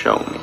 show me.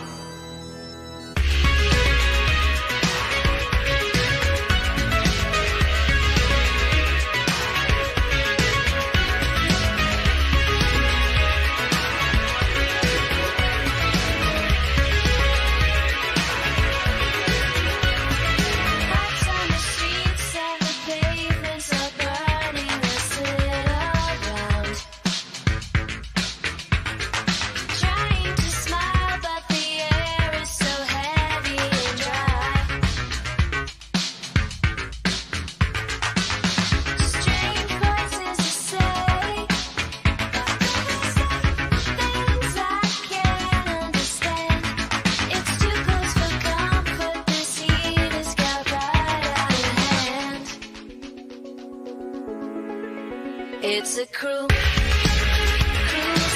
It's a cruel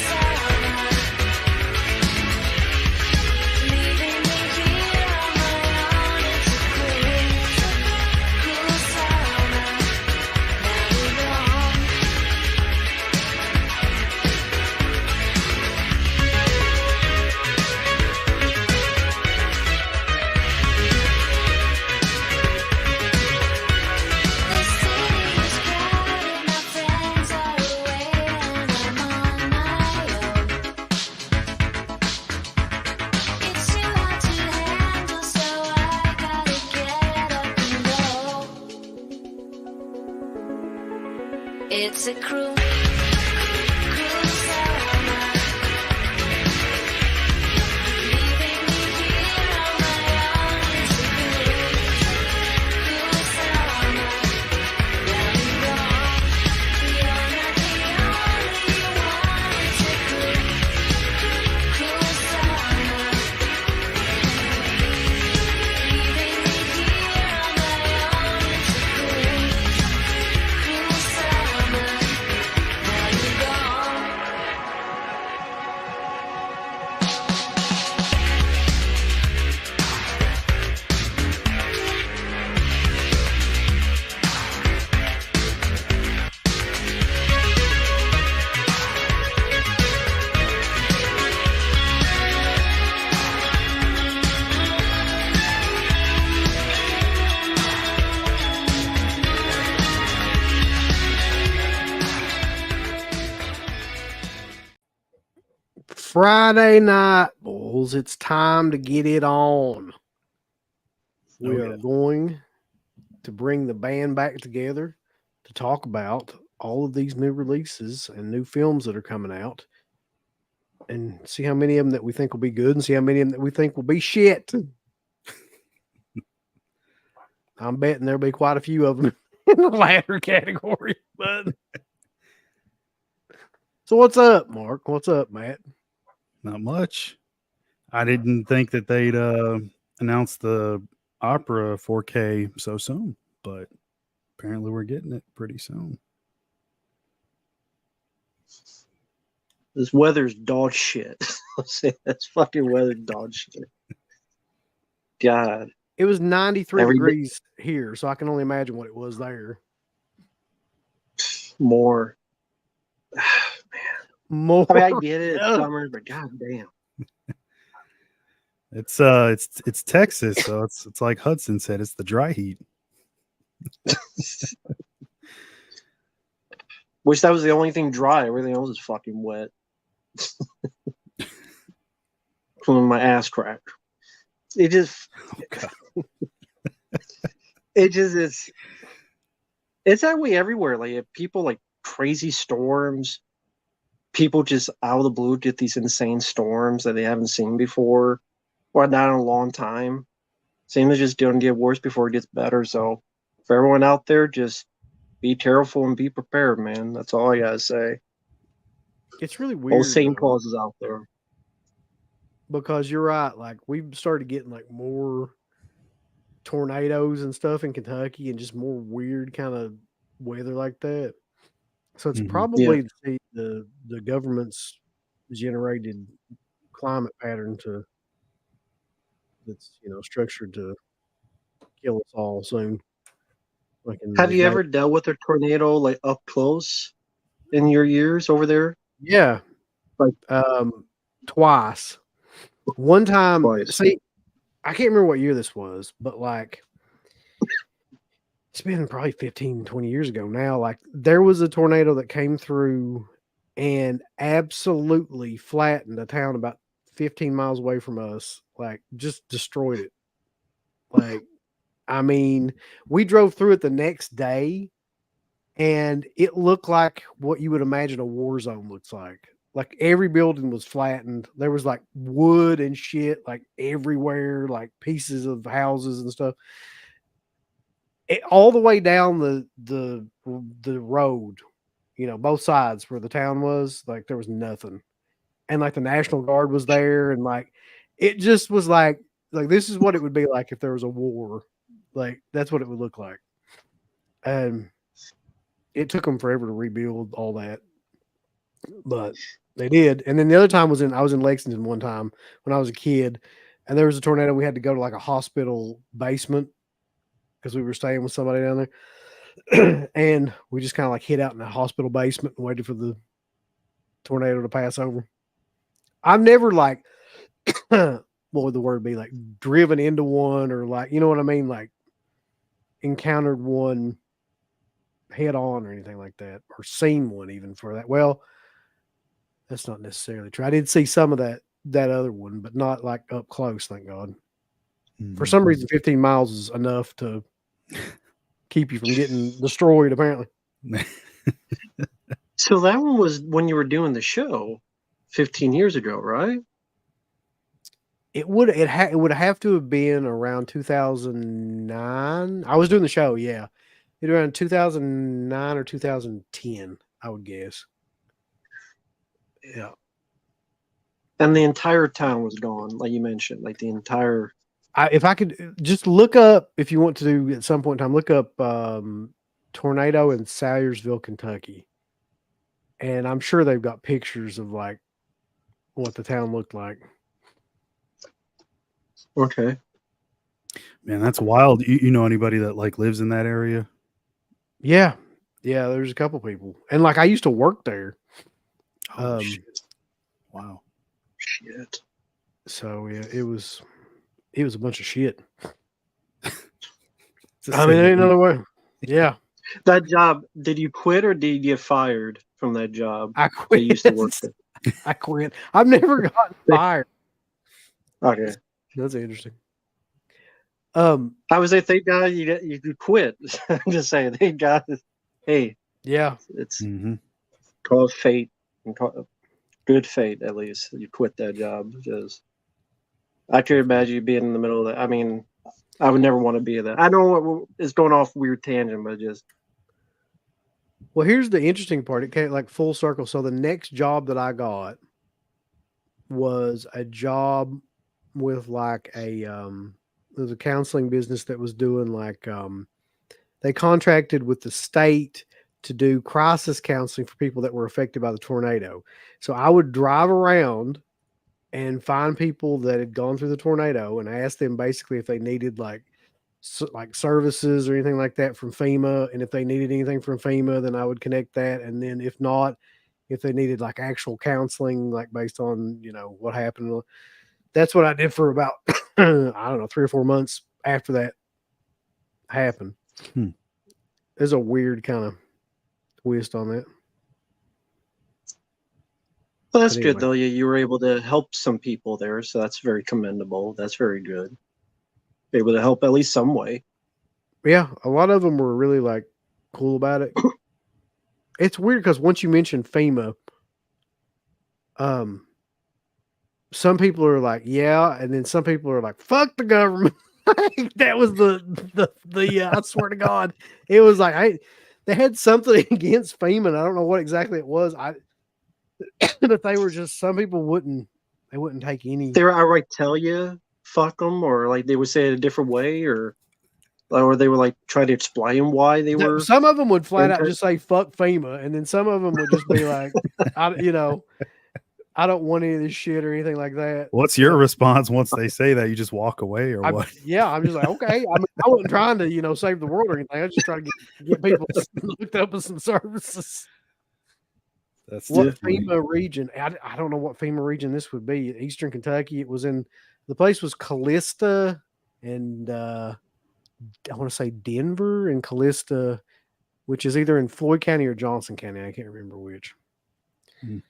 summer. Leaving me here on my own. It's a cruel summer. Now you're gone. The city is crowded, my friends are away, and I'm on my own. It's too hard to handle, so I gotta get up and go. It's a cruel summer. Leaving me here on my own. It's a cruel summer. Now you're gone. You're not the only one. It's a cruel summer. Leaving me here on my own. It's a cruel summer. Now you're gone. Friday night, Bulls. It's time to get it on. We are going to bring the band back together to talk about all of these new releases and new films that are coming out and see how many of them that we think will be good and see how many of them that we think will be shit. I'm betting there'll be quite a few of them in the latter category. But so what's up, Mark? What's up, Matt? Not much. I didn't think that they'd announce the Opera 4K so soon, but apparently we're getting it pretty soon. This weather's dog shit. Let's say that's fucking weather dog shit. God. It was 93 Every day- degrees here, so I can only imagine what it was there. More. More. I mean, I get it. It's Yeah. summer, but goddamn. It's Texas, so it's like Hudson said, it's the dry heat. Wish that was the only thing dry. Everything else is fucking wet. From my ass crack. It just. It just is. It's that way everywhere. Like if people like crazy storms. People just out of the blue get these insane storms that they haven't seen before, or not in a long time. Seems to just don't get worse before it gets better. So, for everyone out there, just be careful and be prepared, man. That's all I gotta say. It's really weird. Old Satan though, Claus is out there. because you're right. Like we've started getting like more tornadoes and stuff in Kentucky and just more weird kind of weather like that. So it's probably the government's generated climate pattern that's structured to kill us all soon. Like Have you ever dealt with a tornado like up close in your years over there? Yeah, Like twice. One time, Twice. see, I can't remember what year this was, but like it's been probably 15, 20 years ago now. Like there was a tornado that came through and absolutely flattened a town about 15 miles away from us, like just destroyed it. Like, I mean, we drove through it the next day and it looked like what you would imagine a war zone looks like. Like every building was flattened. There was like wood and shit like everywhere, like pieces of houses and stuff. All the way down the road, you know, both sides where the town was, like there was nothing. And like the National Guard was there, and like it just was like this is what it would be like if there was a war. Like that's what it would look like. And it took them forever to rebuild all that, but they did. And then the other time I was in Lexington one time when I was a kid, and there was a tornado. We had to go to like a hospital basement because we were staying with somebody down there, and we just kind of like hid out in the hospital basement and waited for the tornado to pass over. I've never like what would the word be, like driven into one, or like, you know what I mean, like encountered one head on or anything like that, or seen one even for that. Well, that's not necessarily true. I did see some of that other one, but not like up close, thank God. For some reason 15 miles is enough to keep you from getting destroyed, apparently. So that one was when you were doing the show 15 years ago, right? It would have to have been around 2009. I was doing the show, yeah. It around 2009 or 2010, I would guess. Yeah. And the entire town was gone, like you mentioned, like the entire. If I could just look up, if you want to do at some point in time, look up tornado in Salyersville, Kentucky. And I'm sure they've got pictures of like what the town looked like. Okay. Man, that's wild. You know anybody that like lives in that area? Yeah. Yeah, there's a couple people. And like I used to work there. Oh, shit. Wow. Shit. So yeah, it was a bunch of shit. It's a I mean, there ain't city. another way. Yeah. That job, did you quit or did you get fired from that job? I That quit. you used to work there? I quit. I've never gotten fired. Okay. That's interesting. I was like, thank God you quit. I'm just saying, thank God. Hey, yeah. it's Mhm. called fate. Good fate, at least. You quit that job. Just, I could imagine you being in the middle of that. I mean, I would never want to be there. I know it's going off weird tangent, but just. Well, here's the interesting part. It came like full circle. So the next job that I got was a job with like there was a counseling business that was doing like they contracted with the state to do crisis counseling for people that were affected by the tornado. So I would drive around and find people that had gone through the tornado and ask them basically if they needed like services or anything like that from FEMA. And if they needed anything from FEMA, then I would connect that. And then if not, if they needed like actual counseling, like based on, you know, what happened. That's what I did for about, I don't know, 3 or 4 months after that happened. There's a weird kind of twist on that. Well, that's But good anyway. though. You were able to help some people there, so that's very commendable. That's very good. Able to help at least some way. Yeah, a lot of them were really like cool about it. It's weird because once you mention FEMA, some people are like, yeah, and then some people are like, fuck the government. That was the I swear to God, it was like they had something against FEMA. And I don't know what exactly it was. But they were just, some people wouldn't take any. They were outright tell you fuck them, or like they would say it a different way, or they were like trying to explain why they were. Some of them would flat out just say fuck FEMA, and then some of them would just be like, I don't want any of this shit or anything like that. What's your response once they say that? You just walk away, or what? I'm just like, okay. I mean, I wasn't trying to, save the world or anything. I was just trying to get people hooked up with some services. That's What too funny. FEMA region? I don't know what FEMA region this would be. Eastern Kentucky. It was in the place was Callista and I want to say Denver and Callista, which is either in Floyd County or Johnson County. I can't remember which. Mm.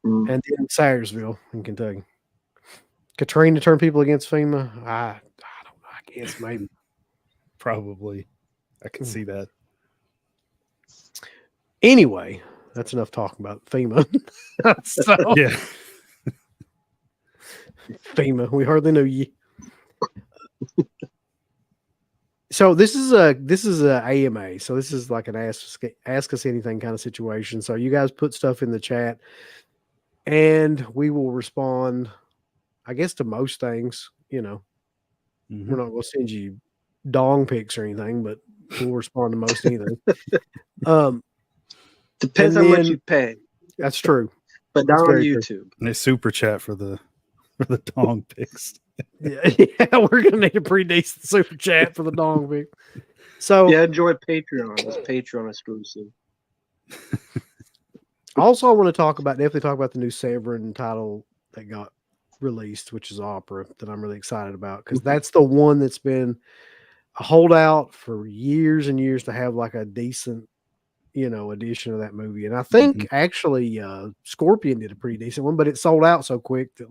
And then Sayersville in Kentucky. Katrina turned people against FEMA. I don't know. I guess maybe. Probably. I can see that. Anyway, that's enough talking about FEMA. So Yeah. FEMA, we hardly know you. So this is a AMA. So this is like an ask us anything kind of situation. So you guys put stuff in the chat, and we will respond, I guess, to most things. You know, Mhm. we're not going to send you dong pics or anything, but we'll respond to most anything. Depends And how much then- you pay, That's true. but That's not on very true. YouTube. And a super chat for the dong pics. Yeah, we're gonna need a pretty decent super chat for the dong pic. So Yeah, enjoy Patreon. It's Patreon exclusive. also I want to definitely talk about the new Severin title that got released, which is opera, that I'm really excited about, because that's the one that's been a holdout for years and years to have like a decent, edition of that movie. And I think actually Scorpion did a pretty decent one, but it sold out so quick that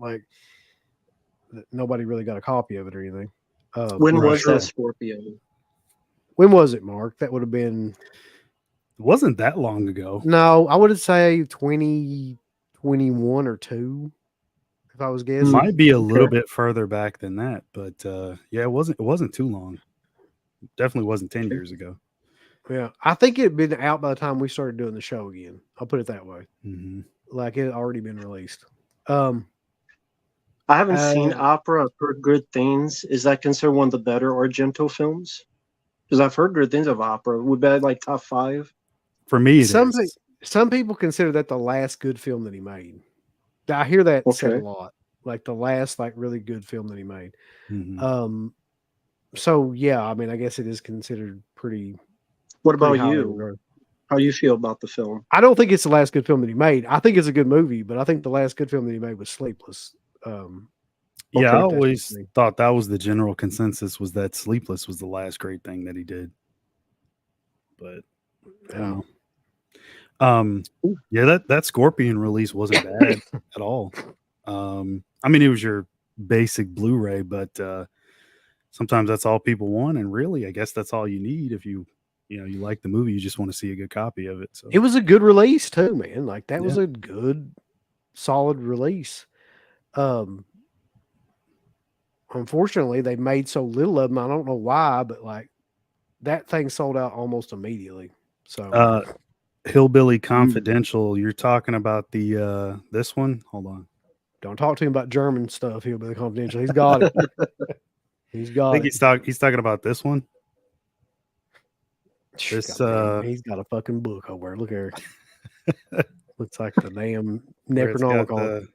that nobody really got a copy of it or anything. When Right. was that Scorpio? When was it, Mark? That would have been It wasn't that long ago. no, I would say 2021 or 2, if I was guessing. Might be a little Okay. bit further back than that, but yeah, it wasn't too long. Definitely wasn't 10 years ago. Yeah, I think it had been out by the time we started doing the show again. I'll put it that way. Mhm. Like it had already been released. I haven't seen Uh, Opera. I've heard good things. Is that considered one of the better Argento films? Because I've heard good things of Opera. Would that like top 5? For me, it some is. some people consider that the last good film that he made. I hear that said a Okay. lot. Like the last really good film that he made. Mhm. So yeah, I mean, I guess it is considered pretty. What about pretty highly you? regarded. How do you feel about the film? I don't think it's the last good film that he made. I think it's a good movie, but I think the last good film that he made was Sleepless. Yeah, I Okay. always thought that was the general consensus, was that Sleepless was the last great thing that he did. But I don't know. Yeah, that Scorpion release wasn't bad at all. I mean, it was your basic Blu-ray, but sometimes that's all people want, and really, I guess that's all you need if you like the movie. You just want to see a good copy of it. So It was a good release too, man. Like that was Yeah. a good, solid release. Unfortunately, they made so little of them. I don't know why, but like that thing sold out almost immediately. So Hillbilly Confidential. You're talking about the this one? Hold on. don't talk to him about German stuff. He'll be confidential. He's got it. He's I got think it. he's talking about this one. This Goddamn, he's got a fucking book over there. Look here. Looks like the damn where it's got Necronomicon.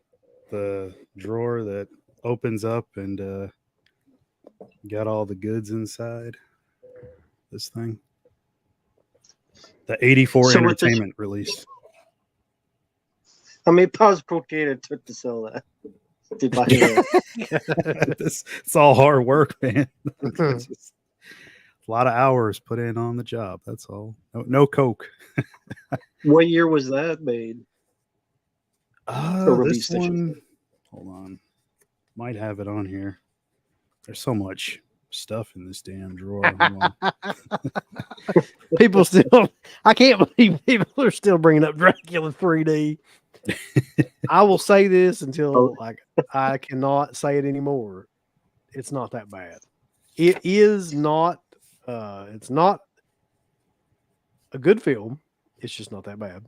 the drawer that opens up and got all the goods inside. This thing. The 84 So with this- Entertainment release. How many pounds of cocaine it took to sell that? To buy that? It's all hard work, man. It's just a lot of hours put in on the job. That's all. No coke. What year was that made? release, This I should one. Hold on. Might have it on here. There's so much stuff in this damn drawer. Hold on. People still, I can't believe people are still bringing up Dracula 3D. I will say this until I cannot say it anymore. It's not that bad. It is not. It's not a good film. It's just not that bad.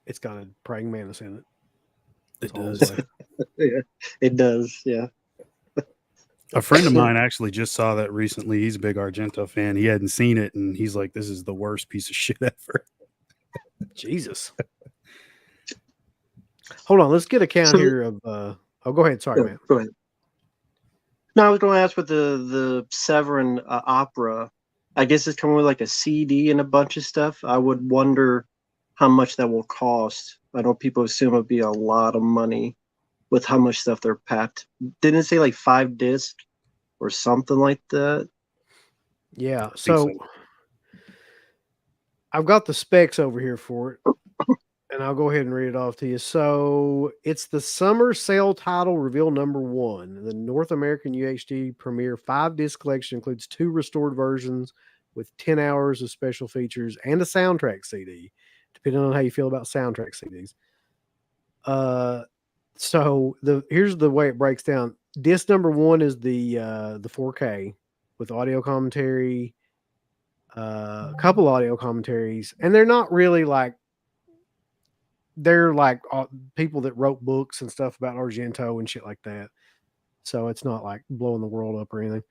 It's got a praying mantis in it. It That's all I'll does. say. Yeah, it does. Yeah. A friend of mine actually just saw that recently. He's a big Argento fan. He hadn't seen it, and he's like, "This is the worst piece of shit ever." Jesus. Hold on. Let's get a count here of. Oh, go ahead. Sorry, man. Go ahead. No, I was going to ask with the Severin opera. I guess it's coming with like a CD and a bunch of stuff. I would wonder how much that will cost. I know people assume it'd be a lot of money with how much stuff they're packed. Didn't it say like 5 discs or something like that? Yeah. think So so. I've got the specs over here for it, and I'll go ahead and read it off to you. So it's the summer sale title reveal number 1. The North American UHD premiere 5-disc collection includes 2 restored versions with 10 hours of special features and a soundtrack CD, depending on how you feel about soundtrack CDs. So here's the way it breaks down. Disc number 1 is the 4K with audio commentary, a couple audio commentaries, and they're not really like, they're like people that wrote books and stuff about Argento and shit like that. So it's not like blowing the world up or anything.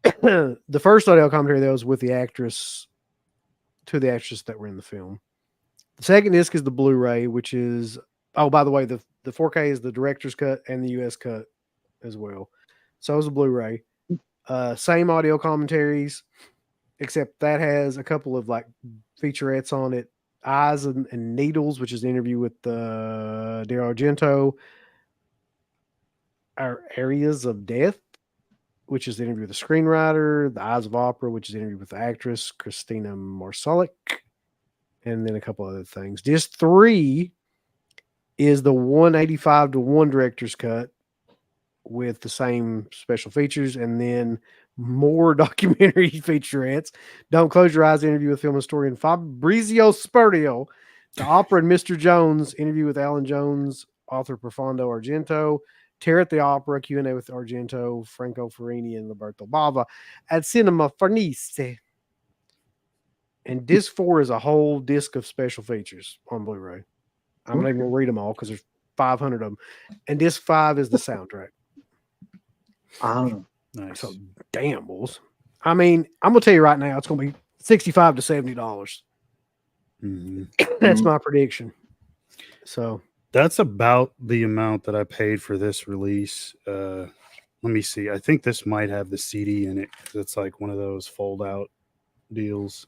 The first audio commentary though was with the actress, to the actress that were in the film. The second disc is the Blu-ray, which is, oh, by the way, the 4K is the director's cut and the US cut as well. So is the Blu-ray. Same audio commentaries, except that has a couple of like featurettes on it. Eyes and Needles, which is the interview with Dario Argento. Our Areas of Death, which is the interview with the screenwriter. The Eyes of Opera, which is the interview with the actress Christina Marsalek, and then a couple other things. Disc 3 is the 185-1 director's cut with the same special features, and then more documentary featurettes. Don't Close Your Eyes interview with film historian Fabrizio Sperdio. The Opera and Mr. Jones interview with Alan Jones, author Profondo Argento. Tear at the Opera Q&A with Argento, Franco Ferrini, and Roberto Bava at Cinema Farnese. And disc 4 is a whole disc of special features on Blu-ray. I'm not even going to read them all because there's 500 of them. And disc 5 is the soundtrack. Nice. So, damn, bulls. I mean, I'm going to tell you right now, it's going to be $65 to $70. Mm-hmm. That's my prediction. So that's about the amount that I paid for this release. Let me see. I think this might have the CD in it. It's like one of those fold-out deals.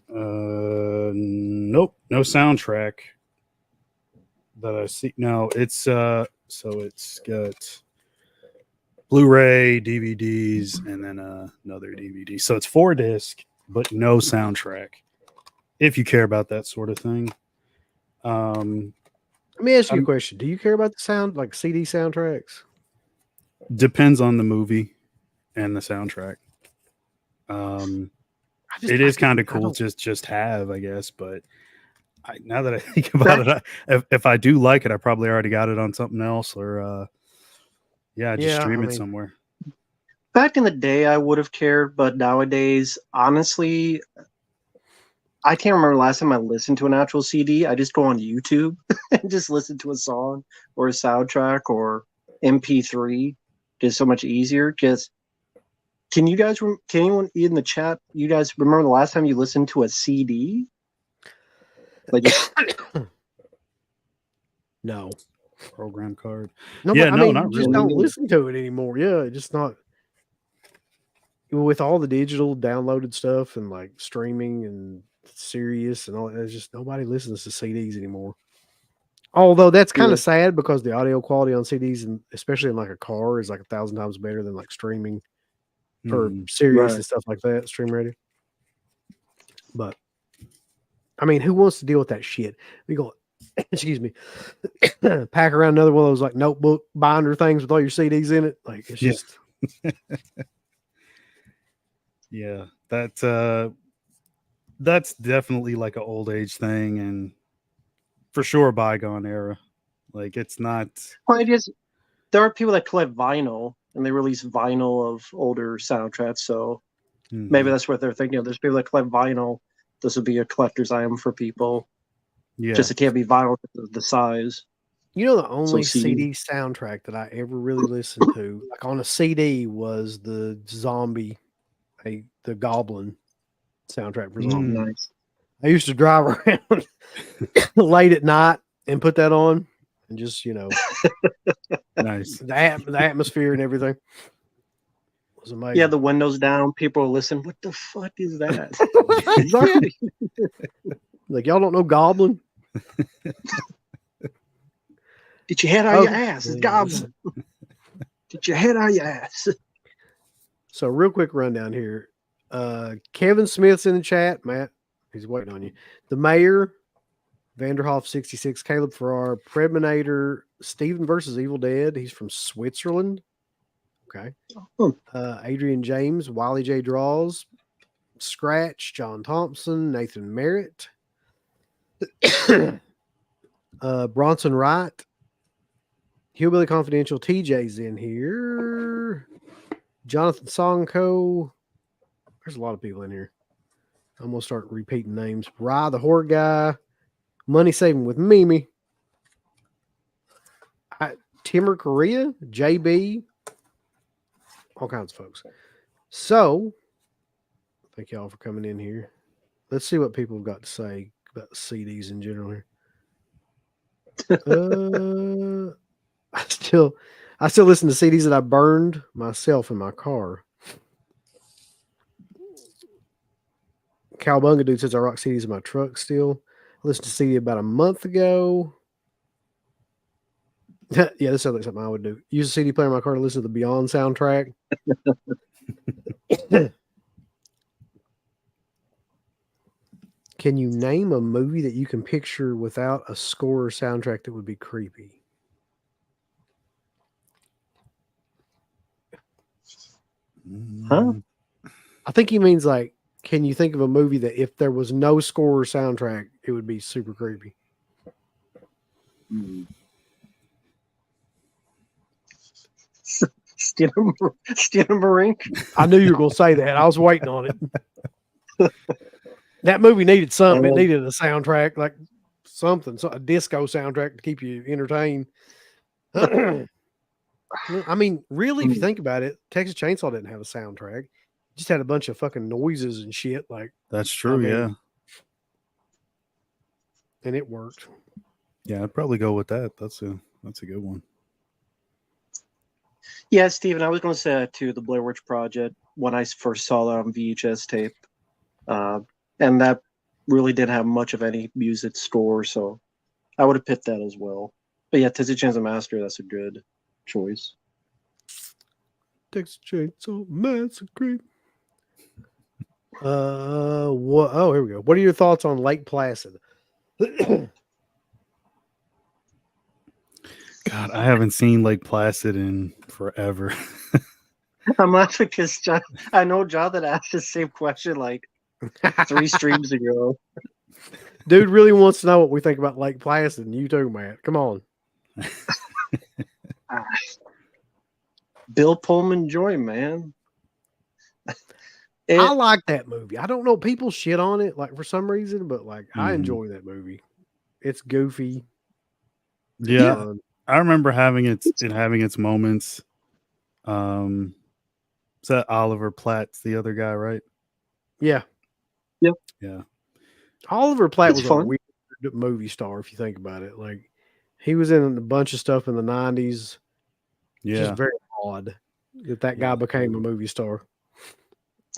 Nope, no soundtrack that I see. No, it's so it's got Blu-ray, DVDs, and then another DVD. So it's 4 disc, but no soundtrack. If you care about that sort of thing. let me ask you a question. Do you care about the sound, like CD soundtracks? Depends on the movie and the soundtrack. It is kind of cool just have, I guess, but now that I think about it, if I do like it, I probably already got it on something else, or stream it somewhere. Back in the day, I would have cared, but nowadays, honestly, I can't remember the last time I listened to an actual CD. I just go on YouTube and just listen to a song or a soundtrack or MP3. Just so much easier. Can anyone in the chat, you guys remember the last time you listened to a CD? Like, no program card. No, yeah, but, no, I mean, not you just really. don't listen to it anymore. Yeah, just not with all the digital downloaded stuff and like streaming and Sirius and all. It's just nobody listens to CDs anymore. Although that's kind of sad because the audio quality on CDs, and especially in like a car, is like 1,000 times better than like streaming for Sirius and stuff like that, stream radio. But I mean, who wants to deal with that shit? We go, excuse me, pack around another one of those like notebook binder things with all your CDs in it. Like it's just, yeah, that's definitely like an old age thing, and for sure bygone era. Like it's not. Well, there are people that collect vinyl and they release vinyl of older soundtracks. So maybe that's what they're thinking of. There's people that collect vinyl. This would be a collector's item for people. Yeah. Just it can't be vinyl because of the size. You know, the only CD soundtrack that I ever really listened to, like on a CD, was the Zombie, the Goblin soundtrack for Zombie. Nice. I used to drive around late at night and put that on, and just nice the atmosphere and everything was amazing. Yeah, the windows down, people are listening. What the fuck is that? Like, y'all don't know Goblin? Get your head out of your ass. It's yeah, Goblin. Get your head out of your ass. So, real quick rundown here. Kevin Smith's in the chat. Matt, he's waiting on you. The Mayor, Vanderhoff 66, Caleb Farrar, Predminator, Steven versus Evil Dead. He's from Switzerland. Okay. Adrian James, Wiley J. Draws, Scratch, John Thompson, Nathan Merritt, Bronson Wright, Hillbilly Confidential, TJ's in here, Jonathan Songko. There's a lot of people in here. I'm going to start repeating names. Rye, the Horror Guy, Money Saving with Mimi, Timur Korea, JB, all kinds of folks. So, thank y'all for coming in here. Let's see what people have got to say about the CDs in general here. I still listen to CDs that I burned myself in my car. Cowbunga dude says I rock CDs in my truck still. I listened to CD about a month ago. Yeah, this sounds like something I would do. Use a CD player in my car to listen to the Beyond soundtrack. Can you name a movie that you can picture without a score or soundtrack that would be creepy? Huh? I think he means like, can you think of a movie that if there was no score or soundtrack, it would be super creepy? Marink. I knew you were going to say that. I was waiting on it. That movie needed something. It needed a soundtrack, like something, a disco soundtrack to keep you entertained. I mean, really, if you think about it, Texas Chainsaw didn't have a soundtrack. It just had a bunch of fucking noises and shit. Like, That's true, yeah. And it worked. Yeah, I'd probably go with that. That's a good one. Yeah, Steven, I was going to say that too, the Blair Witch Project, when I first saw that on VHS tape. And that really didn't have much of any music score, so I would have picked that as well. But yeah, Texas Chainsaw Massacre, that's a good choice. Texas Chainsaw Massacre. Oh, here we go. What are your thoughts on Lake Placid? God, I haven't seen Lake Placid in forever. I'm laughing because I know John that asked the same question like 3 streams ago. Dude really wants to know what we think about Lake Placid, and you too, Matt. Come on. Bill Pullman joy, man. I like that movie. I don't know. People shit on it like for some reason, but like I enjoy that movie. It's goofy. Yeah. I remember having its moments. Is that Oliver Platt's the other guy, right? Yeah. Yep. Yeah. Oliver Platt was fun. a weird movie star, if you think about it. Like, he was in a bunch of stuff in the 90s. Yeah. Just very odd that guy became a movie star.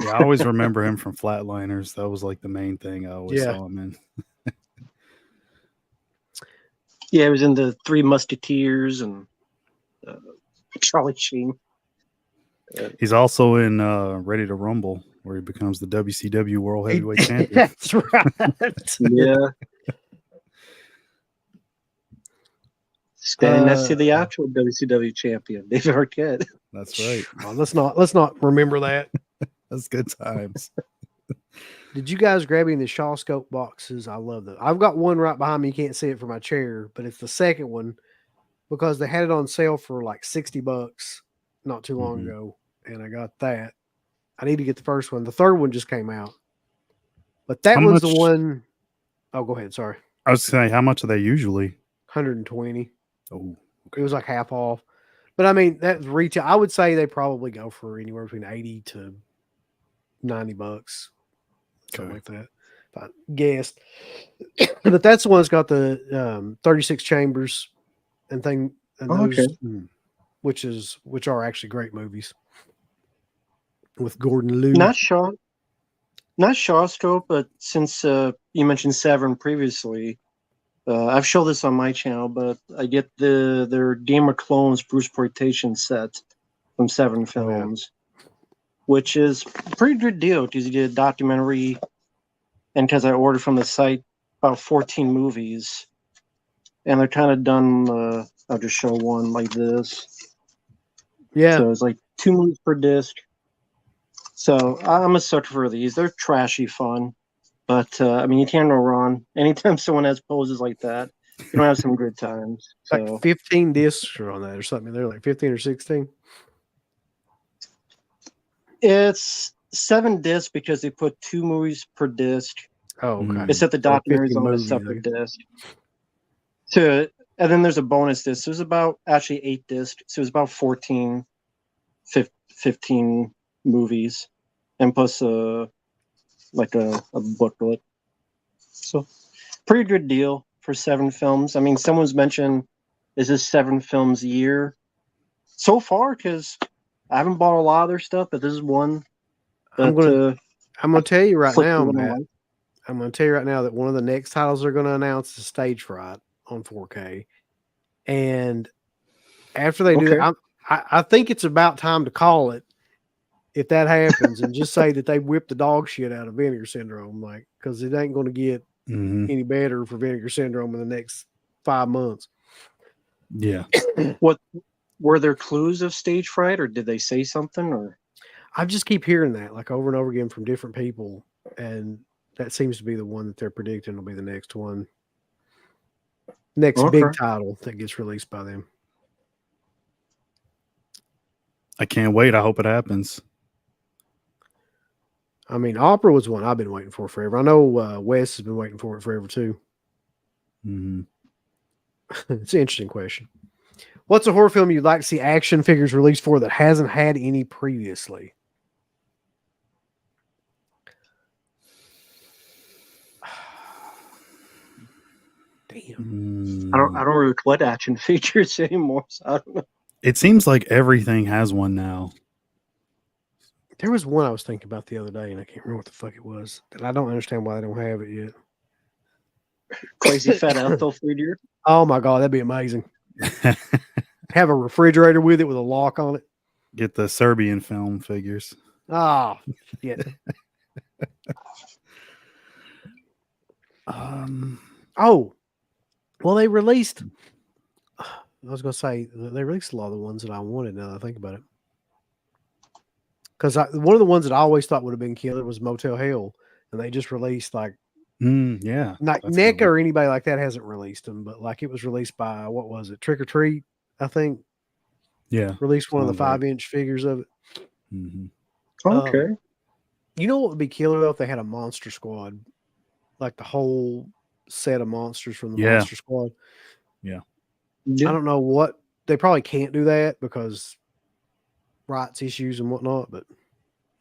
Yeah, I always remember him from Flatliners. That was like the main thing I always saw him in. Yeah, he was in the Three Musketeers and Charlie Sheen. He's also in Ready to Rumble, where he becomes the WCW World Heavyweight Champion. That's right. Yeah. Standing next to the actual WCW champion, David Arquette. That's right. Let's not remember that. That's good times. Did you guys grab any of the Shaw Scope boxes? I love them. I've got one right behind me. You can't see it from my chair, but it's the second one because they had it on sale for like $60 not too long ago, and I got that. I need to get the first one. The third one just came out, but that was the one. Oh, go ahead. Sorry. I was saying, how much are they usually? 120. Oh, okay. It was like half off. But I mean, that's retail. I would say they probably go for anywhere between 80 to $90, something like that. If I guessed. But that's the one that's got the 36 chambers and thing, and those, which are actually great movies with Gordon Liu. Not Shaw. not Shawstroke, but since you mentioned Severin previously, I've showed this on my channel, but I get their Game of Clones Bruce Protection set from Severin Oh, yeah. Films, which is a pretty good deal because you get a documentary, and because I ordered from the site about 14 movies, and they're kind of done. I'll just show one like this. Yeah. So it's like 2 movies per disc. So I'm a sucker for these. They're trashy fun, but I mean, you can't go wrong. Anytime someone has poses like that, you're gonna have some good times. Like So 15 discs are on that or something. They're like 15 or 16. it's 7 discs because they put 2 movies per disc. Oh, okay. Mm. Except the So 50 documentaries on a movies, separate okay. disc. So, and then there's a bonus disc. So it's about actually 8 discs. So it's about 14, 15 movies, and plus like a booklet. So pretty good deal for 7 films. I mean, someone's mentioned, is this 7 films a year? So far, because I haven't bought a lot of their stuff, but this is one I'm that gonna tell you right flicked now, on my Matt. life. I'm gonna tell you right now that one of the next titles they're gonna announce is Stage Fright on 4K. And after they do Okay. that, I think it's about time to call it if that happens and just say that they whipped the dog shit out of Vinegar Syndrome, like, because it ain't going to get Mhm. any better for Vinegar Syndrome in the next 5 months. Yeah. What were there clues of stage fright, or did they say something? Or I just keep hearing that like over and over again from different people, and that seems to be the one that they're predicting will be the next one, next big Okay. title that gets released by them. I can't wait. I hope it happens. I mean, Opera was one I've been waiting for forever. I know Wes has been waiting for it forever too. Mhm. It's an interesting question. What's a horror film you'd like to see action figures released for that hasn't had any previously? Damn. I Mm. don't really collect action features anymore, so I don't know. It seems like everything has one now. There was one I was thinking about the other day, and I can't remember what the fuck it was. And I don't understand why they don't have it yet. Crazy fat Ethel figure. Oh my god, that'd be amazing. Have a refrigerator with it with a lock on it. Get the Serbian film figures. Oh, shit. Oh, well, they released. I was going to say they released a lot of the ones that I wanted. Now that I think about it, because one of the ones that I always thought would have been killer was Motel Hell, and they just released like Yeah. not that's a good NECA one. or anybody like that hasn't released them, but like it was released by what was it? Trick or Treat, I think. Yeah. Released one of the Sounds right. 5-inch figures of it. Mhm. Okay. You know what would be killer though if they had a Monster Squad, like the whole set of monsters from the Yeah. Monster Squad. Yeah. I don't know what they probably can't do that because rights issues and whatnot, but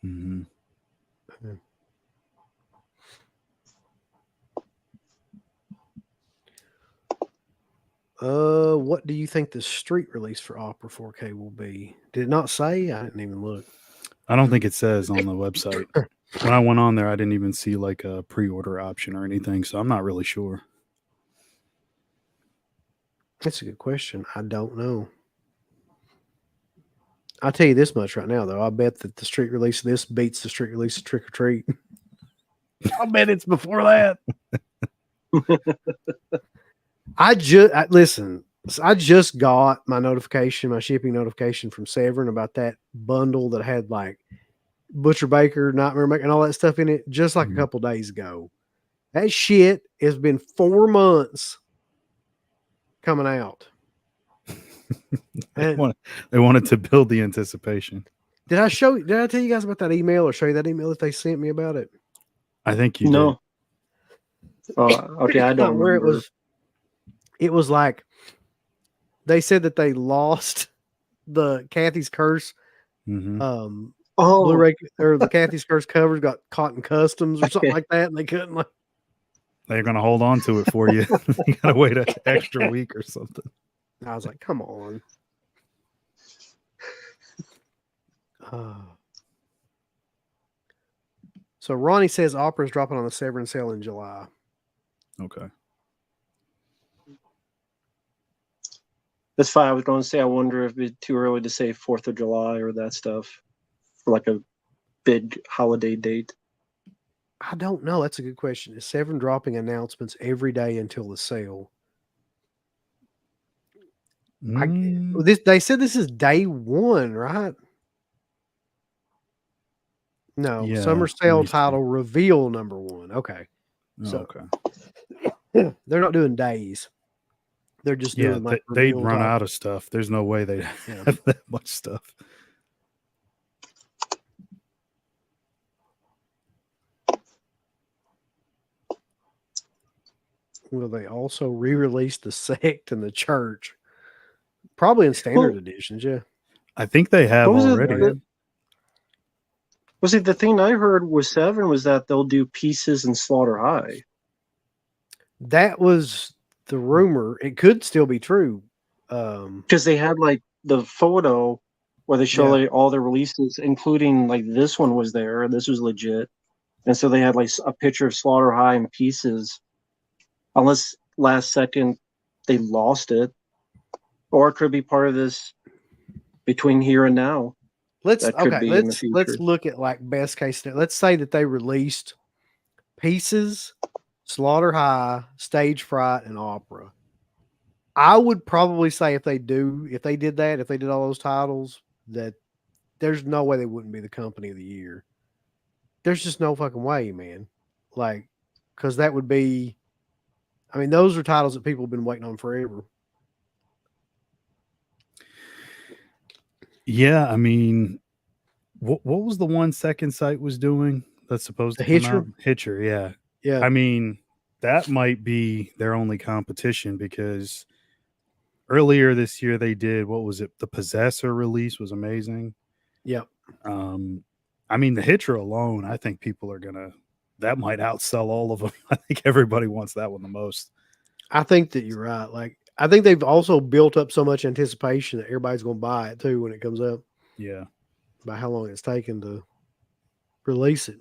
Mhm. what do you think the street release for Opera 4K will be? Did it not say? I didn't even look. I don't think it says on the website. When I went on there, I didn't even see like a pre-order option or anything, so I'm not really sure. That's a good question. I don't know. I'll tell you this much right now, though. I bet that the street release of this beats the street release of Trick or Treat. I bet it's before that. Listen. I just got my notification, my shipping notification from Severin about that bundle that had like Butcher Baker, Nightmare Maker, and all that stuff in it just like a couple days ago. That shit has been 4 months coming out. They wanted to build the anticipation. Did I tell you guys about that email or show you that email that they sent me about it? I think you No. Okay, I don't Where remember. it was like they said that they lost the Kathy's Curse did. Blu-ray, or the Kathy's Curse covers got caught in customs or something like that, and they couldn't like. They're going to hold on to it for you. You got to wait an extra week or something. I was like, come on. So Ronnie says Opera's dropping on the Severin sale in July. Okay. That's fine. I was going to say, I wonder if it's too early to say 4th of July or that stuff for like a big holiday date. I don't know. That's a good question. Is Severin dropping announcements every day until the sale? They said this is day one, right? No, Yeah, summer let sale me see. title reveal number 1. Okay. Oh, So okay. they're not doing days. They're just Yeah, doing like they'd reveal run title. out of stuff. There's no way they'd Yeah. have that much stuff. Will they also re-release the sect and the church? Probably in standard Well, editions, yeah. I think they have What was it? already. Was it the thing I heard with Severin was that they'll do Pieces and Slaughter High? That was the rumor. It could still be true. Because they had like the photo where they show Yeah. like all the releases, including like this one was there. This was legit. And so they had like a picture of Slaughter High and Pieces. Unless last second they lost it. Or it could be part of this between here and now. That could be in the future. Let's look at like best case scenario. Let's say that they released Pieces, Slaughter High, Stage Fright, and Opera. I would probably say if they did all those titles, that there's no way they wouldn't be the company of the year. There's just no fucking way, man. Like, because that would be, I mean, those are titles that people have been waiting on forever. Yeah, I mean, what was the one Second Sight was doing that's supposed The to come Hitcher? out? Hitcher, yeah. Yeah. I mean, that might be their only competition because earlier this year they did, what was it? The Possessor release was amazing. Yep. I mean, the Hitcher alone, I think people are that might outsell all of them. I think everybody wants that one the most. I think that you're right. Like, I think they've also built up so much anticipation that everybody's going to buy it too when it comes out. Yeah. By how long it's taken to release it.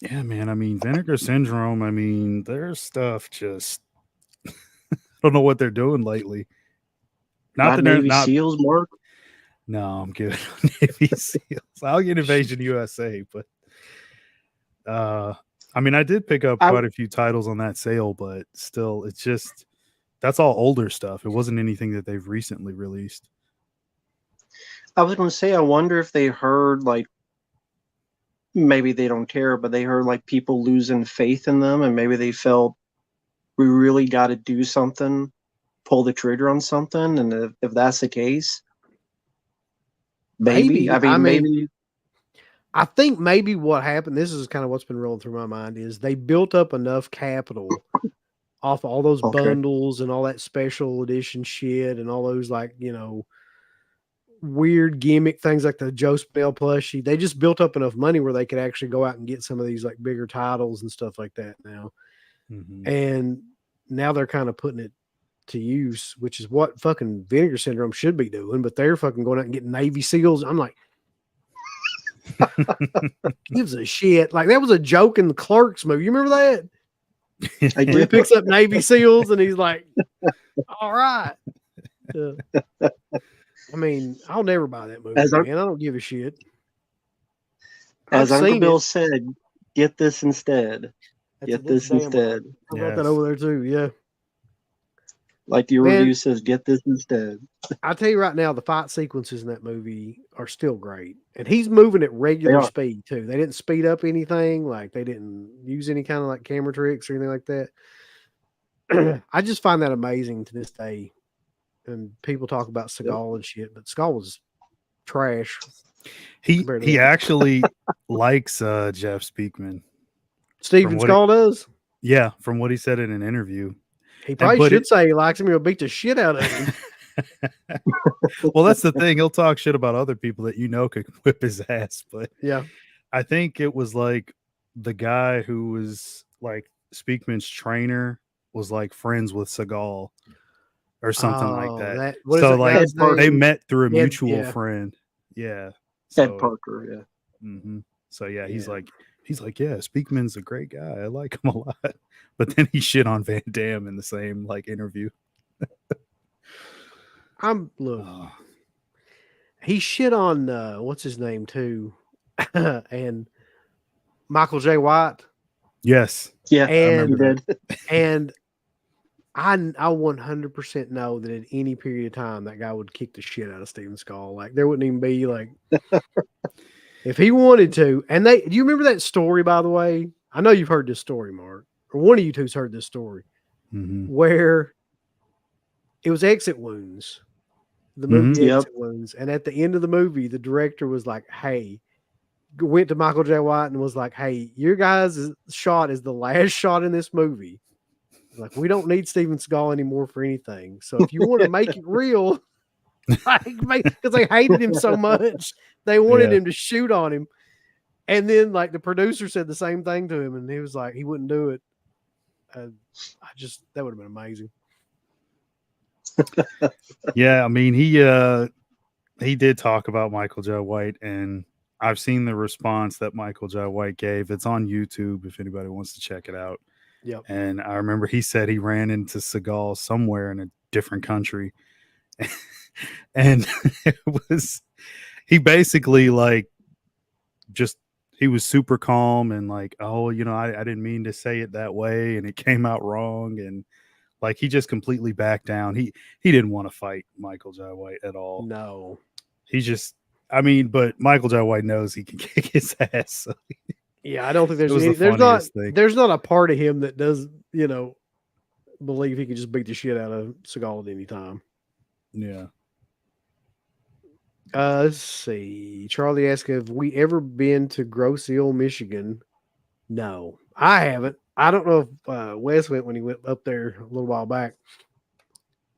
Yeah, man. I mean, Vinegar Syndrome, I mean, their stuff just, I don't know what they're doing lately. Not that they're Navy not. SEALs, Mark? No, I'm good on Navy SEALs. I'll get Invasion USA, but I mean, I did pick up quite a few titles on that sale, but still, it's just that's all older stuff. It wasn't anything that they've recently released. I was going to say, I wonder if they heard like maybe they don't care, but they heard like people losing faith in them, and maybe they felt we really got to do something, pull the trigger on something, and if that's the case, maybe. I mean, maybe. I think maybe what happened, this is kind of what's been rolling through my mind, is they built up enough capital off all those bundles and all that special edition shit and all those, like, you know, weird gimmick things like the Joe Spell plushie. They just built up enough money where they could actually go out and get some of these like bigger titles and stuff like that now. Mm-hmm. And now they're kind of putting it to use, which is what fucking Vinegar Syndrome should be doing, but they're fucking going out and getting Navy SEALs. I'm like, gives a shit. Like, that was a joke in the Clerks movie. You remember that? He picks up Navy SEALs and he's like, all right. I mean, I'll never buy that movie, man. I don't give a shit. As Uncle Bill said, get this instead. Get this instead. I got that over there too, yeah. Like your review says, get this instead. I'll tell you right now, the fight sequences in that movie are still great. And he's moving at regular speed too. They didn't speed up anything. Like, they didn't use any kind of like camera tricks or anything like that. I just find that amazing to this day. And people talk about Seagal and shit, but Seagal was trash. He actually likes Jeff Speakman. Steven Seagal does? Yeah, from what he said in an interview. He probably should say he likes him. He'll beat the shit out of him. Well, that's the thing. He'll talk shit about other people that you know could whip his ass. But yeah, I think it was like the guy who was like Speakman's trainer was like friends with Seagal or something like that. So like they met through a mutual friend. Yeah. Ed Parker, yeah. Mm-hmm. So yeah, he's Yeah. like, yeah, Speakman's a great guy. I like him a lot. But then he shit on Van Damme in the same like interview. Look, Oh, he shit on what's his name too, and Michael J. White, yes, Yeah, I you and remember that. did. and I 100% know that at any period of time that guy would kick the shit out of Steven Skull. Like there wouldn't even be like if he wanted to. And do you remember that story, by the way? I know you've heard this story, Mark, or one of you two's heard this story Mhm. where it was Exit Wounds, the Mhm. movie Yep. Exit Wounds. And at the end of the movie, the director was like, hey, went to Michael J. White and was like, hey, your guys' shot is the last shot in this movie. Like, we don't need Steven Seagal anymore for anything. So if you want to make it real, like, because they hated him so much, they wanted Yeah. him to shoot on him. And then, like, the producer said the same thing to him, and he was like, he wouldn't do it. That would have been amazing. Yeah, I mean, he did talk about Michael J. White, and I've seen the response that Michael J. White gave. It's on YouTube if anybody wants to check it out. Yep. And I remember he said he ran into Seagal somewhere in a different country. And it was, he basically like just, he was super calm and like, oh, I didn't mean to say it that way. And it came out wrong. And like, he just completely backed down. He didn't want to fight Michael J. White at all. No. He just, I mean, but Michael J. White knows he can kick his ass. So Yeah, I don't think it was the funniest thing. there's not a part of him that does, believe he can just beat the shit out of Seagal at any time. Yeah. Let's see. Charlie asked, have we ever been to Grosse Ile, Michigan? No, I haven't. I don't know if Wes went when he went up there a little while back.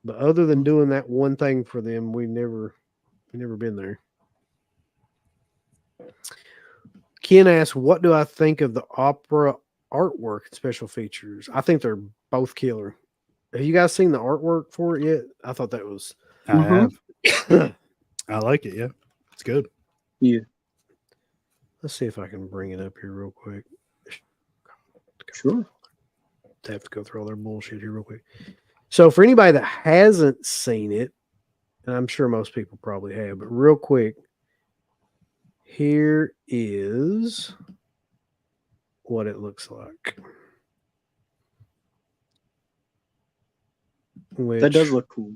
But other than doing that one thing for them, we never been there. Ken asked, what do I think of the opera artwork and special features? I think they're both killer. Have you guys seen the artwork for it yet? I thought that was I have. I like it. Yeah. It's good. Yeah, Let's see if I can bring it up here real quick. sure. I have to go through all their bullshit here real quick. So for anybody that hasn't seen it, and I'm sure most people probably have, but real quick, here is what it looks like. That does look cool.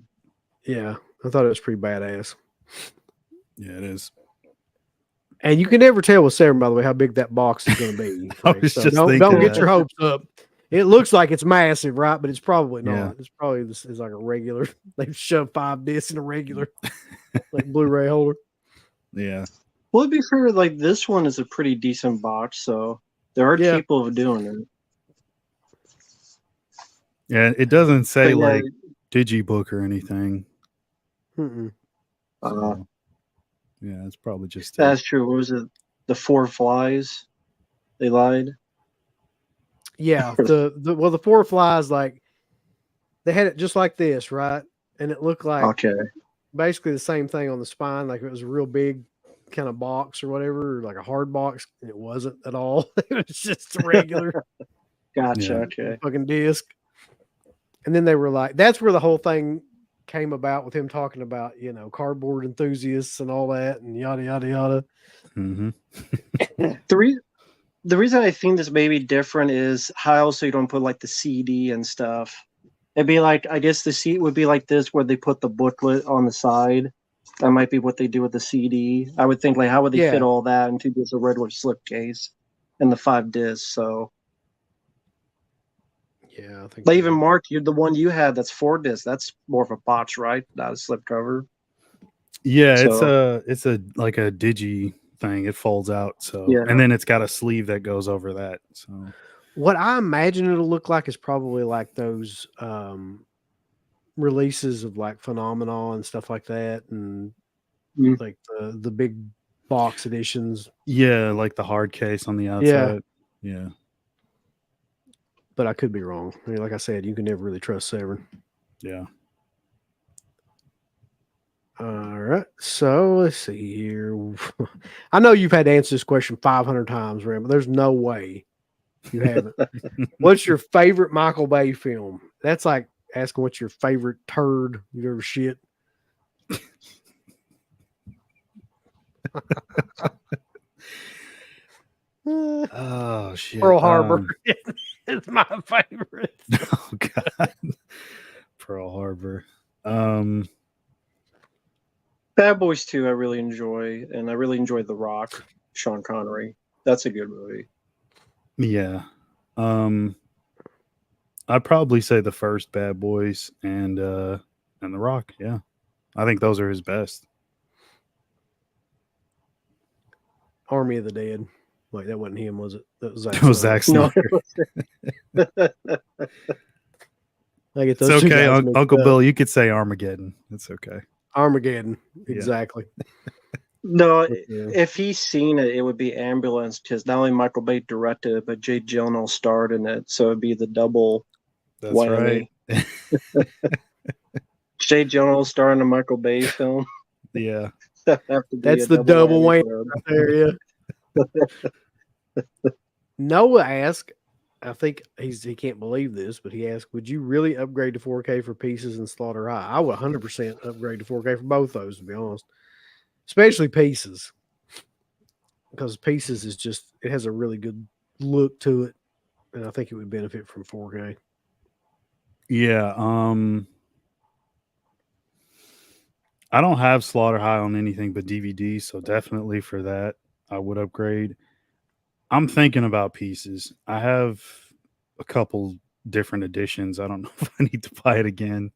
Yeah, I thought it was pretty badass. Yeah, it is. And you can never tell with Severin, by the way, how big that box is going to be. I Frank. was So just don't thinking get that. your hopes up. It looks like it's massive, right? But it's probably not. Yeah. It's probably this is like a regular. They've shoved 5 discs in a regular like Blu-ray holder. Yeah. Well, to be fair, like this one is a pretty decent box, so they are Yeah. capable of doing it. Yeah. It doesn't say But yeah, like Digibook or anything. Mm-mm. So, yeah, it's probably just that's true. What was it? The 4 flies? They lied. Yeah, the 4 flies, like they had it just like this, right? And it looked like Okay. basically the same thing on the spine, like it was a real big kind of box or whatever, or like a hard box, and it wasn't at all. It was just a regular Gotcha. Yeah. Okay. fucking disc. And then they were like, that's where the whole thing came about with him talking about, cardboard enthusiasts and all that and yada yada yada. Mm-hmm. The reason I think this may be different is how so you don't put like the CD and stuff. It'd be like, I guess the seat would be like this where they put the booklet on the side. That might be what they do with the CD. I would think like, how would they fit Yeah. all that into just a regular slipcase and the 5 discs? So Yeah, I think like so. even Mark, the one you had that's 4 discs. That's more of a box, right? Not a slipcover. Yeah, So- it's a like a digi thing. It folds out. So Yeah. and then it's got a sleeve that goes over that. So What I imagine it'll look like is probably like those releases of like Phenomena and stuff like that, and Mm. like the big box editions. yeah, like the hard case on the outside. Yeah. But I could be wrong. I mean, like I said, you can never really trust Severin. Yeah. All right. So let's see here. I know you've had to answer this question 500 times, Ram, but there's no way you haven't. What's your favorite Michael Bay film? That's like asking what's your favorite turd you've ever shit. Oh shit. Pearl Harbor is my favorite. Oh god. Pearl Harbor. Bad Boys 2, I really enjoy, and I really enjoy The Rock, Sean Connery. That's a good movie. Yeah. I'd probably say the first Bad Boys and The Rock. Yeah. I think those are his best. Army of the Dead. Wait, that wasn't him, was it? That was Zack That was Snyder. Zack No, Snyder. I get It's those two okay, guys mixed Uncle up. Bill. You could say Armageddon. It's okay. Armageddon. Exactly. no. Yeah. If he's seen it, it would be Ambulance, because not only Michael Bay directed it, but Jay Gyllenhaal starred in it, so it'd be the double That's whammy. right. Jay Gyllenhaal starring a Michael Bay film. Yeah. That'd have to be That's a the double whammy whammy for him. right there. Yeah. Noah asked, I think he can't believe this, but he asked, would you really upgrade to 4K for Pieces and Slaughter High? I would 100% upgrade to 4K for both those, to be honest. Especially Pieces. Because Pieces is just, it has a really good look to it. And I think it would benefit from 4K. Yeah. I don't have Slaughter High on anything but DVD, so definitely for that, I would upgrade. I'm thinking about Pieces. I have a couple different editions. I don't know if I need to buy it again,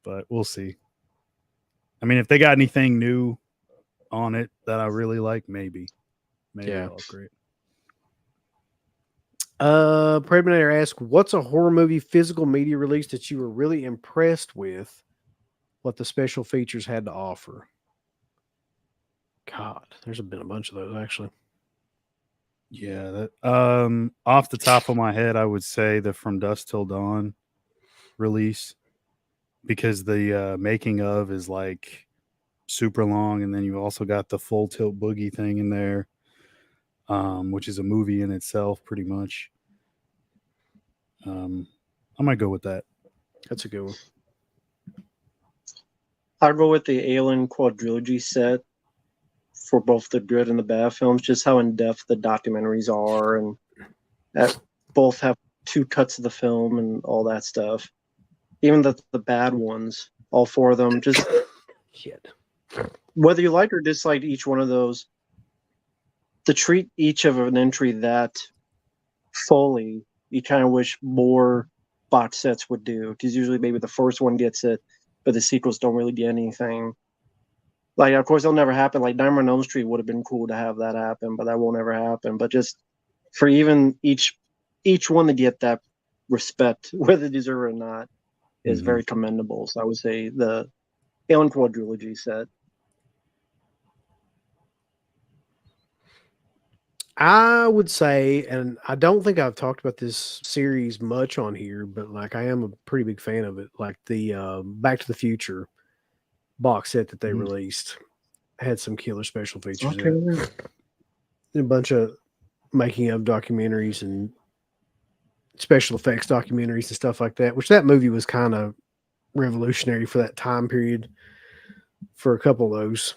but we'll see. I mean, if they got anything new on it that I really like, maybe Yeah. I'll upgrade. Predator asked, what's a horror movie physical media release that you were really impressed with what the special features had to offer? God, there's been a bunch of those actually. Yeah, that off the top of my head, I would say the From Dusk Till Dawn release, because the making of is like super long, and then you also got the Full Tilt Boogie thing in there, which is a movie in itself, pretty much. I might go with that. That's a good one. I'll go with the Alien quadrilogy set for both the good and the bad films, just how in depth the documentaries are, and that both have 2 cuts of the film and all that stuff. Even the bad ones, all 4 of them, just Shit. whether you like or dislike each one of those, to treat each of an entry that fully, you kind of wish more box sets would do, because usually maybe the first one gets it, but the sequels don't really get anything. Like, of course, it'll never happen. Like, Nightmare on Elm Street would have been cool to have that happen, but that won't ever happen. But just for even each one to get that respect, whether they deserve it or not, is very commendable. So I would say the Alien quadrilogy set. I would say, and I don't think I've talked about this series much on here, but like I am a pretty big fan of it. Like the Back to the Future box set that they released had some killer special features in it. And a bunch of making of documentaries and special effects documentaries and stuff like that, which that movie was kind of revolutionary for that time period for a couple of those.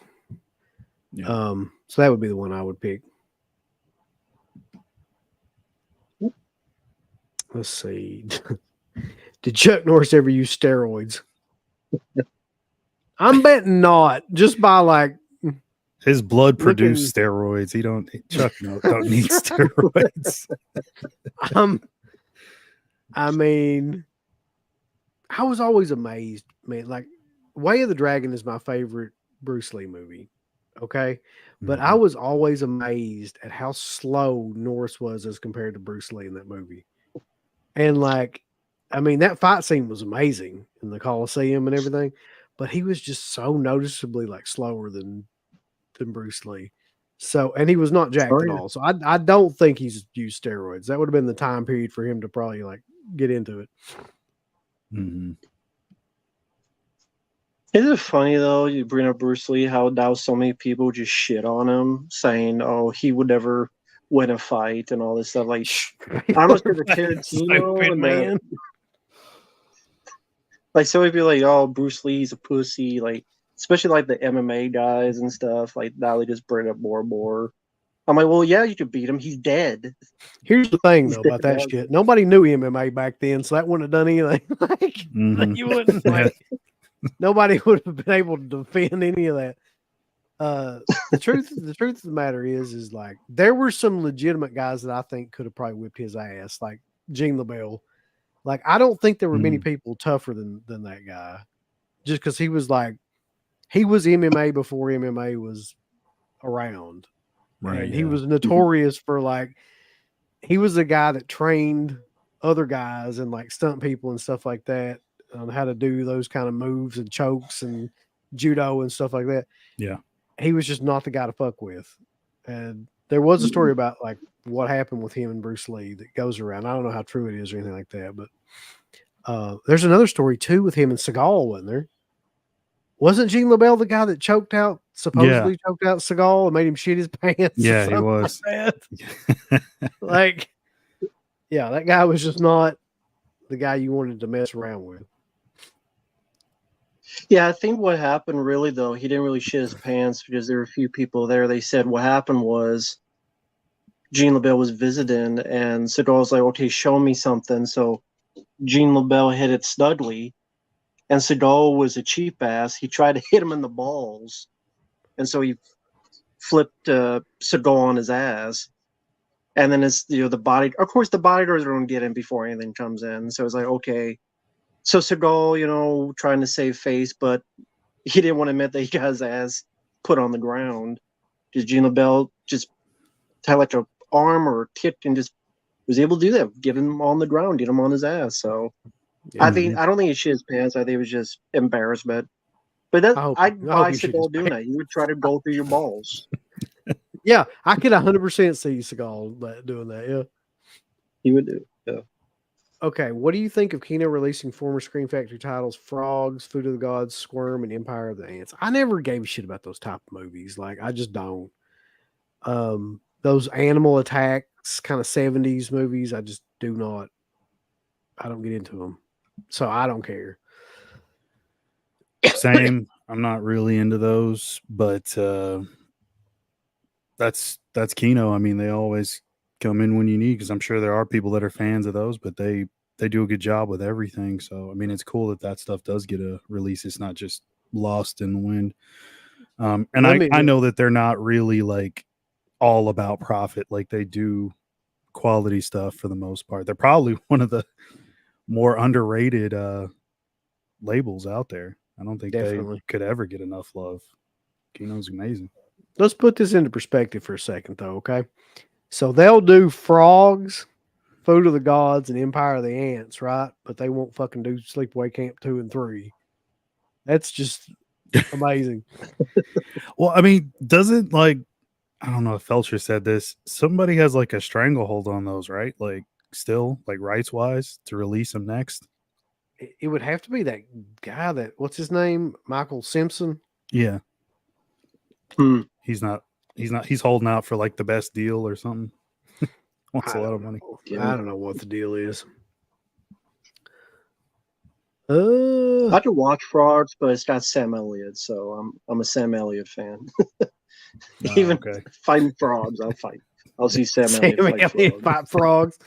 Yeah. So that would be the one I would pick. Let's see. Did Chuck Norris ever use steroids? I'm betting not. Just by like his blood produced steroids. Chuck don't need steroids. I mean, I was always amazed, man. Like, Way of the Dragon is my favorite Bruce Lee movie. Okay. But I was always amazed at how slow Norris was as compared to Bruce Lee in that movie. And like, I mean, that fight scene was amazing in the Coliseum and everything, but he was just so noticeably like slower than Bruce Lee. So, and he was not jacked at all. So I don't think he's used steroids. That would have been the time period for him to probably like get into it. Mm-hmm. Isn't it funny though? You bring up Bruce Lee, how now so many people just shit on him, saying, "Oh, he would never win a fight" and all this stuff. Like I almost get the Tarantino Stupid and the man. like. So it'd be like, "Oh, Bruce Lee's a pussy." Like especially like the MMA guys and stuff. Like now they just bring it up more and more. I'm like, well, yeah, you could beat him. He's dead. Here's the thing He's though dead about that now. shit. Nobody knew MMA back then, so that wouldn't have done anything. Mhm. You wouldn't like nobody would have been able to defend any of that. The truth of the matter is like there were some legitimate guys that I think could have probably whipped his ass, like Gene LaBelle. Like I don't think there were many Mhm. people tougher than that guy, just because he was like he was MMA before MMA was around, Right. and Yeah. he was notorious for like he was the guy that trained other guys and like stunt people and stuff like that on how to do those kind of moves and chokes and judo and stuff like that. Yeah. He was just not the guy to fuck with. And there was a story about like what happened with him and Bruce Lee that goes around. I don't know how true it is or anything like that, but there's another story too with him and Seagal, wasn't there? Wasn't Gene LaBelle the guy that supposedly choked out Seagal and made him shit his pants? Or Yeah, he something was. like that? Like, yeah, that guy was just not the guy you wanted to mess around with. Yeah, I think what happened really though, he didn't really shit his pants because there were a few people there. They said what happened was Gene LaBelle was visiting and Seagal was like, okay, show me something. So Gene LaBelle hit it snugly, and Seagal was a cheap ass. He tried to hit him in the balls, and so he flipped Seagal on his ass. And then it's the body. Of course, the bodyguards are going to get in before anything comes in. So it's like okay. So Seagal, trying to save face, but he didn't want to admit that he got his ass put on the ground. Because Gene LaBelle just had like a arm or a kick and just was able to do that, get him on the ground, get him on his ass. So I don't think he shit his pants. I think it was just embarrassment. But I hope I'd I hope buy he shit his Seagal doing pants. that. He would try to go through your balls. Yeah, I could 100% see Seagal doing that. Yeah. He would do. Yeah. Okay, what do you think of Kino releasing former Scream Factory titles Frogs, Food of the Gods, Squirm, and Empire of the Ants? I never gave a shit about those type of movies. Like, I just don't. Those animal attacks, kind of 70s movies, I just do not. I don't get into them. So I don't care. Same. I'm not really into those, but that's Kino. I mean, they always come in when you need because I'm sure there are people that are fans of those, but they do a good job with everything. So I mean, it's cool that stuff does get a release. It's not just lost in the wind. And I know that they're not really like all about profit. Like they do quality stuff for the most part. They're probably one of the more underrated labels out there. I don't think Definitely. they could ever get enough love. Kino's amazing. Let's put this into perspective for a second, though, okay? So they'll do Frogs, Food of the Gods, and Empire of the Ants, right? But they won't fucking do Sleepaway Camp 2 and 3. That's just amazing. Well, I mean, doesn't like I don't know if Felcher said this. Somebody has like a stranglehold on those, right? Like still, like rights wise, to release them next. It would have to be that guy what's his name? Michael Simpson. Yeah. Hmm. He's not he's holding out for like the best deal or something. Wants I a lot don't of money. know. Yeah. I don't know what the deal is. I could watch Frogs, but it's got Sam Elliott, so I'm a Sam Elliott fan. Even Okay. fighting frogs, I'll fight. I'll see Sam Elliott Sam fight Elliott frogs. fight frogs.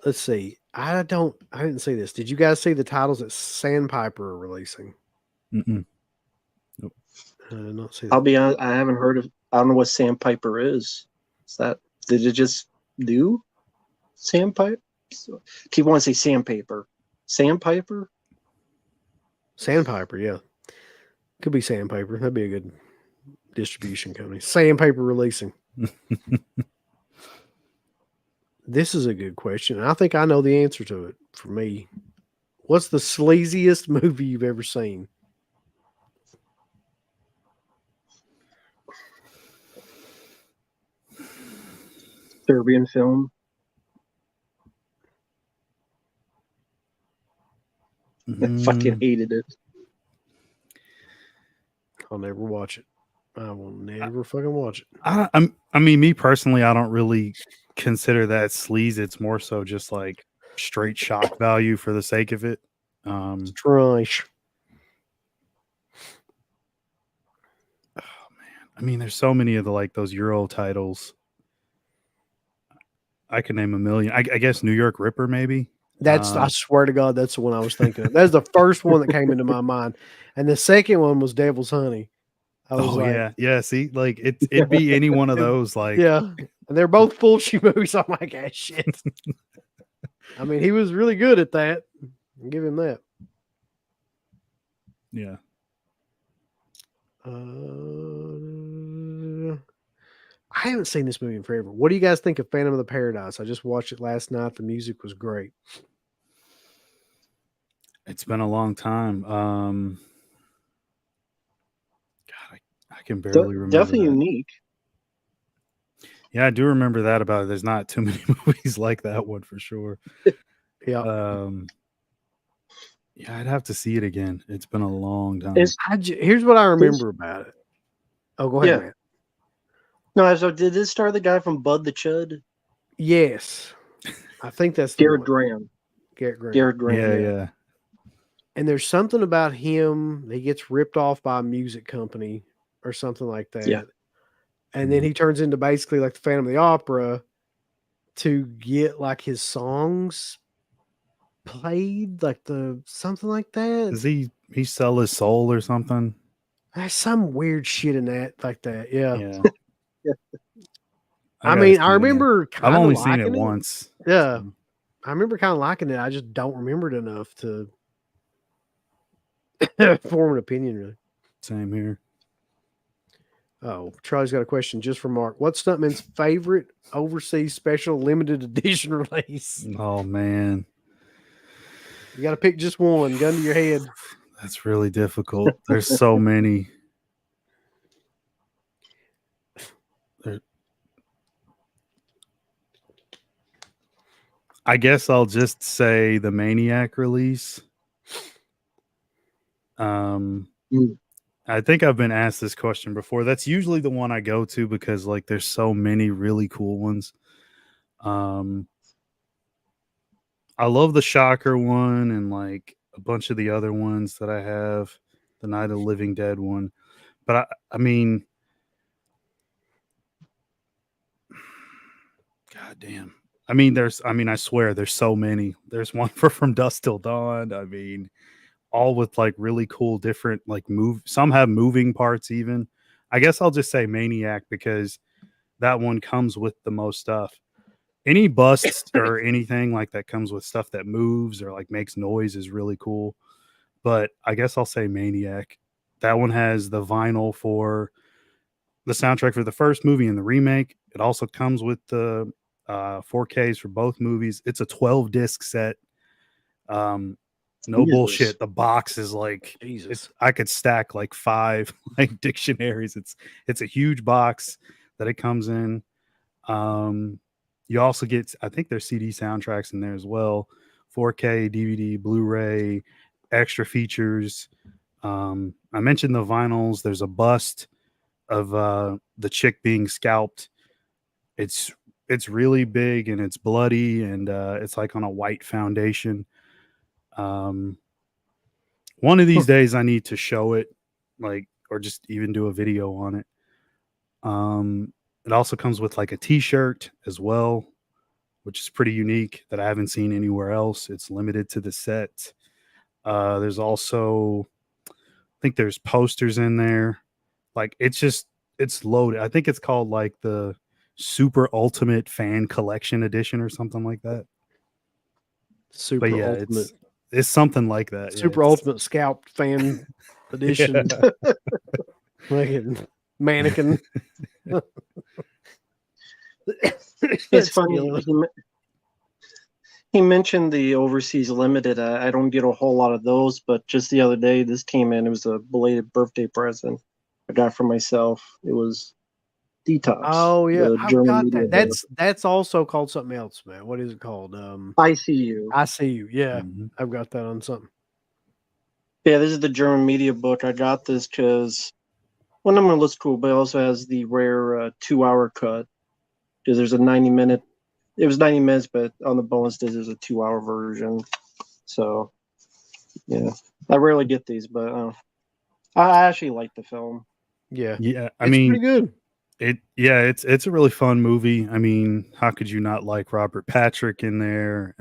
Let's see. I didn't see this. Did you guys see the titles that Sandpiper are releasing? Mm-mm. I did not see that. I'll be honest, I haven't heard of. I don't know what Sandpiper is. Is that did it just do Sandpiper? Keep wanting to say Sandpaper. Sandpiper? Sandpiper, yeah. Could be Sandpaper. That'd be a good distribution company. Sandpaper releasing. This is a good question. I think I know the answer to it for me. What's the sleaziest movie you've ever seen? Serbian film. I fucking Mm, hated it. I'll never watch it. I will never fucking watch it. I mean, me personally, I don't really consider that sleaze. It's more so just like straight shock value for the sake of it. It's trash. I mean, there's so many of the like those Euro titles. I could name a million. I guess New York Ripper, maybe. That's I swear to God, that's the one I was thinking of. That's the first one that came into my mind. And the second one was Devil's Honey. I was Oh like, yeah. See, like it'd be any one of those. Like, yeah. And they're both Fulci movies. I'm like, ah, shit. I mean, he was really good at that. I'll give him that. yeah. I haven't seen this movie in forever. What do you guys think of Phantom of the Paradise? I just watched it last night. The music was great. It's been a long time. God, I can barely remember. Definitely that. unique. Yeah, I do remember that about it. There's not too many movies like that one for sure. Yeah. Yeah, I'd have to see it again. It's been a long time. Here's what I remember about it. Oh, go ahead, Yeah. man. No, so did this star the guy from Bud the Chud? Yes. I think that's the Garrett one. Graham. Garrett Graham. Garrett Graham. Yeah. And there's something about him. He gets ripped off by a music company or something like that. Yeah. And then he turns into basically like the Phantom of the Opera to get like his songs played, like something like that. Does he sell his soul or something? There's some weird shit in that, like that. Yeah. Yeah. I mean, I remember I've kind of only liking seen it once. Yeah. So. I remember kind of liking it. I just don't remember it enough to form an opinion, really. Same here. Oh, Charlie's got a question just for Mark. What's Stuntman's favorite overseas special limited edition release? Oh man, you got to pick just one. Gun to your head. That's really difficult. There's so many. I guess I'll just say the Maniac release. I think I've been asked this question before. That's usually the one I go to because like there's so many really cool ones. I love the Shocker one and like a bunch of the other ones that I have, the Night of the Living Dead one. But I mean, God damn. I mean, I swear there's so many. There's one for From Dusk Till Dawn. I mean, all with like really cool different like some have moving parts even. I guess I'll just say Maniac because that one comes with the most stuff. Any busts or anything like that comes with stuff that moves or like makes noise is really cool. But I guess I'll say Maniac. That one has the vinyl for the soundtrack for the first movie and the remake. It also comes with the 4Ks for both movies. It's a 12 disc set. No Jesus. bullshit. The box is like Jesus. I could stack like 5 like dictionaries. It's a huge box that it comes in. You also get, I think there's CD soundtracks in there as well. 4K, DVD, Blu-ray, extra features. I mentioned the vinyls. There's a bust of the chick being scalped. It's really big and it's bloody and it's like on a white foundation. One of these days I need to show it, like, or just even do a video on it. It also comes with like a t-shirt as well, which is pretty unique that I haven't seen anywhere else. It's limited to the set. There's also, I think there's posters in there. Like it's loaded. I think it's called like the Super Ultimate Fan Collection Edition or something like that. Super Ultimate. It's something like that. Super Ultimate Scalp Fan Edition. Like mannequin. It's funny. He mentioned the overseas limited. I don't get a whole lot of those, but just the other day, this came in. It was a belated birthday present I got for myself. It was Detox. Oh yeah, the I've German got media that. book. That's also called something else, man. What is it called? I See You. I See You. Yeah, Mhm. I've got that on something. Yeah, this is the German media book. I got this because one number looks cool, but it also has the rare 2-hour cut. Because there's a 90-minute. It was 90 minutes, but on the bonus disc, there's a 2-hour version. So, yeah, I rarely get these, but I actually like the film. Yeah, Yeah, I it's mean, pretty good. it's a really fun movie. I mean, how could you not like Robert Patrick in there?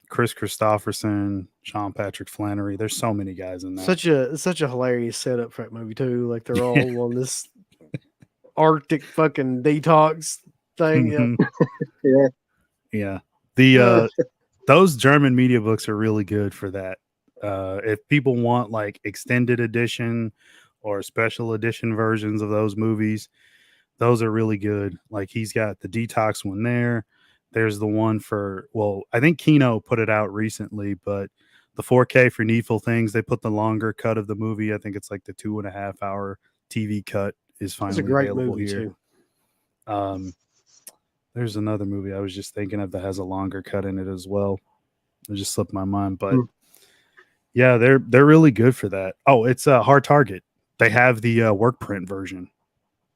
Chris Christopherson, Sean Patrick Flannery. There's so many guys in that. Such a hilarious setup for that movie too. Like they're all on this Arctic fucking detox thing. Yeah. Mhm. Yeah. Yeah. The those German media books are really good for that. If people want like extended edition or special edition versions of those movies, those are really good. Like he's got the detox one there. There's the one for, well, I think Kino put it out recently, but the 4K for Needful Things, they put the longer cut of the movie. I think it's like the 2.5 hour TV cut is It's a finally great available movie here. too. There's another movie I was just thinking of that has a longer cut in it as well. It just slipped my mind, but yeah, they're really good for that. Oh, it's a Hard Target. They have the work print version,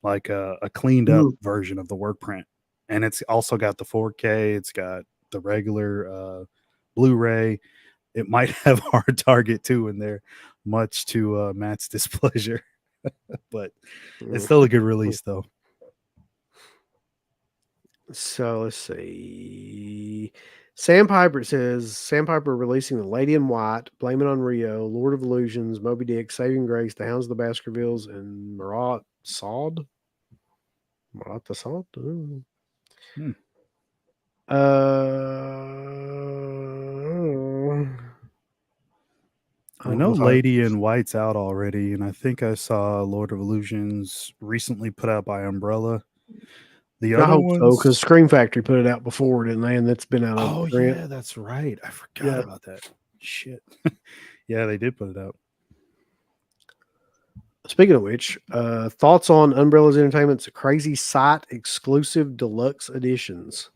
like a cleaned up version of the work print, and it's also got the 4K. It's got the regular Blu-ray. It might have Hard Target too in there, much to Matt's displeasure, but it's still a good release though. So let's see. Sandpiper says Sandpiper releasing The Lady in White, Blame It on Rio, Lord of Illusions, Moby Dick, Saving Grace, The Hounds of the Baskervilles, and Marat Sod. Marat the Sod? Hmm. I know Lady in White's out already, and I think I saw Lord of Illusions recently put out by Umbrella. The I other hope ones, so, because Scream Factory put it out before, didn't they? And that's been out of print. yeah, that's right. I forgot about that. Shit. Yeah, they did put it out. Speaking of which, thoughts on Umbrella's Entertainment's Crazy Sight exclusive deluxe editions?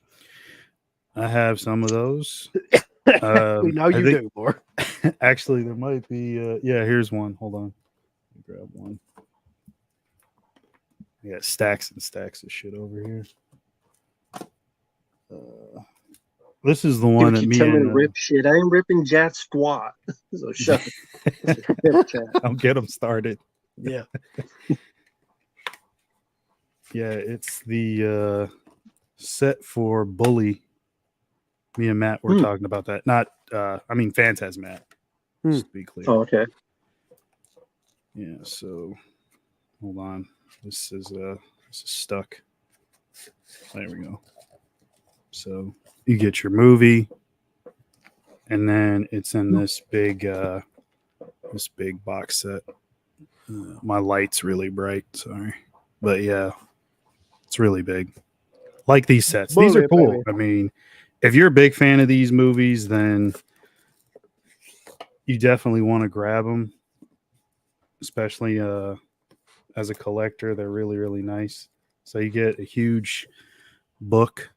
I have some of those. We know you do, boy. Actually, there might be. Yeah, here's one. Hold on. Grab one. I got stacks and stacks of shit over here. This is the one that keep me telling me and to rip shit. I ain't ripping jack squat. So shut up. Don't get them started. Yeah. Yeah, it's the set for Bully. Me and Matt were talking about that. Not, I mean, Phantasm Matt. Just to be clear. Oh, okay. Yeah. So, hold on. This is stuck. There we go. So you get your movie, and then it's in this big box set. My light's really bright. Sorry, but yeah, it's really big. Like these sets. These are cool. Baby. I mean, if you're a big fan of these movies, then you definitely want to grab them, especially as a collector. They're really, really nice. So you get a huge book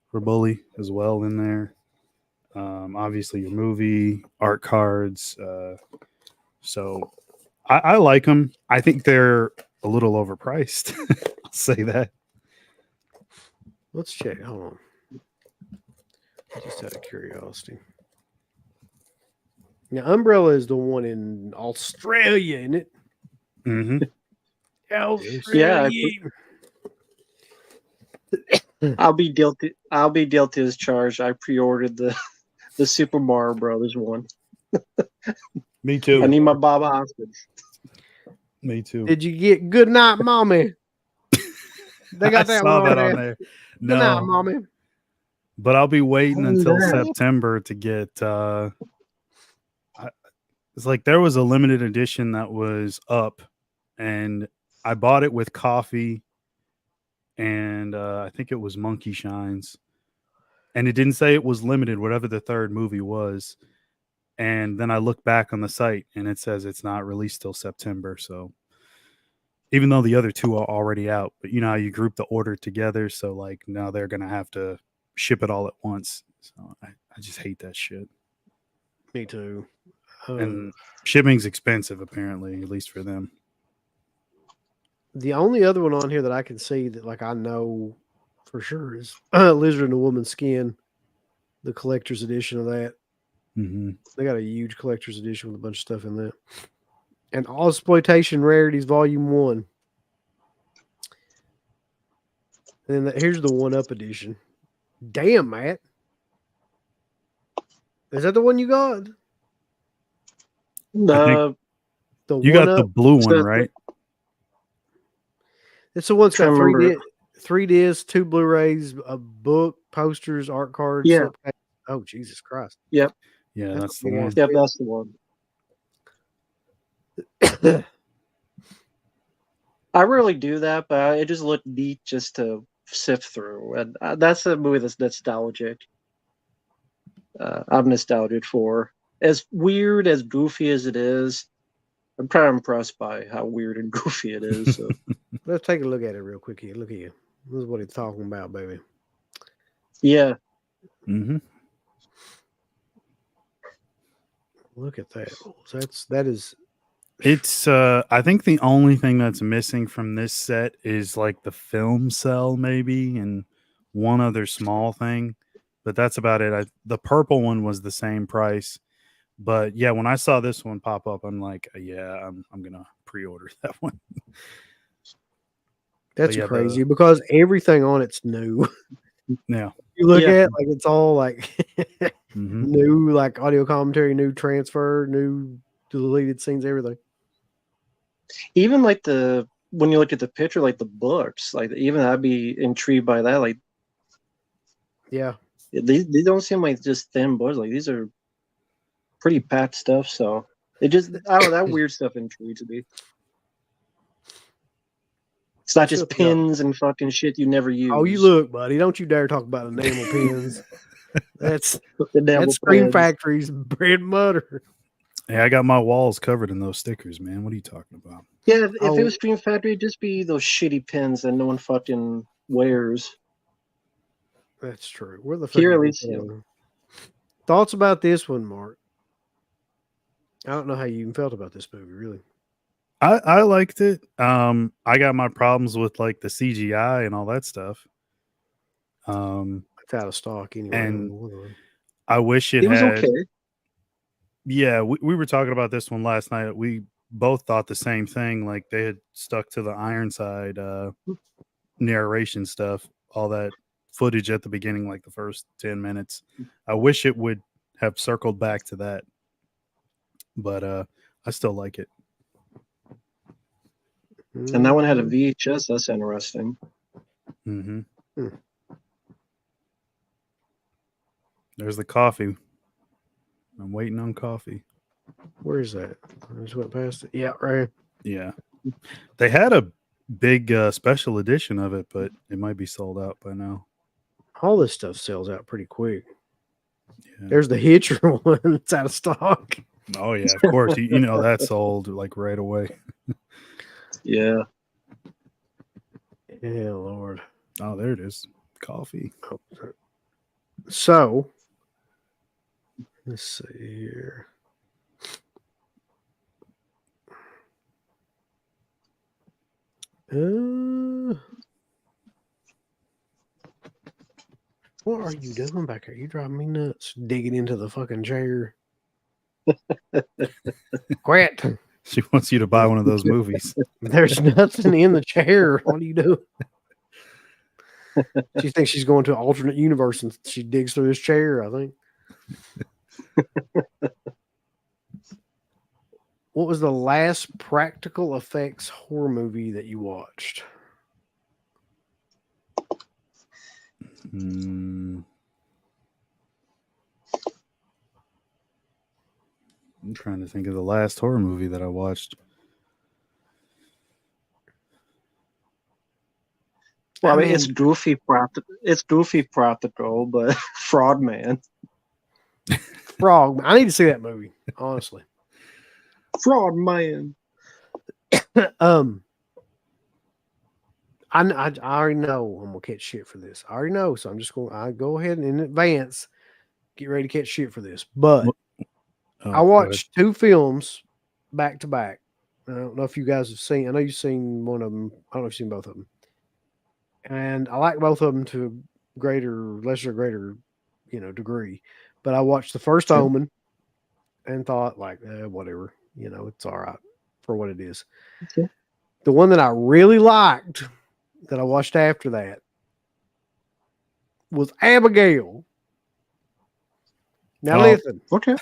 for Bully as well in there. Obviously, your movie, art cards. So I like them. I think they're a little overpriced. I'll say that. Let's check. Hold on. Just out of curiosity. Now, Umbrella is the one in Australia, isn't it? Mm-hmm. Australia. I'll be guilty as charged. I pre-ordered the Super Mario Brothers one. Me too. I need my Baba hostage. Me too. Did you get Good Night, Mommy? They got that saw one that on on there. there. Good night, No, Mommy. but I'll be waiting until that. September to get. It's like there was a limited edition that was up, and I bought it with coffee, and I think it was Monkey Shines, and it didn't say it was limited, whatever the third movie was. And then I look back on the site, and it says it's not released till September. So even though the other two are already out, but you know how you group the order together, so like now they're gonna have to ship it all at once. So I just hate that shit. Me too. And shipping's expensive, apparently, at least for them. The only other one on here that I can see that like I know for sure is Lizard in a Woman's Skin, the collector's edition of that. Mm-hmm. They got a huge collector's edition with a bunch of stuff in there. And All Exploitation Rarities Volume 1. And then here's the 1-Up edition. Damn, Matt. Is that the one you got? The The You got the 1-Up? blue one, So- right? It's the one that's got Trying to remember. three discs, 2 Blu-rays, a book, posters, art cards. Yeah. slipcase. Oh, Jesus Christ. Yeah, That's that's a the big one. ass- yeah, that's the one. I rarely do that, but it just looked neat just to sift through, and that's a movie that's nostalgic. I'm nostalgic for. As weird, as goofy as it is, I'm kind of impressed by how weird and goofy it is. So. Let's take a look at it real quick here. Look at you. This is what he's talking about, baby. Yeah, Mm-hmm. Look at that. That is It's I think the only thing that's missing from this set is like the film cell maybe and one other small thing, but that's about it. The purple one was the same price, but yeah, when I saw this one pop up, I'm like, yeah, I'm gonna pre-order that one. that's yeah, crazy because everything on it's new. Yeah. You look Yeah. at like it's all like Mm-hmm. new, like audio commentary, new transfer, new deleted scenes, everything. even like when you look at the picture, like the books, like even I'd be intrigued by that. Like Yeah. they don't seem like just thin books. Like these are pretty packed stuff. So it just I don't know, that weird stuff intrigues me. It's not just Look, pins and fucking shit you never use. Oh, you look, buddy. Don't you dare talk about enamel pins. That's Enamel Scream pins. Factory's bread and butter. Hey, I got my walls covered in those stickers, man. What are you talking about? Yeah, if Oh. it was Dream Factory, it'd just be those shitty pins that no one fucking wears. That's true. Where the fuck Here, did at we least, go? Thoughts about this one, Mark? I don't know how you even felt about this movie, really. I liked it. I got my problems with like the CGI and all that stuff. It's out of stock anyway. And I wish it It was had. okay. Yeah, we were talking about this one last night. We both thought the same thing. Like they had stuck to the Ironside narration stuff, all that footage at the beginning, like the first 10 minutes. I wish it would have circled back to that, but I still like it. And that one had a VHS. That's interesting. Mm-hmm. Hmm. There's the coffee. I'm waiting on coffee. Where is that? I just went past it. Yeah, right Yeah. They had a big special edition of it, but it might be sold out by now. all this stuff sells out pretty quick. Yeah. There's the Hitcher one that's out of stock. Oh, yeah, of course. You know that sold like right away. Yeah. Yeah, Lord. Oh, there it is. Coffee. So, let's see here. What are you doing back here? You driving me nuts. Digging into the fucking chair. Quit. She wants you to buy one of those movies. There's nothing in the chair. What do you do? She thinks she's going to an alternate universe and she digs through this chair, I think. What was the last practical effects horror movie that you watched? I'm trying to think of the last horror movie that I watched. Well, I mean, mean- it's goofy practical, but Fraud Man. Frog. I need to see that movie, honestly. Fraud Man. I already know I'm gonna catch shit for this. I already know, so I'm just going. I go ahead and in advance get ready to catch shit for this. But Oh, I watched 2 films back to back. I don't know if you guys have seen. I know you've seen one of them. I don't know if you've seen both of them. And I like both of them to lesser, greater, degree. But I watched the first Sure. Omen and thought like, whatever, it's all right for what it is. Okay. The one that I really liked that I watched after that was Abigail. Now listen, Okay.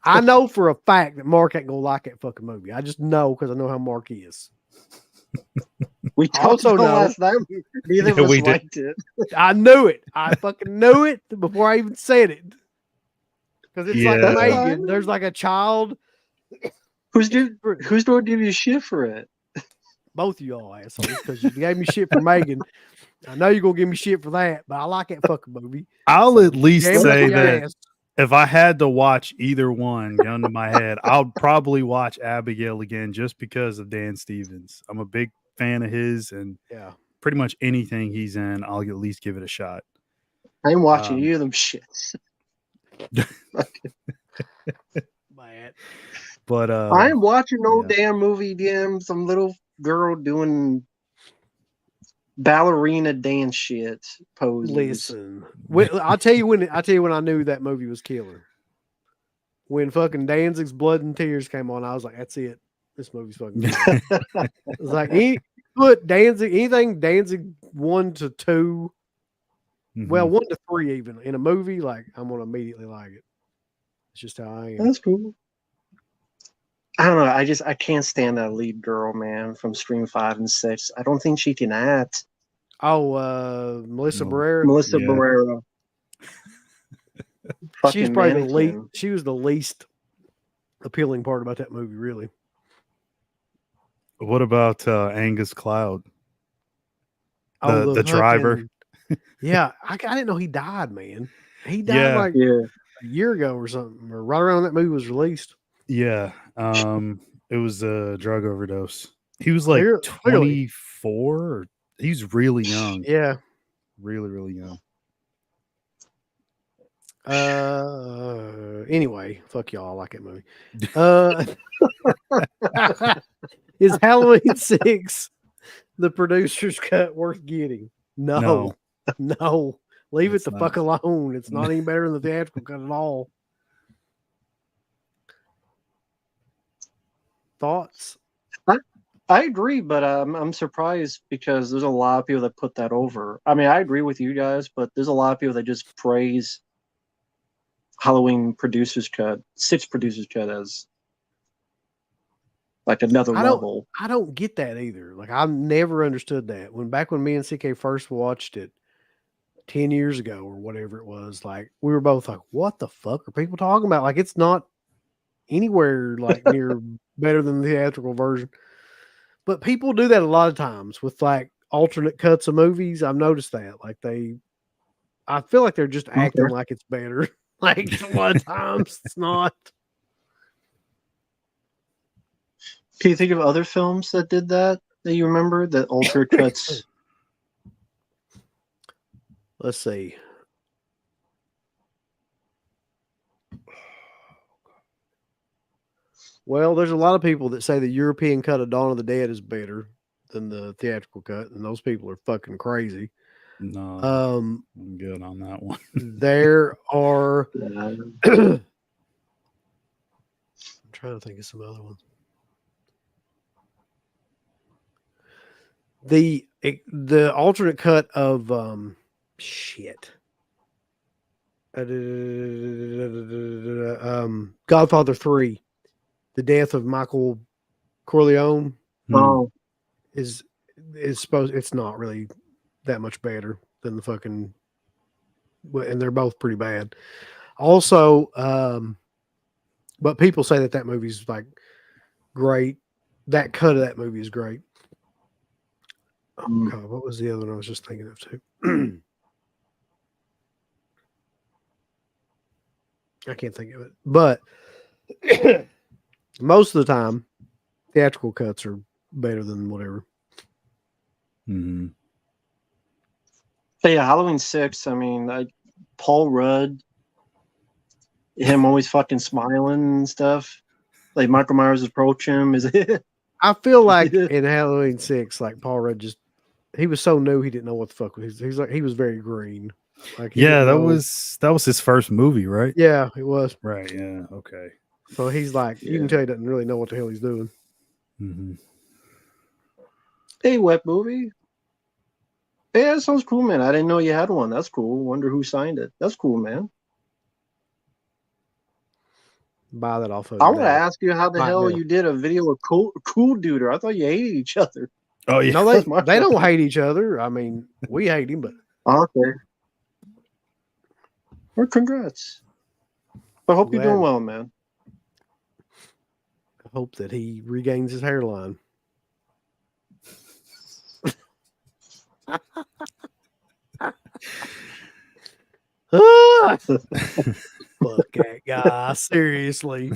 I know for a fact that Mark ain't gonna like that fucking movie. I just know because I know how Mark is. We I talked also about know- last night. Neither of Yeah, us we did. liked it. I knew it. I fucking knew it before I even said it. Because it's like Yeah. That's Megan. fine. There's like a child. Who's going to give you shit for it? Both of y'all assholes, because you gave me shit for Megan. I know you're gonna give me shit for that, but I like that fucking movie. I'll So, at least jam it up say your that ass. if I had to watch either one, gun to my head, I'll probably watch Abigail again just because of Dan Stevens. I'm a big fan of his, and Yeah. pretty much anything he's in, I'll at least give it a shot. I ain't watching Um, any of them shits. Bad. But I ain't watching no yeah. damn movie, damn some little girl doing ballerina dance shit poses. Listen, I'll tell you when I knew that movie was killer. When fucking Danzig's Blood and Tears came on, I was like, "That's it. This movie's fucking." Killer. It's like put anything Danzig 1 to 2, well, 1 to 3 even in a movie, like I'm gonna immediately like it. It's just how I am. That's cool. I don't know. I can't stand that lead girl, man, from Stream 5 and 6. I don't think she can act. Oh, Melissa No. Barrera. Melissa Yeah. Barrera. She's Fucking probably the mannequin. least. She was the least appealing part about that movie, really. What about Angus Cloud? Oh, The driver. Yeah, I didn't know he died, man. He died Yeah. like Yeah. a year ago or something, or right around that movie was released. Yeah. It was a drug overdose. He was like Clearly. 24. Or, he's really young. Yeah. Really, really young. Anyway, fuck y'all. I like that movie. Is Halloween 6 the producer's cut worth getting? No. Leave It's it the not. fuck alone. It's not any better than the theatrical cut at all. Thoughts? I agree, but I'm surprised because there's a lot of people that put that over. I mean, I agree with you guys, but there's a lot of people that just praise Halloween producers cut, 6 producers cut as like another level. I don't get that either. Like I never understood that. Back when me and CK first watched it 10 years ago or whatever it was, like we were both like, what the fuck are people talking about? Like it's not anywhere like near better than the theatrical version. But people do that a lot of times with like alternate cuts of movies. I've noticed that. Like I feel like they're just acting like it's better. Like a lot of times it's not. Can you think of other films that did that you remember that alter cuts? Let's see. Well, there's a lot of people that say the European cut of Dawn of the Dead is better than the theatrical cut, and those people are fucking crazy. No, I'm good on that one. There are. I'm trying to think of some other ones. The alternate cut of Godfather 3, the death of Michael Corleone Oh, is supposed. It's not really that much better than the fucking, and they're both pretty bad. Also, but people say that movie's like great. That cut of that movie is great. Oh God, what was the other one I was just thinking of too? I can't think of it, but most of the time, theatrical cuts are better than whatever. Mm-hmm. but yeah, Halloween 6. I mean, Paul Rudd him always fucking smiling and stuff. Like Michael Myers approach him. Is it? I feel like in Halloween 6, like Paul Rudd he was so new he didn't know what the fuck he's like. He was very green. Like he Yeah, didn't that know. was his first movie, right? Yeah, it was. Right. Yeah. Okay. So he's like, you can tell he doesn't really know what the hell he's doing. Mm-hmm. Hey, web movie. Yeah, that sounds cool, man. I didn't know you had one. That's cool. Wonder who signed it. That's cool, man. Buy that off of I him. want to ask you how the Right hell now. you did a video of cool duder. I thought you hated each other. Oh yeah. No, That's my they don't question. hate each other. I mean, we hate him, but Okay. Well, congrats. I hope you're Glad. doing well, man. I hope that he regains his hairline. Ah! Fuck that guy. Seriously.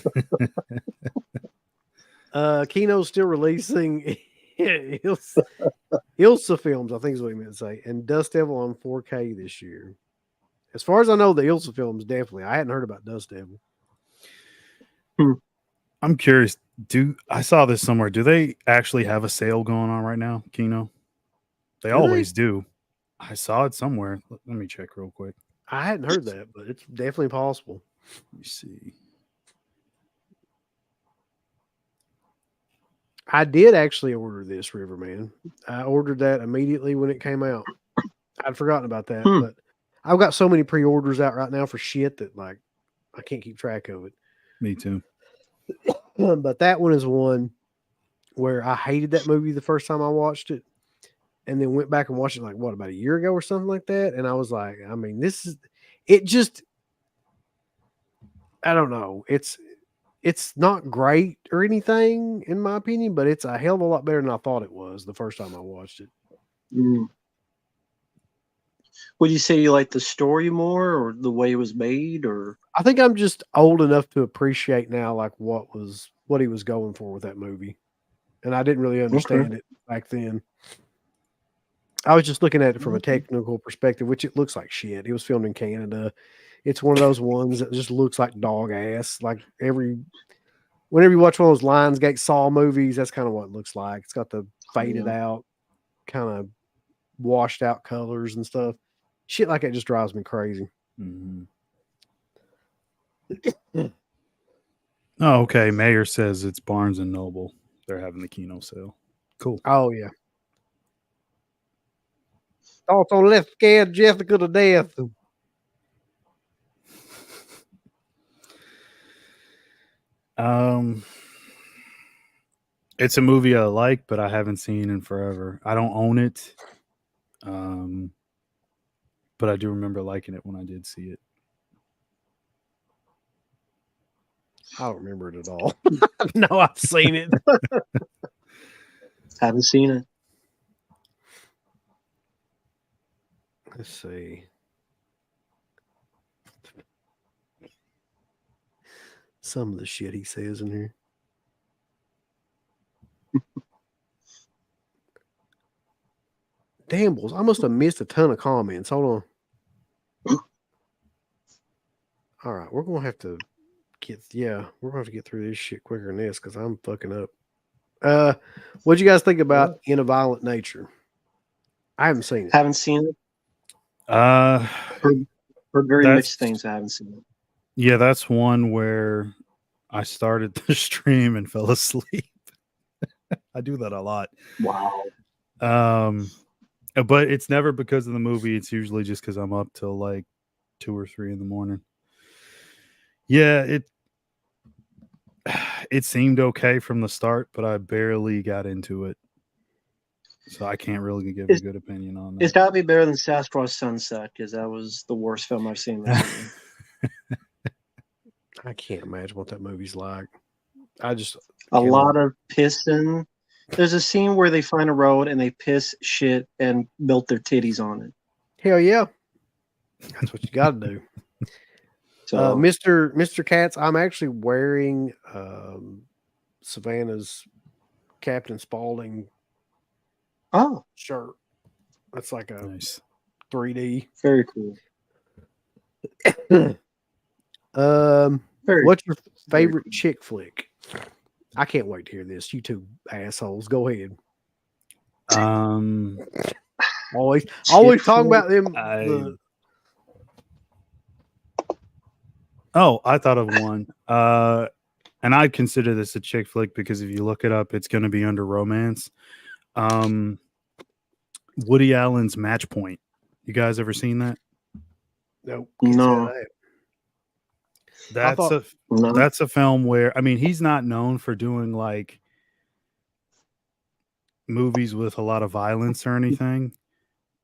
Kino's still releasing Ilsa films, I think is what he meant to say, and Dust Devil on 4K this year. As far as I know, the Ilsa films definitely. I hadn't heard about Dust Devil. I'm curious. I saw this somewhere? Do they actually have a sale going on right now, Kino? They Do always do. I saw it somewhere. Let me check real quick. I hadn't heard that, but it's definitely possible. Let me see. I did actually order this Riverman. I ordered that immediately when it came out. I'd forgotten about that, but I've got so many pre-orders out right now for shit that like I can't keep track of it. Me too. But that one is one where I hated that movie the first time I watched it, and then went back and watched it like what about a year ago or something like that, and I was like, I mean, I don't know, it's not great or anything in my opinion, but it's a hell of a lot better than I thought it was the first time I watched it. Would you say you like the story more or the way it was made, or I think I'm just old enough to appreciate now like what he was going for with that movie. And I didn't really understand it back then. I was just looking at it from a technical perspective, which it looks like shit. It was filmed in Canada. It's one of those ones that just looks like dog ass. Like whenever you watch one of those Lionsgate Saw movies, that's kind of what it looks like. It's got the faded out, kind of washed out colors and stuff. Shit like that just drives me crazy. Mm-hmm. Oh, okay. Mayor says it's Barnes and Noble. They're having the Kino sale. Cool. Oh yeah. Thoughts on Left Scared Jessica to death. It's a movie I like, but I haven't seen in forever. I don't own it. But I do remember liking it when I did see it. I don't remember it at all. No, I've seen it. haven't seen it? Let's see. Some of the shit he says in here. Damn, bulls. I must have missed a ton of comments. Hold on. All right, we're gonna have to get through this shit quicker than this because I'm fucking up. What'd you guys think about In a Violent Nature? I haven't seen it. Haven't seen it. For very mixed things, I haven't seen it. Yeah, that's one where I started the stream and fell asleep. I do that a lot. Wow. But it's never because of the movie. It's usually just because I'm up till like 2 or 3 in the morning. Yeah, it seemed okay from the start, but I barely got into it. So I can't really give a good opinion on that. It's got to be better than Sasquatch Sunset because that was the worst film I've seen recently. I can't imagine what that movie's like. A lot of pissing. There's a scene where they find a road and they piss, shit, and melt their titties on it. Hell yeah. That's what you got to do. So, Mr. Katz, I'm actually wearing Savannah's Captain Spaulding shirt. That's like a nice 3D. Very cool. Very, What's your very favorite chick flick? I can't wait to hear this. You two assholes, go ahead. Um, Always chick talking flick. about them. I I thought of one. And I'd consider this a chick flick because if you look it up, it's going to be under romance. Woody Allen's Match Point. You guys ever seen that? Nope. Can't say No. that I have. That's thought- No. that's a film where, I mean, he's not known for doing like movies with a lot of violence or anything,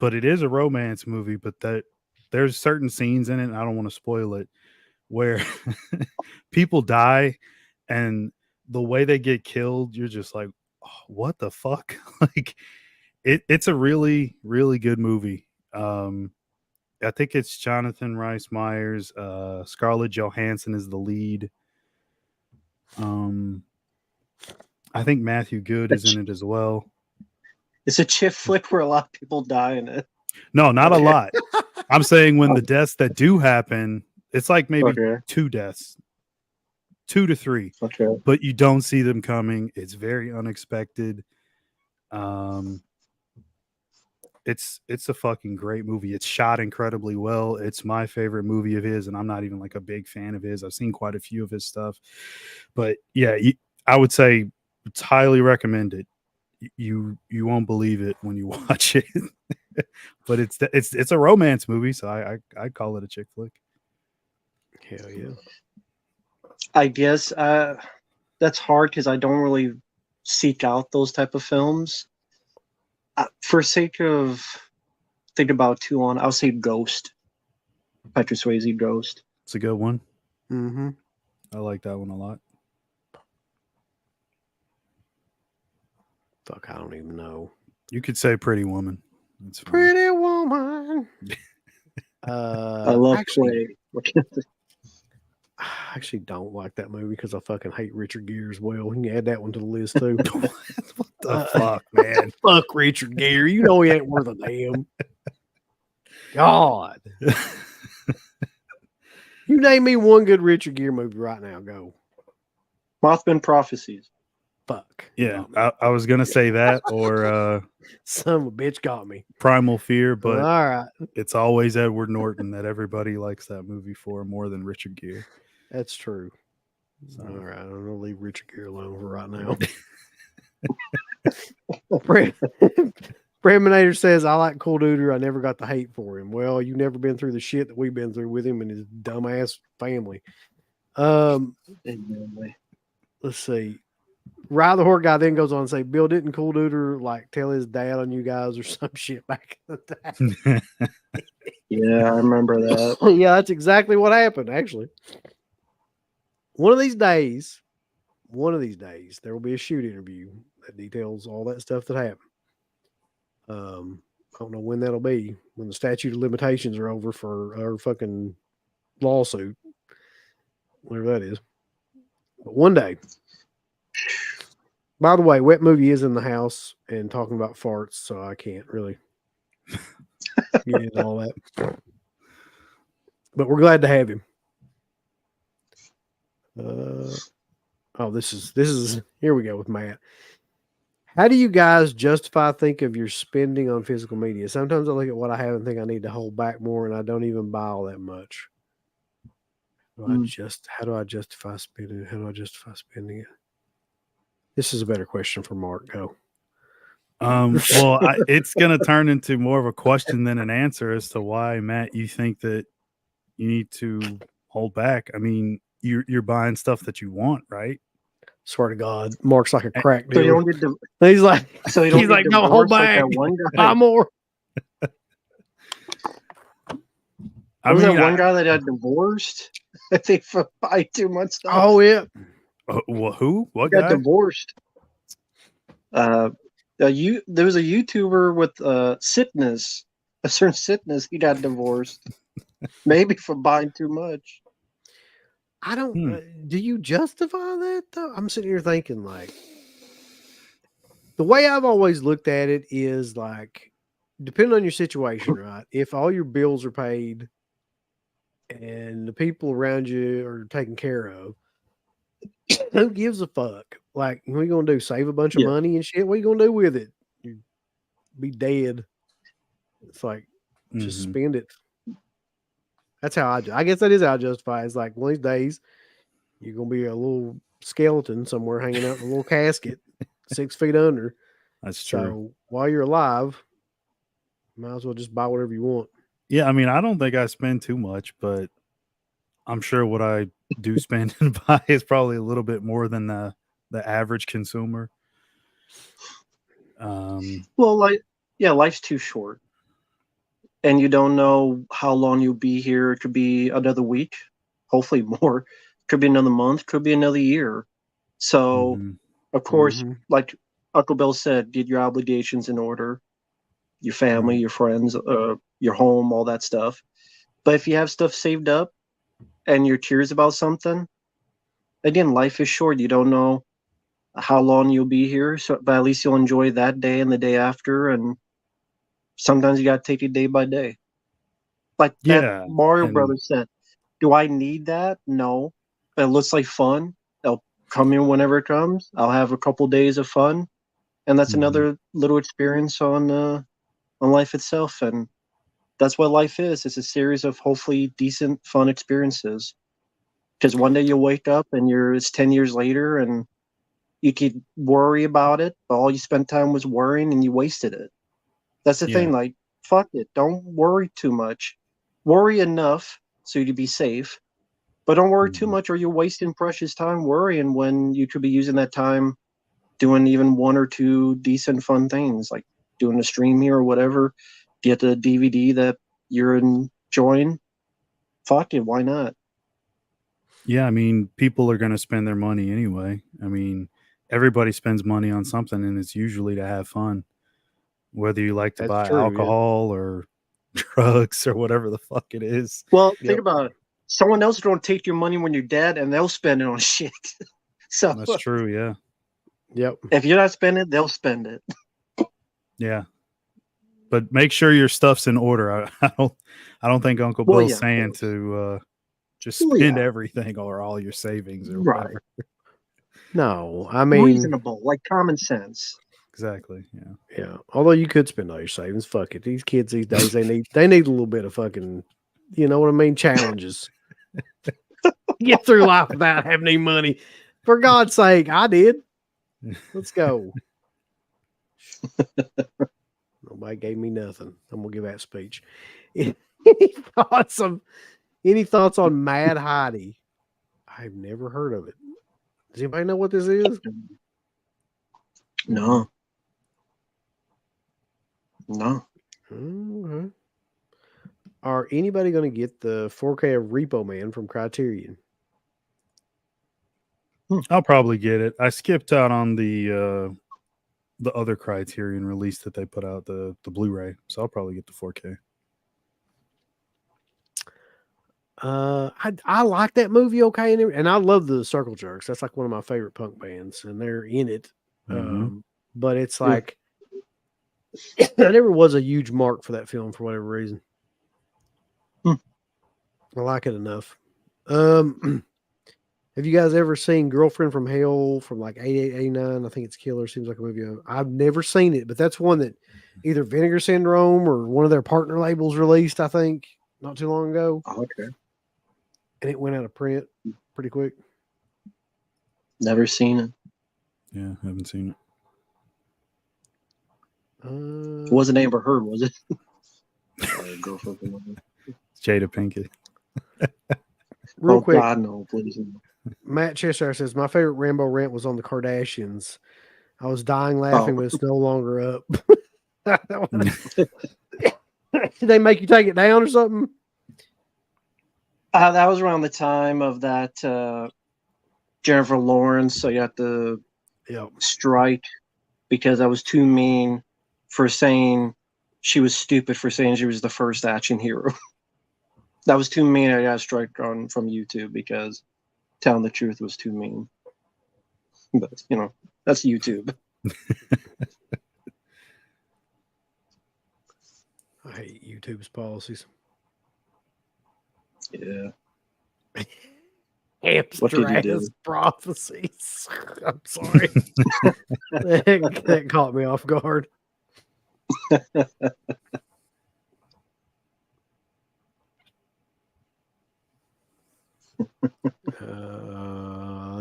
but it is a romance movie. But that there's certain scenes in it, and I don't want to spoil it, where people die, and the way they get killed, you're just like, oh, what the fuck? Like, it's a really, really good movie. I think it's Jonathan Rhys Meyers. Scarlett Johansson is the lead. I think Matthew Good is in it as well. It's a chick flick where a lot of people die in it. No, not a Okay. lot. I'm saying when the deaths that do happen, it's like maybe Okay. 2 deaths, 2 to 3, Okay. but you don't see them coming. It's very unexpected. It's a fucking great movie. It's shot incredibly well. It's my favorite movie of his, and I'm not even like a big fan of his. I've seen quite a few of his stuff, but yeah, I would say it's highly recommended. You won't believe it when you watch it, but it's a romance movie, so I call it a chick flick. Hell yeah. I guess that's hard because I don't really seek out those type of films. For sake of thinking about two on, I'll say Ghost. Patrick Swayze Ghost. It's a good one. Mm-hmm. I like that one a lot. Fuck, I don't even know. You could say Pretty Woman. That's fine. Pretty Woman. I love actually, Clay. I actually don't like that movie because I fucking hate Richard Gere as well. You can add that one to the list too. What the fuck, man? Fuck Richard Gere. You know he ain't worth a damn. God. You name me one good Richard Gere movie right now. Go. Mothman Prophecies. Fuck. Yeah, I was gonna say that or Son of a bitch got me. Primal Fear, but all right. it's always Edward Norton that everybody likes that movie for more than Richard Gere. That's true. So. All right. I'm gonna leave Richard Gere alone for right now. Preminator says, I like Cool Duder. I never got the hate for him. Well, you've never been through the shit that we've been through with him and his dumbass family. Let's see. Ride the Horse guy then goes on and say, Bill, didn't Cool Duder like tell his dad on you guys or some shit back in the day? Yeah, I remember that. Yeah, that's exactly what happened, actually. One of these days, there will be a shoot interview that details all that stuff that happened. I don't know when that'll be, when the statute of limitations are over for our fucking lawsuit, whatever that is. But one day. By the way, Wet Movie is in the house and talking about farts, so I can't really get into all that. But we're glad to have him. This is here we go with Matt. How do you guys think of your spending on physical media? Sometimes I look at what I have and think I need to hold back more, and I don't even buy all that much. How do I justify spending? How do I justify spending it? This is a better question for Mark. Go. Well, it's going to turn into more of a question than an answer as to why, Matt, you think that you need to hold back. I mean, you're buying stuff that you want, right? Swear to God, Mark's like a crack So you dealer. don't get He's like, he's like, no, hold back. Like that one guy. Buy more. Was that one guy that got divorced? I think for buy too much stuff. Oh yeah. Who? What Got guy? divorced. There was a YouTuber with a certain sickness. He got divorced, maybe for buying too much. I don't. Do you justify that though? I'm sitting here thinking like, the way I've always looked at it is like, depending on your situation, right? If all your bills are paid, and the people around you are taken care of, who gives a fuck? Like, what are you gonna do? Save a bunch of Yeah. money and shit? What are you gonna do with it? You be dead. It's like, just Mhm. spend it. That's how I guess that is how I justify it. It's like, one of these days, you're gonna be a little skeleton somewhere hanging out in a little casket, 6 feet under. That's true. So while you're alive, might as well just buy whatever you want. Yeah, I mean, I don't think I spend too much, but I'm sure what I do spend and buy is probably a little bit more than the average consumer. Well, life's too short, and you don't know how long you'll be here. It could be another week, hopefully more. Could be another month. Could be another year. So, mhm. of course, Mhm. like Uncle Bill said, get your obligations in order, your family, Right. your friends, your home, all that stuff. But if you have stuff saved up and you're curious about something, again, life is short. You don't know how long you'll be here, so but at least you'll enjoy that day and the day after. And sometimes you got to take it day by day. Like that Yeah, Mario and Brothers said, do I need that? No. But it looks like fun. It'll come in whenever it comes. I'll have a couple days of fun, and that's mhm. another little experience on life itself. And that's what life is. It's a series of hopefully decent, fun experiences. Because one day you'll wake up and it's 10 years later, and you could worry about it, but all you spent time was worrying and you wasted it. That's the Yeah, thing. Like, fuck it. Don't worry too much. Worry enough so you be safe, but don't worry too mhm. much or you're wasting precious time worrying when you could be using that time doing even one or two decent fun things, like doing a stream here or whatever. Get the DVD that you're enjoying. Fuck it. Why not? Yeah, I mean, people are going to spend their money anyway. I mean, everybody spends money on something, and it's usually to have fun, whether you like to That's buy true. Yeah. alcohol or drugs or whatever the fuck it is. Well, think Yep. about it. Someone else is going to take your money when you're dead and they'll spend it on shit. So That's true. Yeah. Yep. if you're not spending it, they'll spend it. Yeah. But make sure your stuff's in order. I don't think Uncle Well, Bill's yeah, of saying course. to just Well, spend yeah, everything or all your savings or right. whatever. No, I mean, Reasonable, like common sense. Exactly. Yeah. yeah. Although you could spend all your savings, fuck it. These kids these days, they need a little bit of fucking, you know what I mean, challenges. Get through life without having any money. For God's sake, I did. Let's go. Nobody gave me nothing. I'm gonna give that speech. Any thoughts on Mad Heidi? I've never heard of it. Does anybody know what this is? No, no. Okay. Are anybody going to get the 4K of Repo Man from Criterion? I'll probably get it. I skipped out on the other Criterion release that they put out, the Blu-ray. So I'll probably get the 4K. I like that movie okay, and I love the Circle Jerks. That's like one of my favorite punk bands, and they're in it. Mhm. But it's Yeah. like I never was a huge mark for that film for whatever reason. Hmm. I like it enough. Have you guys ever seen Girlfriend from Hell from like 88, 89? I think it's killer. Seems like a movie. I've never seen it, but that's one that either Vinegar Syndrome or one of their partner labels released, I think, not too long ago. Okay. And it went out of print pretty quick. Never seen it. Yeah, haven't seen it. It wasn't Amber Heard, was it? Girlfriend. It's Jada Pinkett. Real Oh quick, God, no, please. Matt Cheshire says, my favorite Rambo rant was on the Kardashians. I was dying laughing, but it's no longer up. Did they make you take it down or something? That was around the time of that Jennifer Lawrence. So you got the strike because I was too mean for saying she was stupid for saying she was the first action hero. That was too mean. I got a strike from YouTube because telling the truth was too mean. But that's YouTube. I hate YouTube's policies. Yeah. Hamster What did he do? ass prophecies. I'm sorry. that caught me off guard.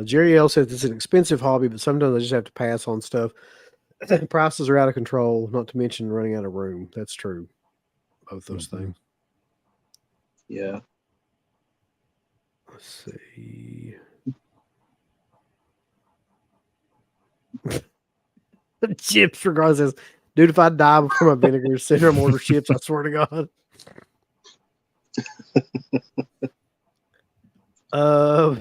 Jerry L says it's an expensive hobby, but sometimes I just have to pass on stuff. Prices are out of control, not to mention running out of room. That's true. Both those Mhm. things. Yeah. Let's see. Chips regardless says, dude, if I die before my vinegar syndrome, order chips, I swear to God.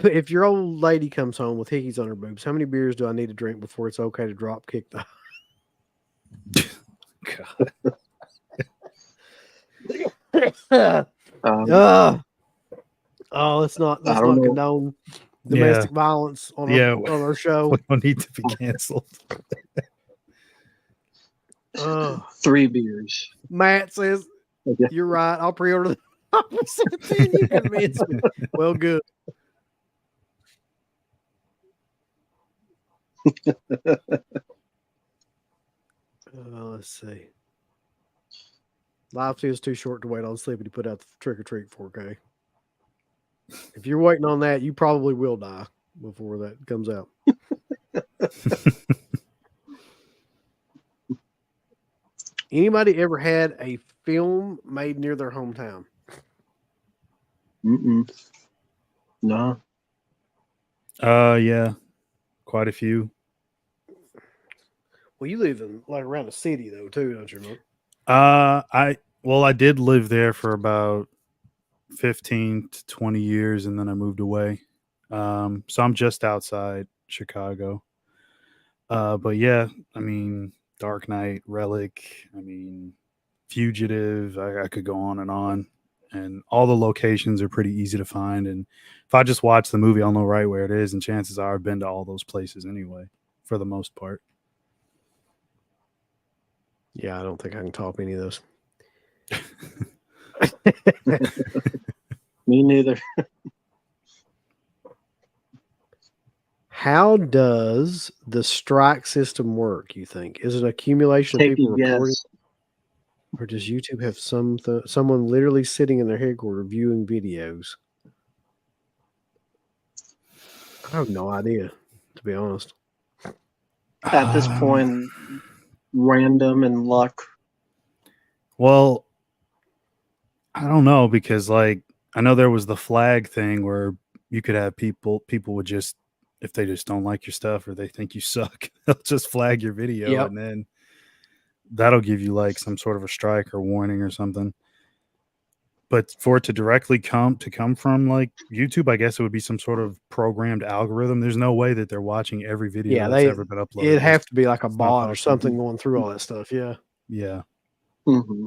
If your old lady comes home with hickeys on her boobs, how many beers do I need to drink before it's okay to drop kick the Um, let's not I don't know. condone domestic violence on our, Yeah. on our show. We don't need to be canceled. 3 beers. Matt says, Okay. you're right. I'll pre-order the opposite thing. You convinced me. Well, good. Let's see. Life is too short to wait on sleeping to put out the trick or treat 4K. If you're waiting on that, you probably will die before that comes out. Anybody ever had a film made near their hometown? Mm-mm. No. Yeah, quite a few. Well, you live in like around the city though, too, don't you, Mark? I did live there for about 15 to 20 years, and then I moved away. So I'm just outside Chicago. But yeah, I mean, Dark Knight, Relic, I mean, Fugitive. I could go on, and all the locations are pretty easy to find. And if I just watch the movie, I'll know right where it is. And chances are I've been to all those places anyway, for the most part. Yeah, I don't think I can top any of those. Me neither. How does the strike system work, you think? Is it an accumulation of Take people a reporting? guess. Or does YouTube have someone literally sitting in their headquarters viewing videos? I have no idea, to be honest. At this point, random and luck. Well, I don't know, because like I know there was the flag thing where you could have people would just, if they just don't like your stuff or they think you suck, they'll just flag your video. Yep. And then that'll give you like some sort of a strike or warning or something. But for it to directly come from like YouTube, I guess it would be some sort of programmed algorithm. There's no way that they're watching every video Yeah, that's ever been uploaded. it'd have to be like a It's not bot or possible. something going through all that stuff. Yeah. Yeah. Mm-hmm.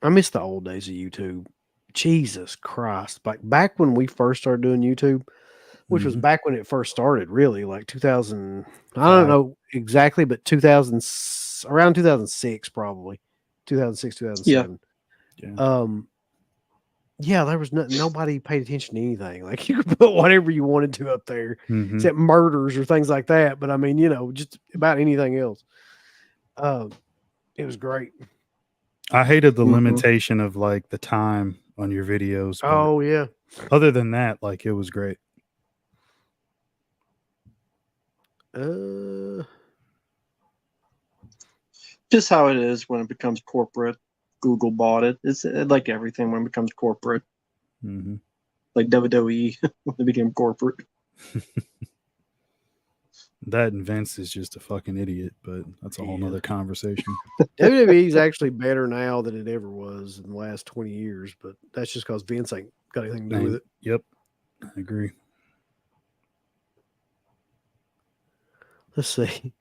I miss the old days of YouTube. Jesus Christ. Like back when we first started doing YouTube, which was Mhm. back when it first started, really, like 2000. I don't know exactly, but 2000, around 2006, probably 2006, 2007. Yeah. Yeah, there was nobody paid attention to anything. Like you could put whatever you wanted to up there, Mhm. except murders or things like that. But I mean, just about anything else. It was great. I hated the Mhm. limitation of like the time on your videos. But Oh yeah. other than that, like it was great. Just how it is when it becomes corporate. Google bought it. It's like everything when it becomes corporate. Mm-hmm. Like WWE when it became corporate. That and Vince is just a fucking idiot, but that's a whole nother conversation. WWE's actually better now than it ever was in the last 20 years, but that's just because Vince ain't got anything to do with it. Yep, I agree. Let's see.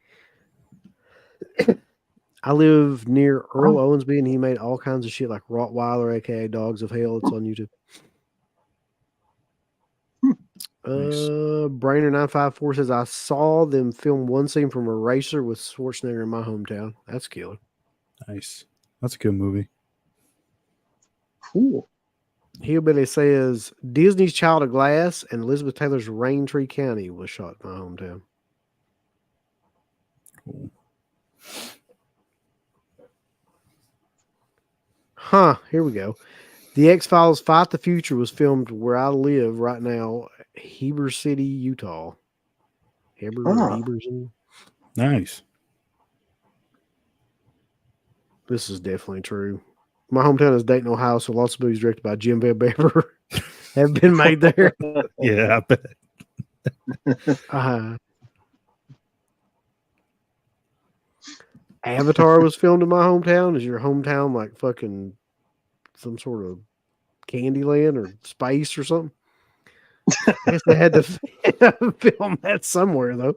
I live near Earl Owensby, and he made all kinds of shit like Rottweiler, aka Dogs of Hell. It's on YouTube. Nice. Brainer954 says I saw them film one scene from Eraser with Schwarzenegger in my hometown. That's killer. Nice. That's a good movie. Cool. Hillbilly says Disney's Child of Glass and Elizabeth Taylor's Rain Tree County was shot in my hometown. Cool. Huh, here we go. The X-Files Fight the Future was filmed where I live right now, Heber City, Utah. Heber or Ah. Heberson. Nice. This is definitely true. My hometown is Dayton, Ohio, so lots of movies directed by Jim Van Bever have been made there. Yeah, I bet. Avatar was filmed in my hometown. Is your hometown like fucking some sort of Candyland or space or something? I guess they had to film that somewhere, though.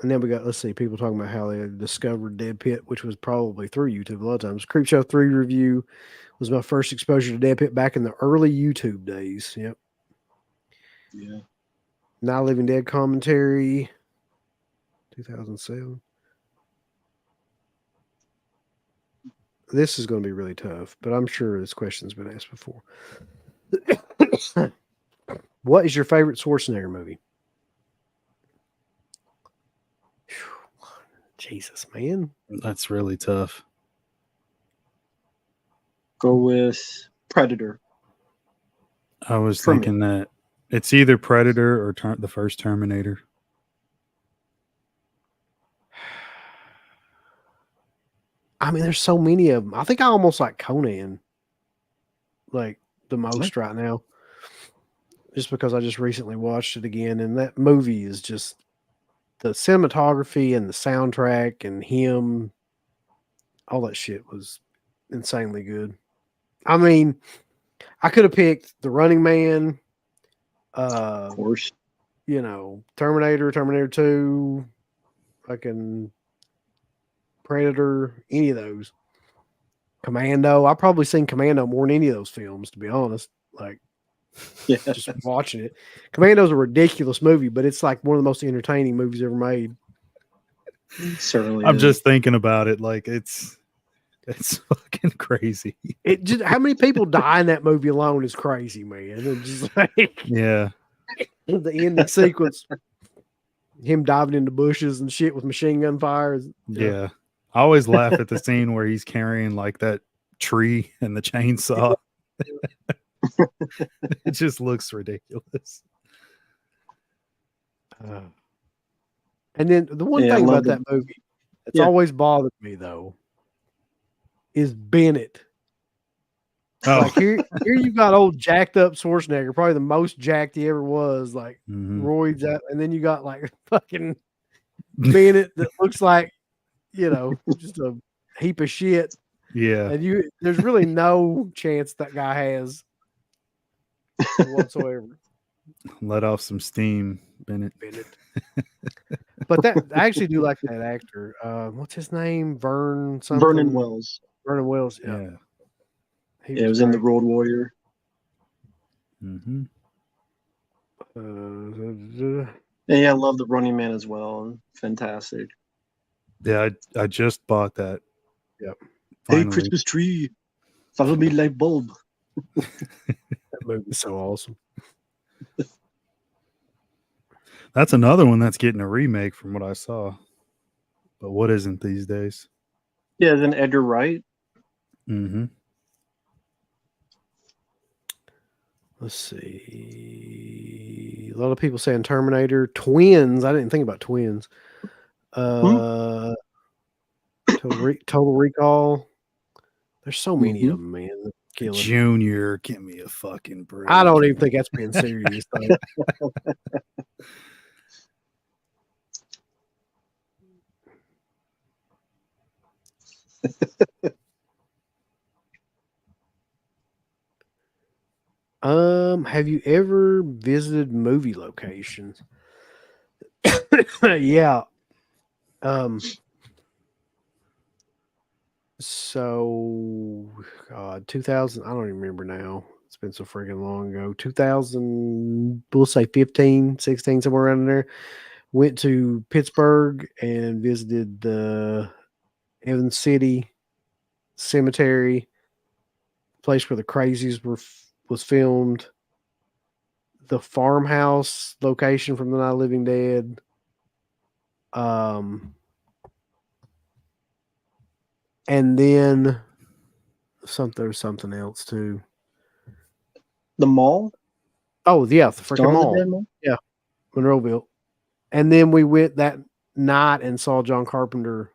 And then we got, let's see, people talking about how they discovered Dead Pit, which was probably through YouTube a lot of times. Creepshow 3 review was my first exposure to Dead Pit back in the early YouTube days. Yep. Yeah. Now Living Dead commentary, 2007. This is going to be really tough, but I'm sure this question's been asked before. What is your favorite Schwarzenegger movie? Jesus, man. That's really tough. Go with Predator. I was For me. thinking that it's either Predator or the first Terminator. I mean, there's so many of them. I think I almost like Conan, like the most right now, just because I just recently watched it again, and that movie is just the cinematography and the soundtrack and him, all that shit was insanely good. I mean, I could have picked The Running Man, Of course. you know, Terminator, Terminator 2, fucking Predator, any of those. Commando. I've probably seen Commando more than any of those films, to be honest. Like, Yeah. just watching it. Commando's a ridiculous movie, but it's like one of the most entertaining movies ever made. Certainly. I'm is. just thinking about it. Like it's fucking crazy. It just how many people die in that movie alone is crazy, man. And just like Yeah. the ending sequence, him diving into bushes and shit with machine gun fire. Yeah. I always laugh at the scene where he's carrying like that tree and the chainsaw. It just looks ridiculous. And then the one Yeah, I thing love about that movie that's Yeah. always bothered me though is Bennett. Oh, Like here you got old jacked up Schwarzenegger, probably the most jacked he ever was, like mhm. roids out, and then you got like fucking Bennett that looks like, you know, just a heap of shit. Yeah. And there's really no chance that guy has whatsoever. Let off some steam, Bennett. But that I actually do like that actor. What's his name? Vern something. Vernon Wells. Vernon Wells. Yeah. Yeah. He Yeah, it was in The great. Road Warrior. Mm-hmm. And yeah, I love The Running Man as well. Fantastic. Yeah, I just bought that. Yep. Hey, Finally. Christmas tree, follow me like bulb. That movie's so awesome. That's another one that's getting a remake from what I saw. But what isn't these days? Yeah, then Edgar Wright. Mm-hmm. Let's see. A lot of people saying Terminator. Twins. I didn't think about Twins. Total Recall. There's so many of them, man. They're killing. Junior, give me a fucking break. I don't even think that's being serious. Though. Have you ever visited movie locations? Yeah. So, God, 2000. I don't even remember now. It's been so freaking long ago. 2000, we'll say 15, 16, somewhere around there. Went to Pittsburgh and visited the Evans City Cemetery, place where the Crazies was filmed. The farmhouse location from the Night of the Living Dead. And then there's something else too. The mall? Oh yeah, the freaking Dawn of the mall. Dead Mall? Yeah, Monroeville. And then we went that night and saw John Carpenter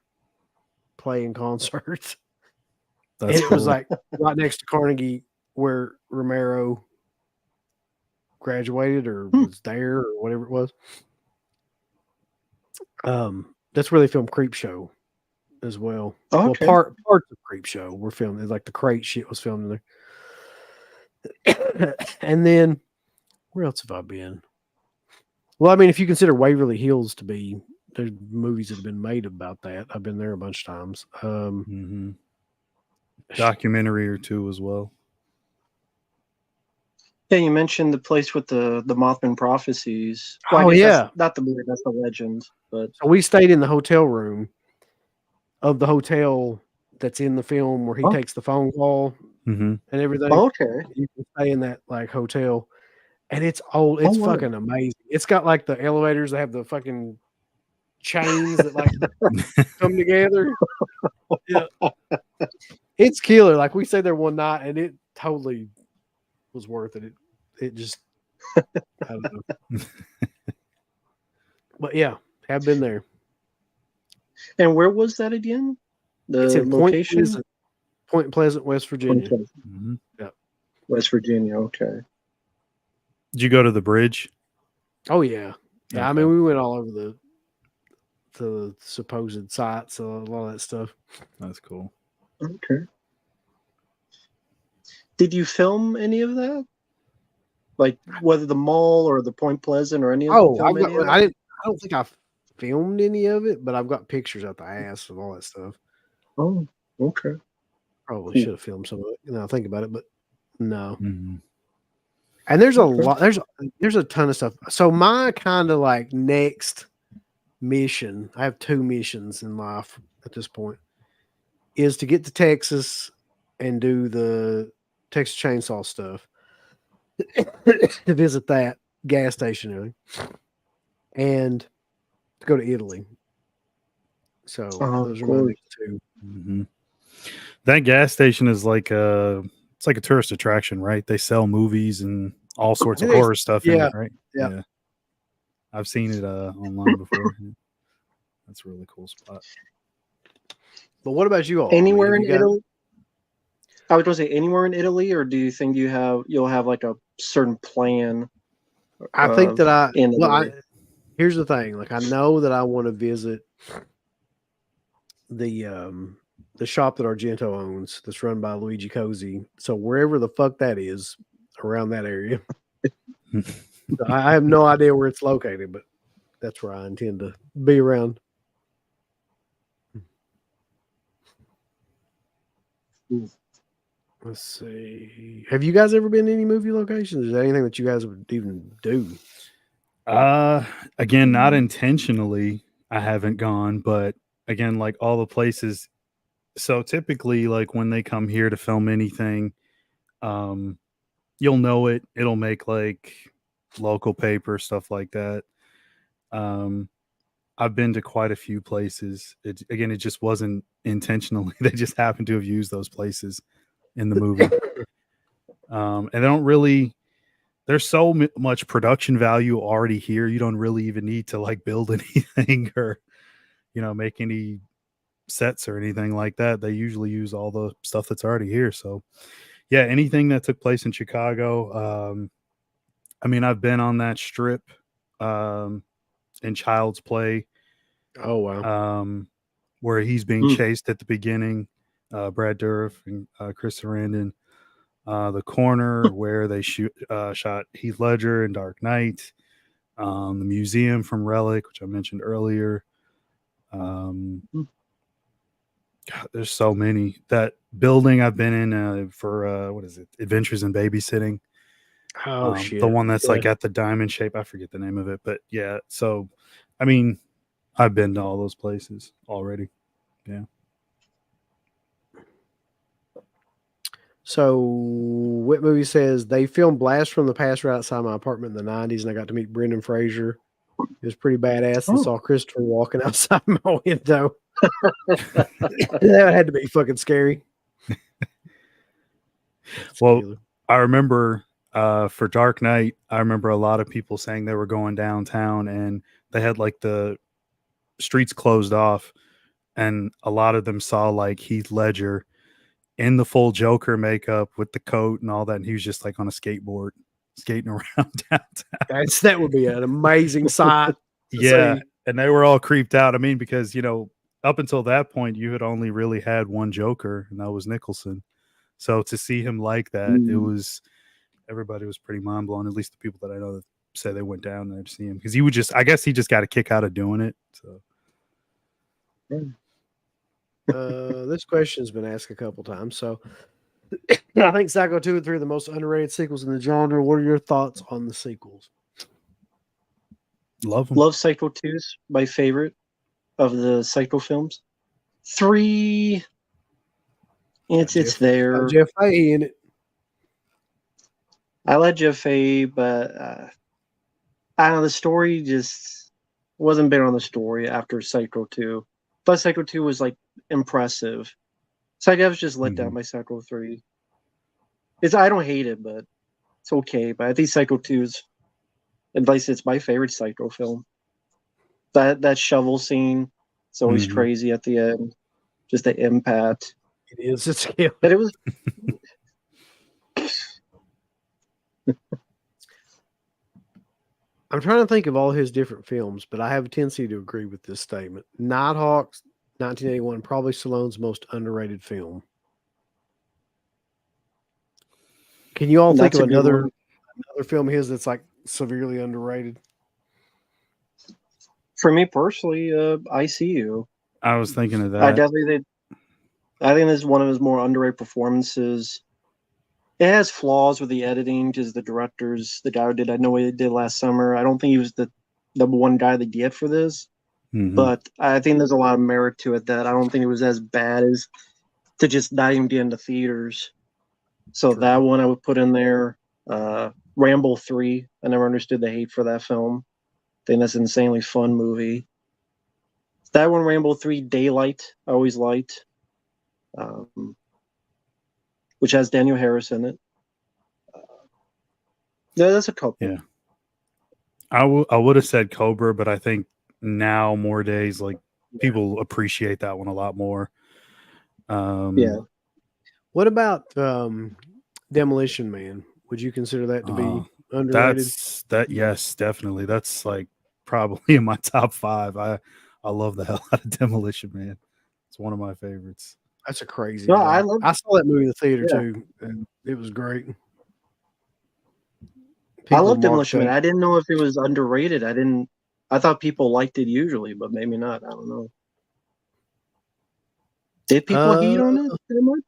play in concerts. That's And it was cool. like right next to Carnegie where Romero graduated or was there or whatever it was. That's where they filmed Creep Show as well. Oh, okay. Well, parts of Creep Show were filmed. Like the crate shit was filmed in there. And then where else have I been? Well, I mean, if you consider Waverly Hills to be, there's movies that have been made about that. I've been there a bunch of times. Documentary or two as well. Yeah, you mentioned the place with the Mothman prophecies. Well, I Oh, guess yeah. that's not the movie, that's the legend. But So we stayed in the hotel room of the hotel that's in the film where he Oh. takes the phone call Mm-hmm. and everything. okay. You can stay in that like hotel, and it's old. It's wow. fucking amazing. It's got like the elevators that have the fucking chains that like come together. Yeah, it's killer. Like we stayed there one night, and it totally was worth it. It just, I don't know. But yeah, have been there. And where was that again? The It's in location? Point Pleasant, West Virginia. Mm-hmm. Yeah, West Virginia. Okay. Did you go to the bridge? Oh yeah, yeah. I Okay. mean, we went all over the supposed sites, a lot of that stuff. That's cool. Okay. Did you film any of that? Like whether the mall or the Point Pleasant or any of Oh, film any of that? I don't think I filmed any of it, but I've got pictures out the ass of all that stuff. Oh, okay. Probably Cool. should have filmed some of it. Now I think about it, but no. Mm-hmm. And there's a Okay. lot. There's a ton of stuff. So my kind of like next mission, I have 2 missions in life at this point, is to get to Texas and do the Texas Chainsaw stuff, to visit that gas station area, and to go to Italy. So those are my cool. next 2. Mm-hmm. That gas station is like it's like a tourist attraction, right? They sell movies and all sorts of It is. horror stuff in Yeah. it, right? Yeah. I've seen it online before. That's a really cool spot. But what about you all? Anywhere Have in you got- Italy? I was going to say anywhere in Italy, or do you think you'll have like a certain plan? I think that in Italy? here's the thing. Like I know that I want to visit the shop that Argento owns that's run by Luigi Cosi. So wherever the fuck that is around that area. I have no idea where it's located, but that's where I intend to be around. Let's see. Have you guys ever been to any movie locations? Is there anything that you guys would even do? Again, not intentionally, I haven't gone, but again, like all the places. So typically, like when they come here to film anything, you'll know it. It'll make like local paper, stuff like that. I've been to quite a few places. It just wasn't intentionally. They just happened to have used those places in the movie. And they don't really, there's so much production value already here. You don't really even need to like build anything or, make any sets or anything like that. They usually use all the stuff that's already here. So yeah, anything that took place in Chicago. I mean, I've been on that strip in Child's Play. Oh wow. Where he's being chased at the beginning. Brad Dourif and Chris Sarandon. The Corner where they shot Heath Ledger in Dark Knight. The museum from Relic, which I mentioned earlier. God, there's so many. That building I've been in for what is it? Adventures in Babysitting. Oh shit! The one that's Yeah. like at the diamond shape. I forget the name of it, but yeah. So, I mean, I've been to all those places already. Yeah. So, what movie says they filmed Blast from the Past right outside my apartment in the '90s, and I got to meet Brendan Fraser. It was pretty badass. And Oh. saw Christopher walking outside my window. That had to be fucking scary. Well, Killer. I remember for Dark Knight, I remember a lot of people saying they were going downtown and they had like the streets closed off, and a lot of them saw like Heath Ledger in the full Joker makeup with the coat and all that, and he was just like on a skateboard skating around downtown. That would be an amazing sight. to Yeah, see. and they were all creeped out. I mean, because up until that point, you had only really had one Joker, and that was Nicholson. So to see him like that, it was everybody was pretty mind blown. At least the people that I know that say they went down there to see him, because he would just, I guess he just got a kick out of doing it. So This question's been asked a couple times. So I think Psycho 2 and 3 are the most underrated sequels in the genre. What are your thoughts on the sequels? love him. Love Psycho 2's my favorite of the Psycho films. 3, it's there. Jeff Fahey in it. I like Jeff Fahey, but I don't know, the story just wasn't big on the story after Psycho 2. But Psycho 2 was like impressive. Psycho was just let down by Psycho 3. I don't hate it, but it's okay. But I think Psycho 2's, at least it's my favorite Psycho film. That shovel scene, it's always crazy at the end. Just the impact. It is. It's killer. But it was. I'm trying to think of all his different films, but I have a tendency to agree with this statement. Nighthawks, 1981, probably Stallone's most underrated film. Can you all think That's of a good another one. film of his that's like severely underrated? For me personally, I See You. I was thinking of that. I think this is one of his more underrated performances. It has flaws with the editing, because the guy who did I Know What He Did Last Summer. I don't think he was the number one guy they get for this, but I think there's a lot of merit to it that I don't think it was as bad as to just not even get into theaters. So that one I would put in there. Rambo 3. I never understood the hate for that film. I think that's an insanely fun movie. That one, Rambo 3, Daylight, I always liked. Which has Daniel Harris in it. Yeah, that's a couple. Yeah. I would have said Cobra, but I think now more days, like people appreciate that one a lot more. Yeah. What about Demolition Man? Would you consider that to be underrated? Yes, definitely. That's like probably in my top 5. I love the hell out of Demolition Man. It's one of my favorites. That's a crazy. No, I saw that movie in the theater Yeah. too, and it was great. I love Demolition Man. I didn't know if it was underrated. I thought people liked it usually, but maybe not. I don't know. Did people hate on it that much?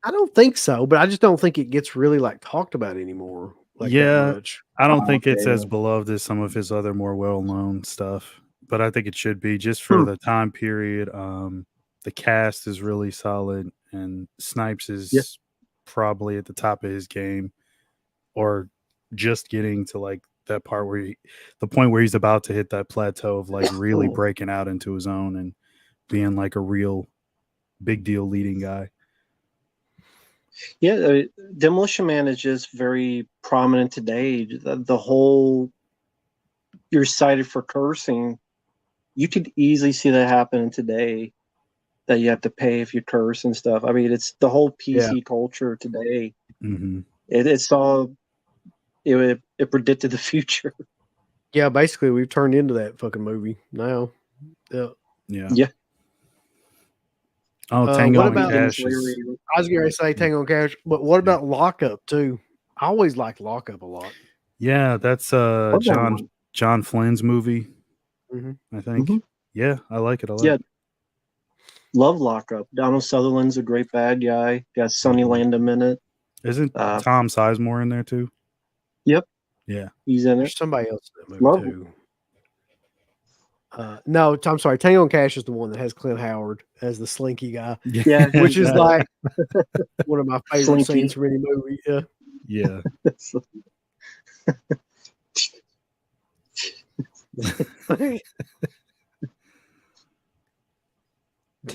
I don't think so, but I just don't think it gets really like talked about anymore. Like that much. I don't think it's okay. as beloved as some of his other more well-known stuff, but I think it should be just for the time period. The cast is really solid, and Snipes is probably at the top of his game, or just getting to like that part where the point where he's about to hit that plateau of like really breaking out into his own and being like a real big deal leading guy. Yeah, Demolition Man is just very prominent today. The whole you're cited for cursing, you could easily see that happening today. That you have to pay if you curse and stuff. I mean, it's the whole PC culture today. It's all it predicted the future. Yeah, basically, we've turned into that fucking movie now. Yeah. Oh, Tango and Cash. I was going to say Tango and Cash, but what about Lockup too? I always liked Lockup a lot. Yeah, that's John Flynn's movie. I think. Yeah, I like it a lot. Yeah. Love Lockup. Donald Sutherland's a great bad guy. Got Sonny Landham in it. Isn't Uh, Tom Sizemore in there too? Yep, Yeah. he's in There's it. somebody else in that movie Love too. No, I'm sorry. Tango and Cash is the one that has Clint Howard as the slinky guy, Yeah, which is he's, like one of my favorite Slinky. scenes from any movie. Yeah. Yeah.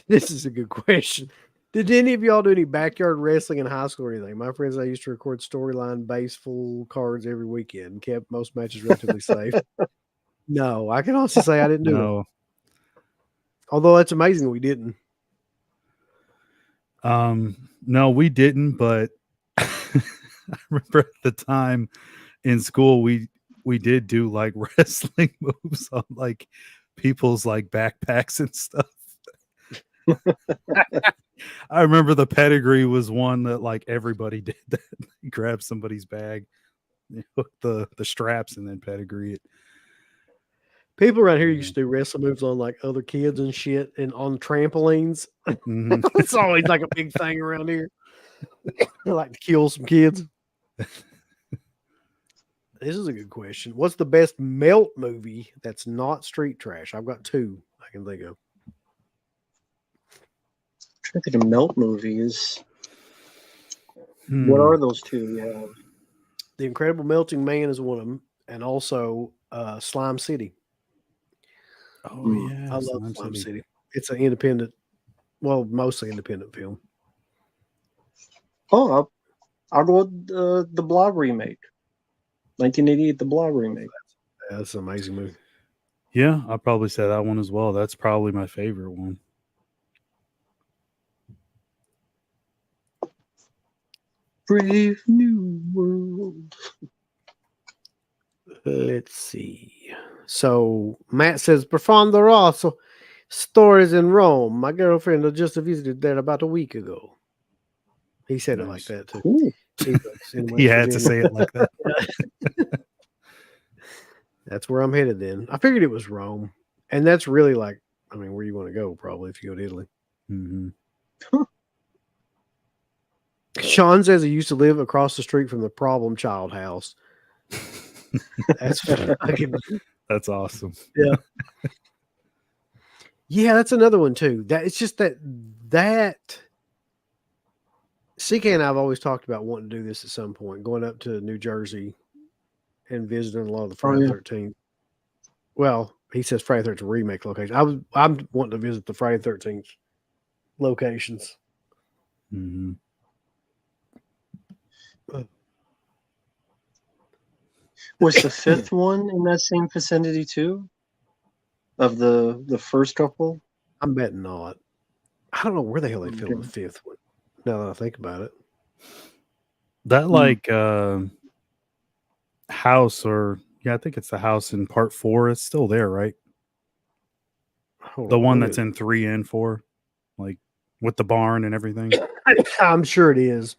This is a good question. Did any of y'all do any backyard wrestling in high school or anything? My friends, I used to record storyline base full cards every weekend and kept most matches relatively safe. No, I can honestly say I didn't do it. No. Although that's amazing we didn't. No, we didn't, but I remember at the time in school we did do like wrestling moves on like people's like backpacks and stuff. I remember the pedigree was one that like everybody did that. You grab somebody's bag, you hook the straps, and then pedigree it. People around here used to do wrestling moves on like other kids and shit and on trampolines. Mhm. It's always like a big thing around here. They like to kill some kids. This is a good question. What's the best melt movie that's not street trash? I've got two I can think of. trying to think of melt movies. Hmm. What are those two? Yeah. The Incredible Melting Man is one of them, and also Slime City. Oh yeah, I love Slime Slime City. City. It's an independent, well, mostly independent film. Oh, I'll go with the Blob remake. 1988, the Blob remake. Yeah, that's an amazing movie. Yeah, I'll probably say that one as well. That's probably my favorite one. Brave New World. Let's see. So Matt says, Profondo Rosso, stories in Rome. My girlfriend just visited there about a week ago. He said it like Nice. that too. Cool. He lives in West He had to Virginia. say it like that. That's where I'm headed then. I figured it was Rome. And that's really like, I mean, where you want to go probably if you go to Italy. Mhm. Sean says he used to live across the street from the problem child house. That's fucking, That's awesome. yeah, that's another one too. That it's just that CK and I've always talked about wanting to do this at some point, going up to New Jersey and visiting a lot of the Friday yeah. 13th. Well, he says Friday 13th remake location. I'm wanting to visit the Friday 13th locations. Mhm. Was the fifth one in that same vicinity too? Of the first couple? I'm betting not. I don't know where the hell they filmed the Okay. fifth one. Now that I think about it, That like house, or yeah, I think it's the house in part 4. It's still there, right? Hold The on, one let that's me- in 3 and 4, like with the barn and everything. I'm sure it is.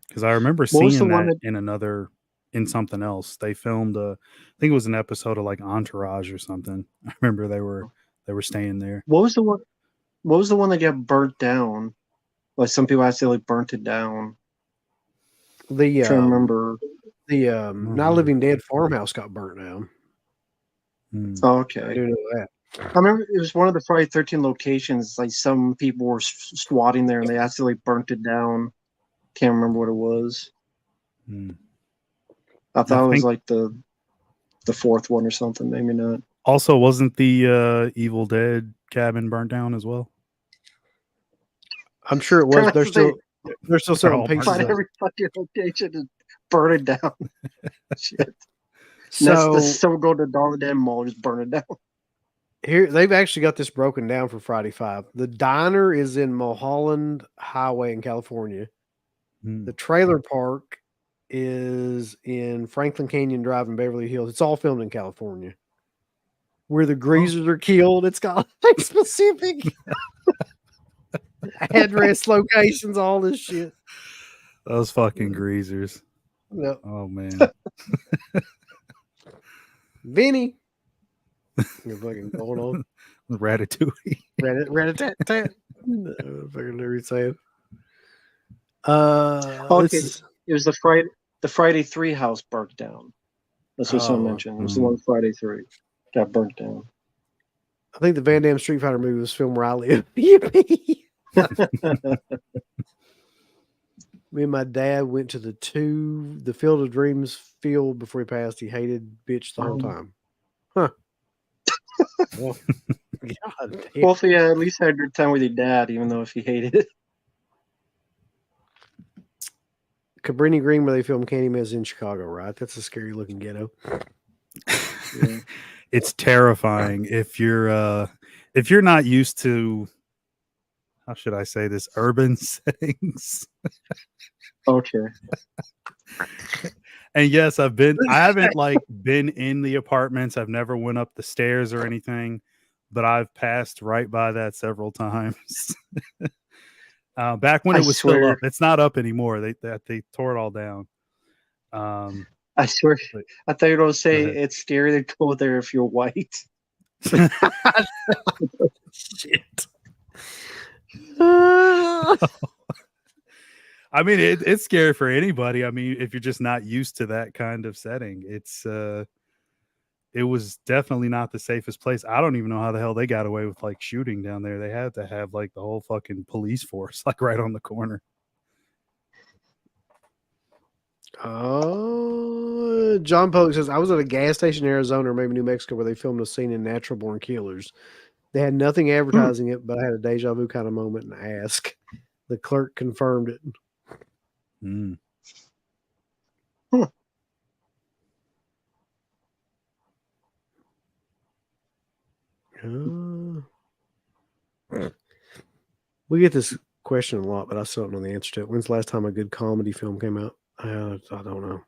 Because I remember What was the seeing one that in something else. They filmed I think it was an episode of like Entourage or something. I remember they were staying there. What was the one? What was the one that got burnt down? Like some people accidentally burnt it down. The I'm trying to remember. Not Living Dead farmhouse got burnt down. Hmm. Oh, I okay. do know that. I remember it was one of the Friday 13 locations. Like some people were squatting there and they accidentally burnt it down. Can't remember what it was. Hmm. I thought it was think- like the fourth one or something. Maybe not. Also, wasn't the Evil Dead cabin burnt down as well? I'm sure it was. Trying They're to say- still selling all pieces Find of it. every fucking location and burn it down. Shit. So Someone go to the Dollar Damn Mall, just burn it down. here they've actually got this broken down for Friday 5. The diner is in Mulholland Highway in California. Hmm. The trailer park is in Franklin Canyon Drive in Beverly Hills. It's all filmed in California. Where the greasers are killed, it's got like specific address, locations, all this shit. Those fucking greasers. Yep. Oh man. Vinny. You're fucking going on. Ratatouille. Rat-a-tat-tat. Fucking Larry saying. Okay, it was the Friday 3 house burnt down. That's what someone Oh, mentioned. It was the one Friday 3 got burnt down. I think the Van Damme Street Fighter movie was filmed where I live. Yippee! Me and my dad went to the Field of Dreams field before he passed. He hated bitch the whole time. Huh. Well, God damn. Well, if you at least had your time with your dad, even though if he hated it. Cabrini Green, where they filmed Candyman, is in Chicago, right? That's a scary looking ghetto. Yeah. It's terrifying if you're not used to, how should I say this, urban settings. Okay. And yes, I haven't like been in the apartments. I've never went up the stairs or anything, but I've passed right by that several times. Back when it was still up. It's not up anymore. They tore it all down. I swear, but- I thought you were going to say Go ahead. it's scary to go there if you're white. Shit. I mean, it's scary for anybody. I mean, if you're just not used to that kind of setting, it was definitely not the safest place. I don't even know how the hell they got away with like shooting down there. They had to have like the whole fucking police force like right on the corner. John Pollock says, I was at a gas station in Arizona or maybe New Mexico where they filmed a scene in Natural Born Killers. They had nothing advertising it, but I had a deja vu kind of moment and asked. The clerk confirmed it. Mm. We get this question a lot, but I still don't know the answer to it. When's the last time a good comedy film came out? I don't know.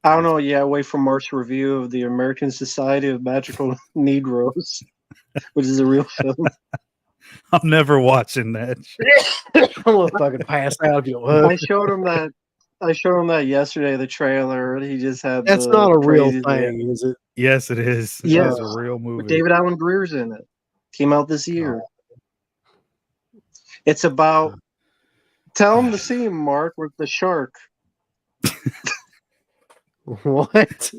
I don't know. Yeah, away from Mark's review of the American Society of Magical Negroes, which is a real film. I'm never watching that. I'm gonna fucking pass out if you I showed him that yesterday. The trailer. He just had. That's the not a real crazy thing, is it? Yes, it is. Yeah. It's a real movie. With David Allen Greer's in it. Came out this year. It's about. Tell him the scene, Mark, with the shark. What?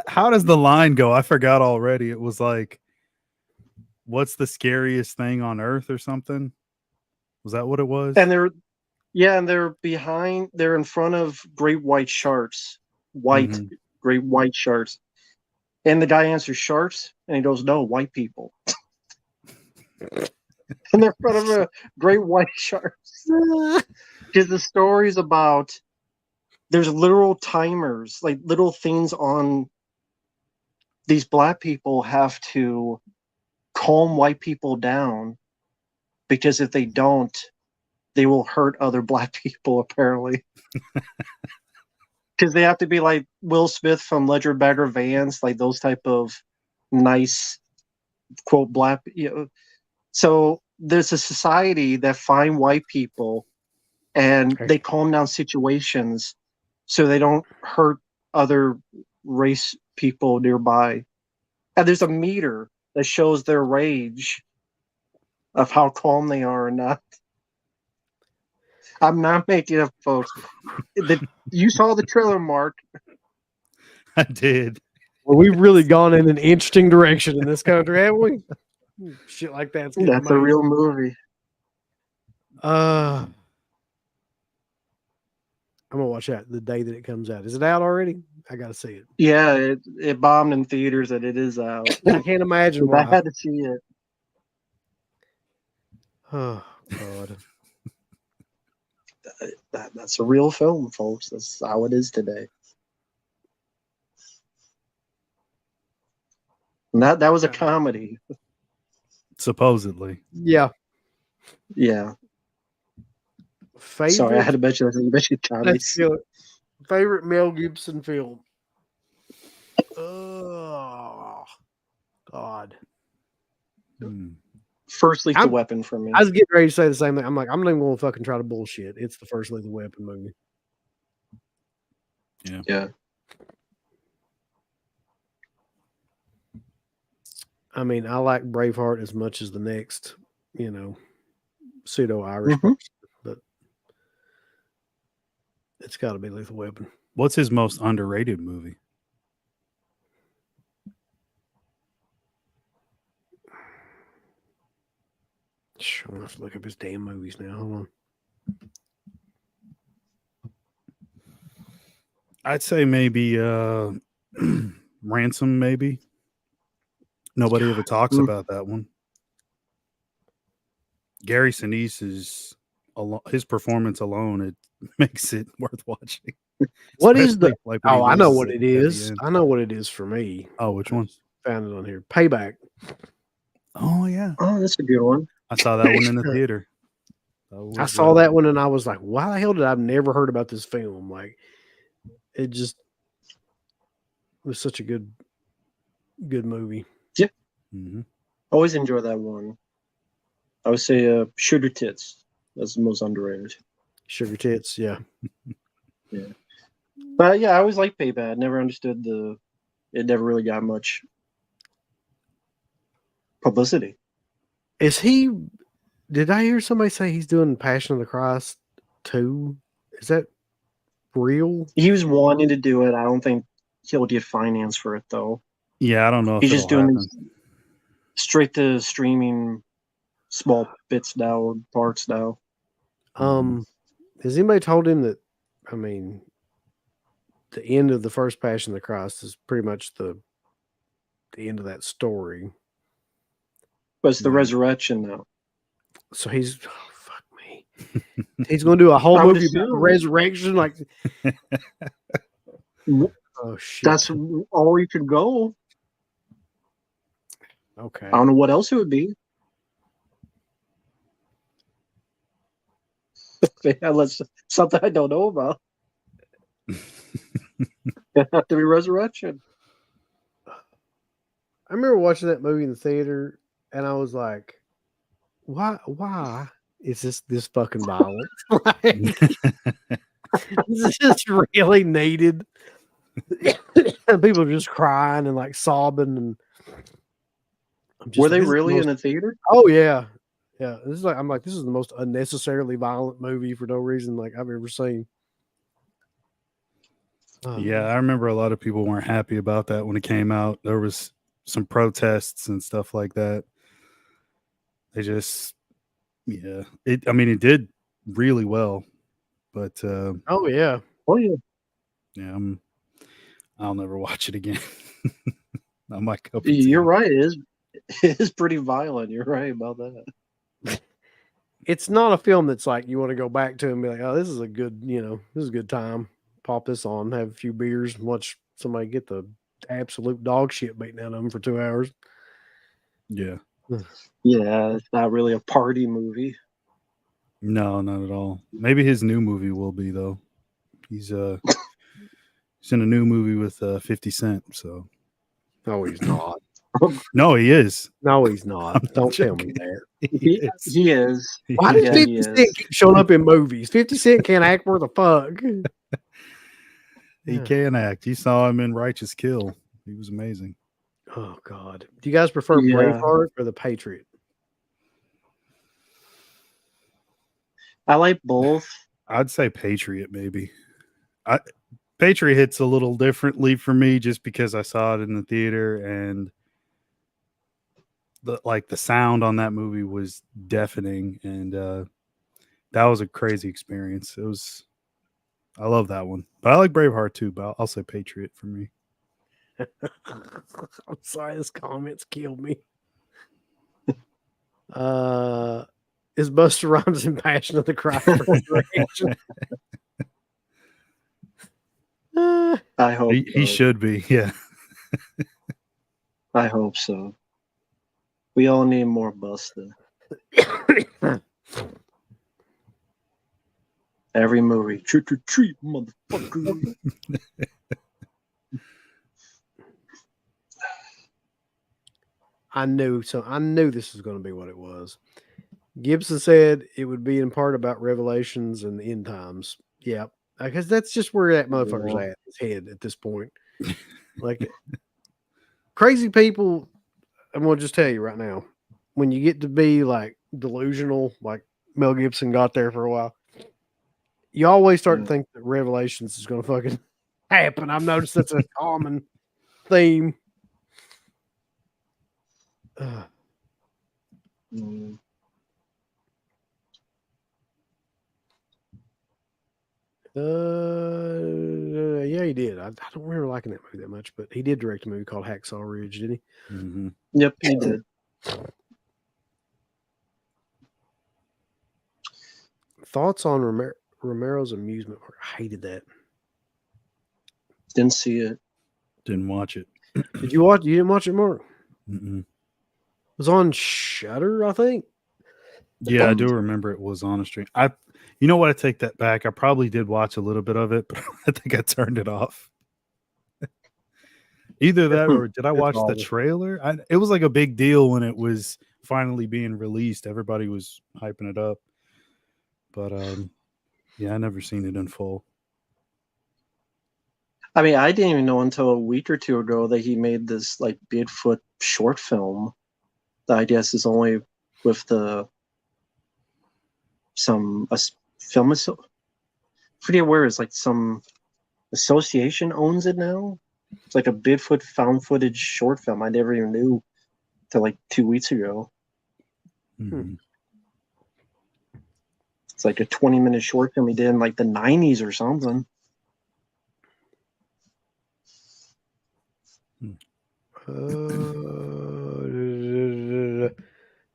How does the line go? I forgot already. It was like, what's the scariest thing on earth or something? Was that what it was? And they're in front of great white sharks. Great white sharks. And the guy answers sharks, and he goes, no, white people. And they're in front of a great white sharks. Because the story's about, there's literal timers, like little things on these black people have to calm white people down, because if they don't, they will hurt other black people, apparently. Because they have to be like Will Smith from Ledger Bagger Vance, like those type of nice, quote, black. So there's a society that find white people and they calm down situations so they don't hurt other race people nearby. And there's a meter that shows their rage of how calm they are or not. I'm not making up, folks. You saw the trailer, Mark. I did. Well, we've really gone in an interesting direction in this country, haven't we? Shit like that's a real movie. I'm gonna watch that the day that it comes out. Is it out already? I gotta see it. Yeah, it bombed in theaters and it is out. I can't imagine I why. had to see it. Oh God. That's a real film, folks. That's how it is today. And that was a comedy. Supposedly. Yeah. Yeah. Favorite, Sorry, I had to mention that. You mentioned comedies. favorite Mel Gibson film. Oh God. First Lethal Weapon for me. I was getting ready to say the same thing. I'm like, I'm not even gonna fucking try to bullshit. It's the first Lethal Weapon movie. Yeah. Yeah. I mean, I like Braveheart as much as the next, pseudo Irish Mhm. person, but it's got to be Lethal Weapon. What's his most underrated movie? I'm gonna have to look up his damn movies now. Hold on. I'd say maybe Ransom, maybe. Nobody ever talks Mm. about that one. Gary Sinise is his performance alone, it makes it worth watching. What is the? Especially, like when he Oh, I know loses what it at the is. end. I know what it is for me. Oh, which I one? just found it on here. Payback. Oh yeah, Oh, that's a good one. I saw that one in the theater. I saw that one and I was like, why the hell did I never heard about this film? Like, it just was such a good movie. Mhm. Always enjoy that one. I would say Sugar Tits. That's the most underrated. Sugar Tits, yeah. Yeah. But yeah, I always liked Payback. Never understood it never really got much publicity. Is he? Did I hear somebody say he's doing Passion of the Christ 2? Is that real? He was wanting to do it. I don't think he'll get finance for it though. Yeah, I don't know if He's it'll just doing happen. this straight to streaming small bits now, parts now. Has anybody told him that? I mean, the end of the first Passion of the Christ is pretty much the end of that story. But it's the Yeah. resurrection now. So he's fuck me. He's going to do a whole I would movie about the assume. resurrection. Like, oh shit. That's all you could go. Okay. I don't know what else it would be. Unless something I don't know about. It have to be resurrection. I remember watching that movie in the theater, and I was like, "Why is this fucking violent? Like, this is really needed." And people are just crying and like sobbing, and I'm just Were like, they "This is the really most-" in a theater? Oh yeah, yeah. This is like I'm like, this is the most unnecessarily violent movie for no reason like I've ever seen. Yeah, I remember a lot of people weren't happy about that when it came out. There was some protests and stuff like that. They just, yeah, it did really well, but Oh yeah. Oh yeah. yeah, I'll never watch it again. Not my cup of You're Mm-hmm. tea. right. It is pretty violent. You're right about that. It's not a film that's like you want to go back to and be like, oh, this is a good, this is a good time. Pop this on, have a few beers, and watch somebody get the absolute dog shit beaten out of them for 2 hours. Yeah, Yeah, it's not really a party movie. no, not at all. Maybe his new movie will be though. He's in a new movie with 50 Cent. So No, he's not. no, he is. No, he's not. I'm Don't tell me joking. that. He is. He is. Why does Yeah, 50 he Cent is. keep showing up in movies? 50 Cent can't act worth a fuck. He Yeah. can act. You saw him in Righteous Kill. He was amazing. Oh God. Do you guys prefer Yeah. Braveheart or The Patriot? I like both. I'd say Patriot, maybe. Patriot hits a little differently for me just because I saw it in the theater and the sound on that movie was deafening, and that was a crazy experience. I love that one, but I like Braveheart too. But I'll say Patriot for me. I'm sorry, this comments killed me. Is Buster Rhymes in Passion of the Christ resurrection? I hope He so. should be, yeah. I hope so. We all need more Buster. Every movie. Trick or treat, motherfucker. I knew this was going to be what it was. Gibson said it would be in part about revelations and the end times. Yeah, because that's just where that motherfucker's at his head at this point. Like crazy people, I'm gonna just tell you right now, when you get to be like delusional, like Mel Gibson got there for a while, you always start to think that Revelations is gonna fucking happen. I've noticed that's a common theme. Mm. Yeah, he did. I don't remember liking that movie that much, but he did direct a movie called Hacksaw Ridge, did he? Mm-hmm. Yep, he did. Thoughts on Romero's Amusement Park? I hated that. Didn't see it. Didn't watch it. Did you watch? You didn't watch it, Mark? Mm-mm. It was on Shudder, I think. Yeah, I do remember it was on a stream. You know what? I take that back. I probably did watch a little bit of it, but I think I turned it off. Either that or did I watch the trailer? It was like a big deal when it was finally being released. Everybody was hyping it up. But yeah, I never seen it in full. I mean, I didn't even know until a week or two ago that he made this like Bigfoot short film. That I guess is only with film. Forget where it's like some association owns it now. It's like a Bigfoot found footage short film. I never even knew till like 2 weeks ago. Mm-hmm. It's like a 20-minute short film he did in like the 90s or something.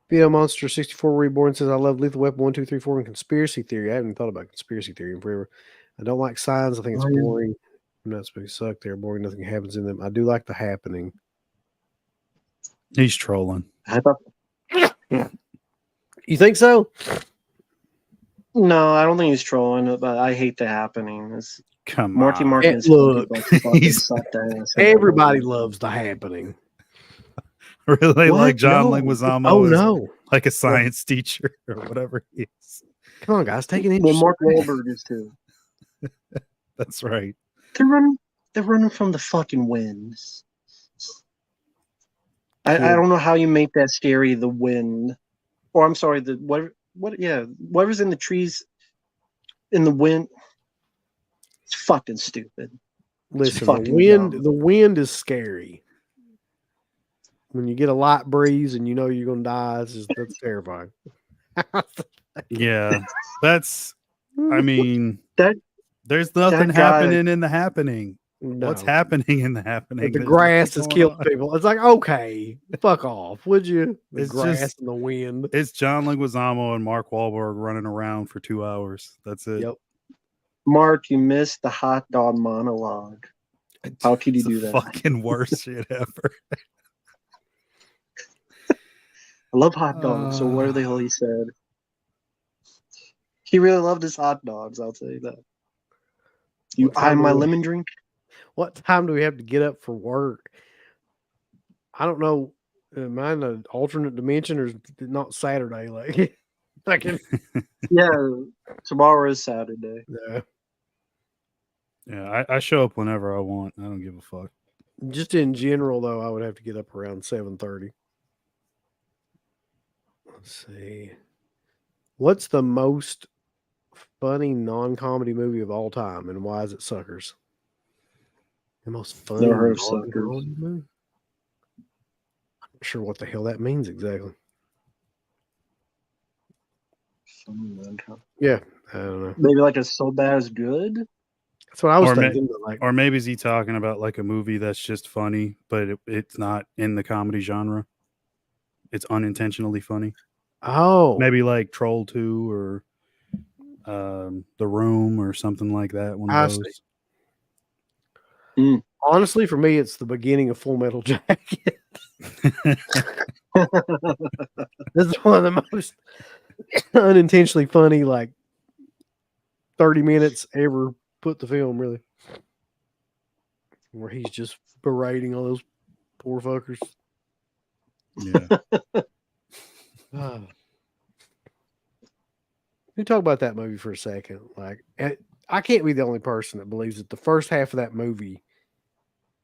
BL Monster 64 Reborn says, I love Lethal Weapon 1, 2, 3, 4 and Conspiracy Theory. I haven't thought about Conspiracy Theory in forever. I don't like Signs. I think it's boring. I'm not supposed to suck. They're boring. Nothing happens in them. I do like The Happening. He's trolling. I thought. You think so? No, I don't think he's trolling it, but I hate The Happening. It's Come Marty on. Martin's Look, fucking sucked ass. Everybody loves The Happening. Really? What? Like John No. Leguizamo Oh, is no. like a science teacher or whatever he is. Come on, guys. Take an Well, interest. Mark Wahlberg is too. That's right. They're running from the fucking winds. I don't know how you make that scary. The wind, or I'm sorry, whatever's in the trees, in the wind. It's fucking stupid. Listen, fucking the wind is scary. When you get a light breeze and you know you're gonna die, that's terrifying. Yeah, that's. I mean, That there's nothing happening in The Happening. No. What's happening in The Happening? The There's grass nothing is going killing on. people. It's like, okay, fuck off, would you? The It's grass just- and the wind. It's John Leguizamo and Mark Wahlberg running around for 2 hours. That's it. Yep. Mark, you missed the hot dog monologue. How could you It's do the that? fucking worst shit ever. I love hot dogs. So whatever the hell he said, he really loved his hot dogs. I'll tell you that. You eye my lemon drink. What time do we have to get up for work? I don't know. Am I in an alternate dimension or is it not Saturday? Like, Yeah, tomorrow is Saturday. no. Yeah, I show up whenever I want. I don't give a fuck. Just in general, though, I would have to get up around 7:30. Let's see. What's the most funny non-comedy movie of all time, and why is it Suckers? The most funny Never heard of non-comedy Suckers. movie? I'm not sure what the hell that means exactly. Yeah, I don't know. Maybe like a So Bad It's Good. That's what I was Or thinking. But like, Or maybe is he talking about like a movie that's just funny, but it's not in the comedy genre? It's unintentionally funny. oh, Maybe like Troll 2 or The Room or something like that. One I of see. those. Honestly, for me, it's the beginning of Full Metal Jacket. This is one of the most unintentionally funny, like 30 minutes ever put the film, really. Where he's just berating all those poor fuckers. Yeah. Let me talk about that movie for a second. Like, I can't be the only person that believes that the first half of that movie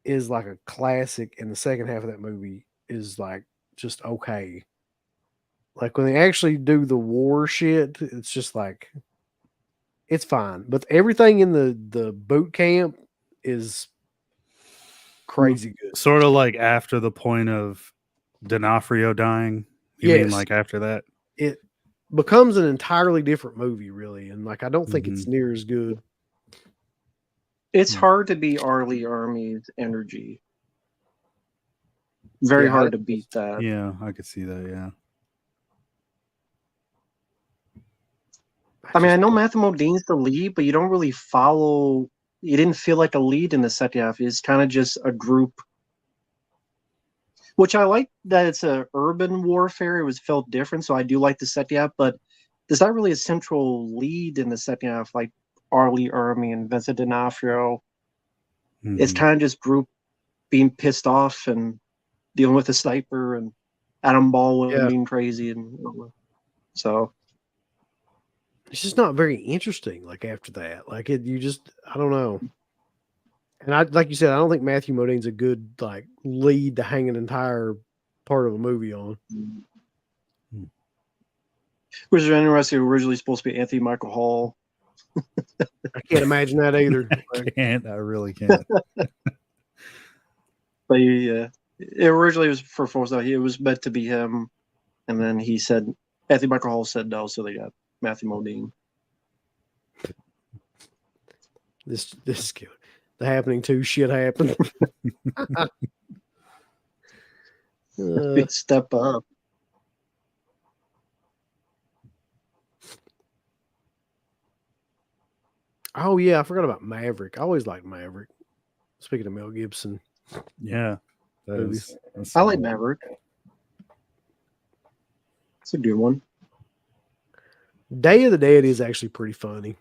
is like a classic, and the second half of that movie is like just okay. Like when they actually do the war shit, it's just like it's fine. But everything in the boot camp is crazy good. Sort of like after the point of D'Onofrio dying. You mean Yes. like after that? It becomes an entirely different movie, really, and like I don't think it's Mhm. near as good. It's Hmm. hard to beat Arlie Army's energy. Very Yeah, hard to beat that. Yeah, I could see that. Yeah. I mean, I just know don't- Matthew Modine's the lead, but you don't really follow. You didn't feel like a lead in the second half. It's kind of just a group, which I like that it's a urban warfare. It was felt different, so I do like the second half. But there's not really a central lead in the second half like Arlie Army and Vincent D'Onofrio. It's Mhm. kind of just group being pissed off and dealing with the sniper and Adam Baldwin Yeah. being crazy and so. it's just not very interesting. Like after that, like you just I don't know. And I like you said, I don't think Matthew Modine's a good like lead to hang an entire part of a movie on. Which is interesting. Originally supposed to be Anthony Michael Hall. I can't imagine that either. Like, Can't. I really can't. But yeah, it originally was for Force Out. It was meant to be him, and then he said Anthony Michael Hall said no, so they got Matthew Modine. this is good. The Happening 2 shit happened. Big step up. Oh yeah, I forgot about Maverick. I always liked Maverick. Speaking of Mel Gibson, Yeah. Movies. That's I like solid. Maverick. It's a good one. Day of the Dead is actually pretty funny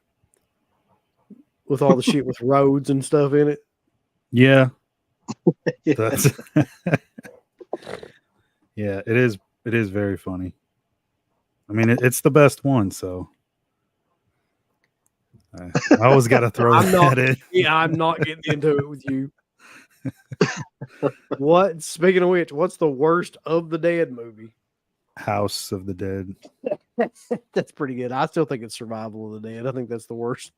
with all the shit with roads and stuff in it. Yeah. Yeah. That's yeah, it is. It is very funny. I mean, it's the best one, so I always got to throw I'm not- that in. Yeah, I'm not getting into it with you. What? Speaking of which, what's the worst of the Dead movie? House of the Dead. That's pretty good. I still think it's Survival of the Dead. I think that's the worst.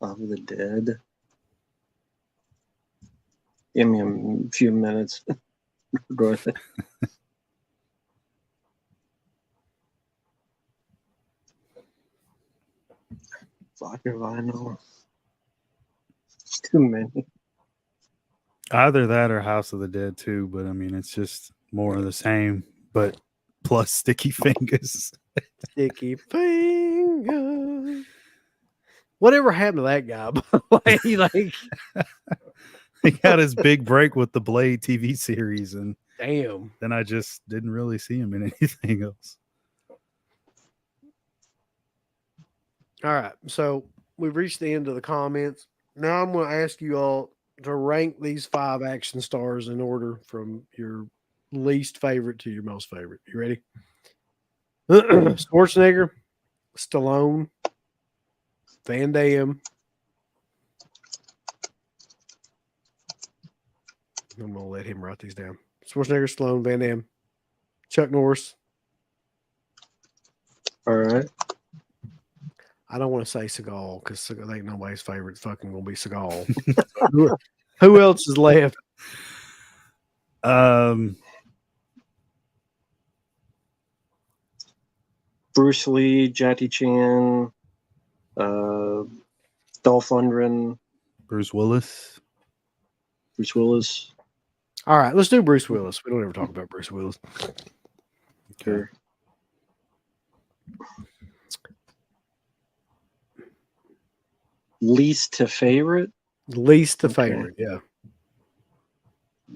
Of the Dead. Give me a few minutes. Go ahead. Fuck if I know. It's too many. Either that or House of the Dead too, but I mean, it's just more of the same, but plus sticky fingers. Sticky finger. Whatever happened to that guy? By the way, like, He got his big break with the Blade TV series, and damn. then I just didn't really see him in anything else. All right, so we've reached the end of the comments. Now I'm going to ask you all to rank these 5 action stars in order from your least favorite to your most favorite. You ready? Schwarzenegger, Stallone, Van Damme. I'm going to let him write these down. Schwarzenegger, Stallone, Van Damme, Chuck Norris. All right. I don't want to say Seagal because I think nobody's favorite fucking going to be Seagal. Who else is left? Bruce Lee, Jackie Chan, Dolph Lundgren, Bruce Willis. Bruce Willis. All right, let's do Bruce Willis. We don't ever talk about Bruce Willis. Okay. Least to favorite. Least to Okay. favorite, yeah.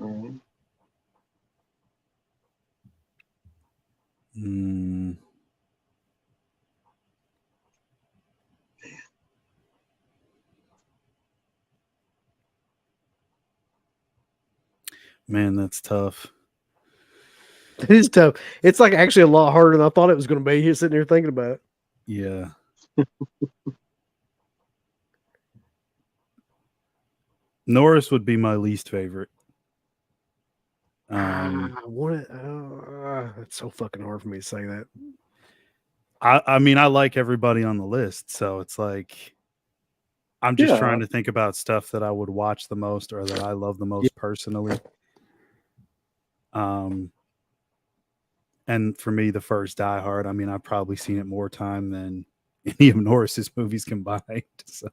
All right. Mm. Man, that's tough. It is tough. It's like actually a lot harder than I thought it was going to be. Here sitting here thinking about it. Yeah. Norris would be my least favorite. It's so fucking hard for me to say that. I mean, I like everybody on the list, so it's like I'm just Yeah. trying to think about stuff that I would watch the most or that I love the most personally. And for me, the first Die Hard, I mean, I've probably seen it more time than any of Norris's movies combined. So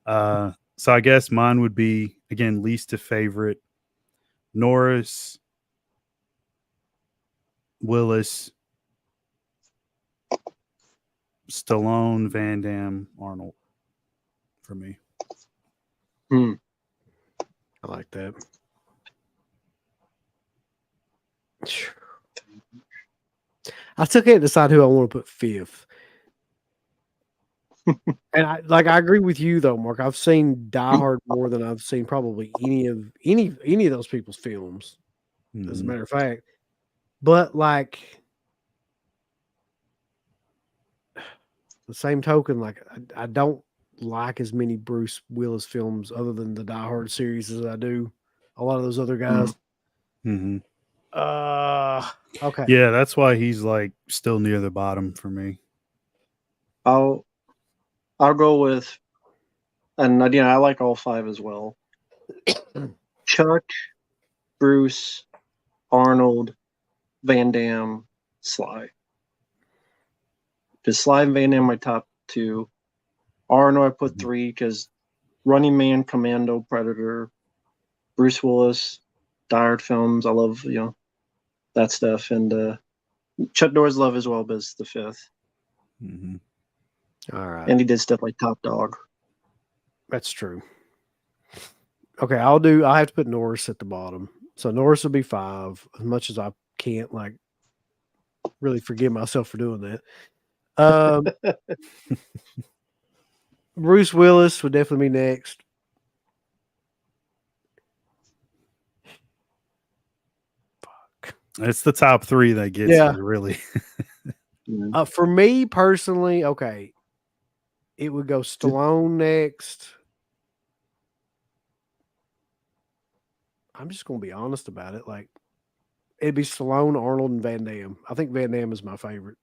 I guess mine would be, again, least to favorite: Norris, Willis, Stallone, Van Damme, Arnold. For me, Hmm. I like that. I still can't decide who I want to put fifth. And I agree with you though, Mark. I've seen Die Hard more than I've seen probably any of those people's films, as a matter of fact. But like the same token, like I don't like as many Bruce Willis films other than the Die Hard series as I do a lot of those other guys. Mm-hmm. Okay. Yeah, that's why he's like still near the bottom for me. I'll go with, and again, I like all five as well. Chuck, Bruce, Arnold, Van Damme, Sly. Just Sly and Van Damme my top two. Arnold I put three because Running Man, Commando, Predator, Bruce Willis, Die Hard films. I love that stuff, and Chuck Norris love as well, but it's the fifth. Mm-hmm. All right. And he did stuff like Top Dog. That's true. Okay, I have to put Norris at the bottom. So Norris will be 5, as much as I can't like really forgive myself for doing that. Bruce Willis would definitely be next. Fuck. It's the top 3 that gets you, really. For me personally, okay, it would go Stallone next. I'm just going to be honest about it. Like, it'd be Stallone, Arnold, and Van Damme. I think Van Damme is my favorite.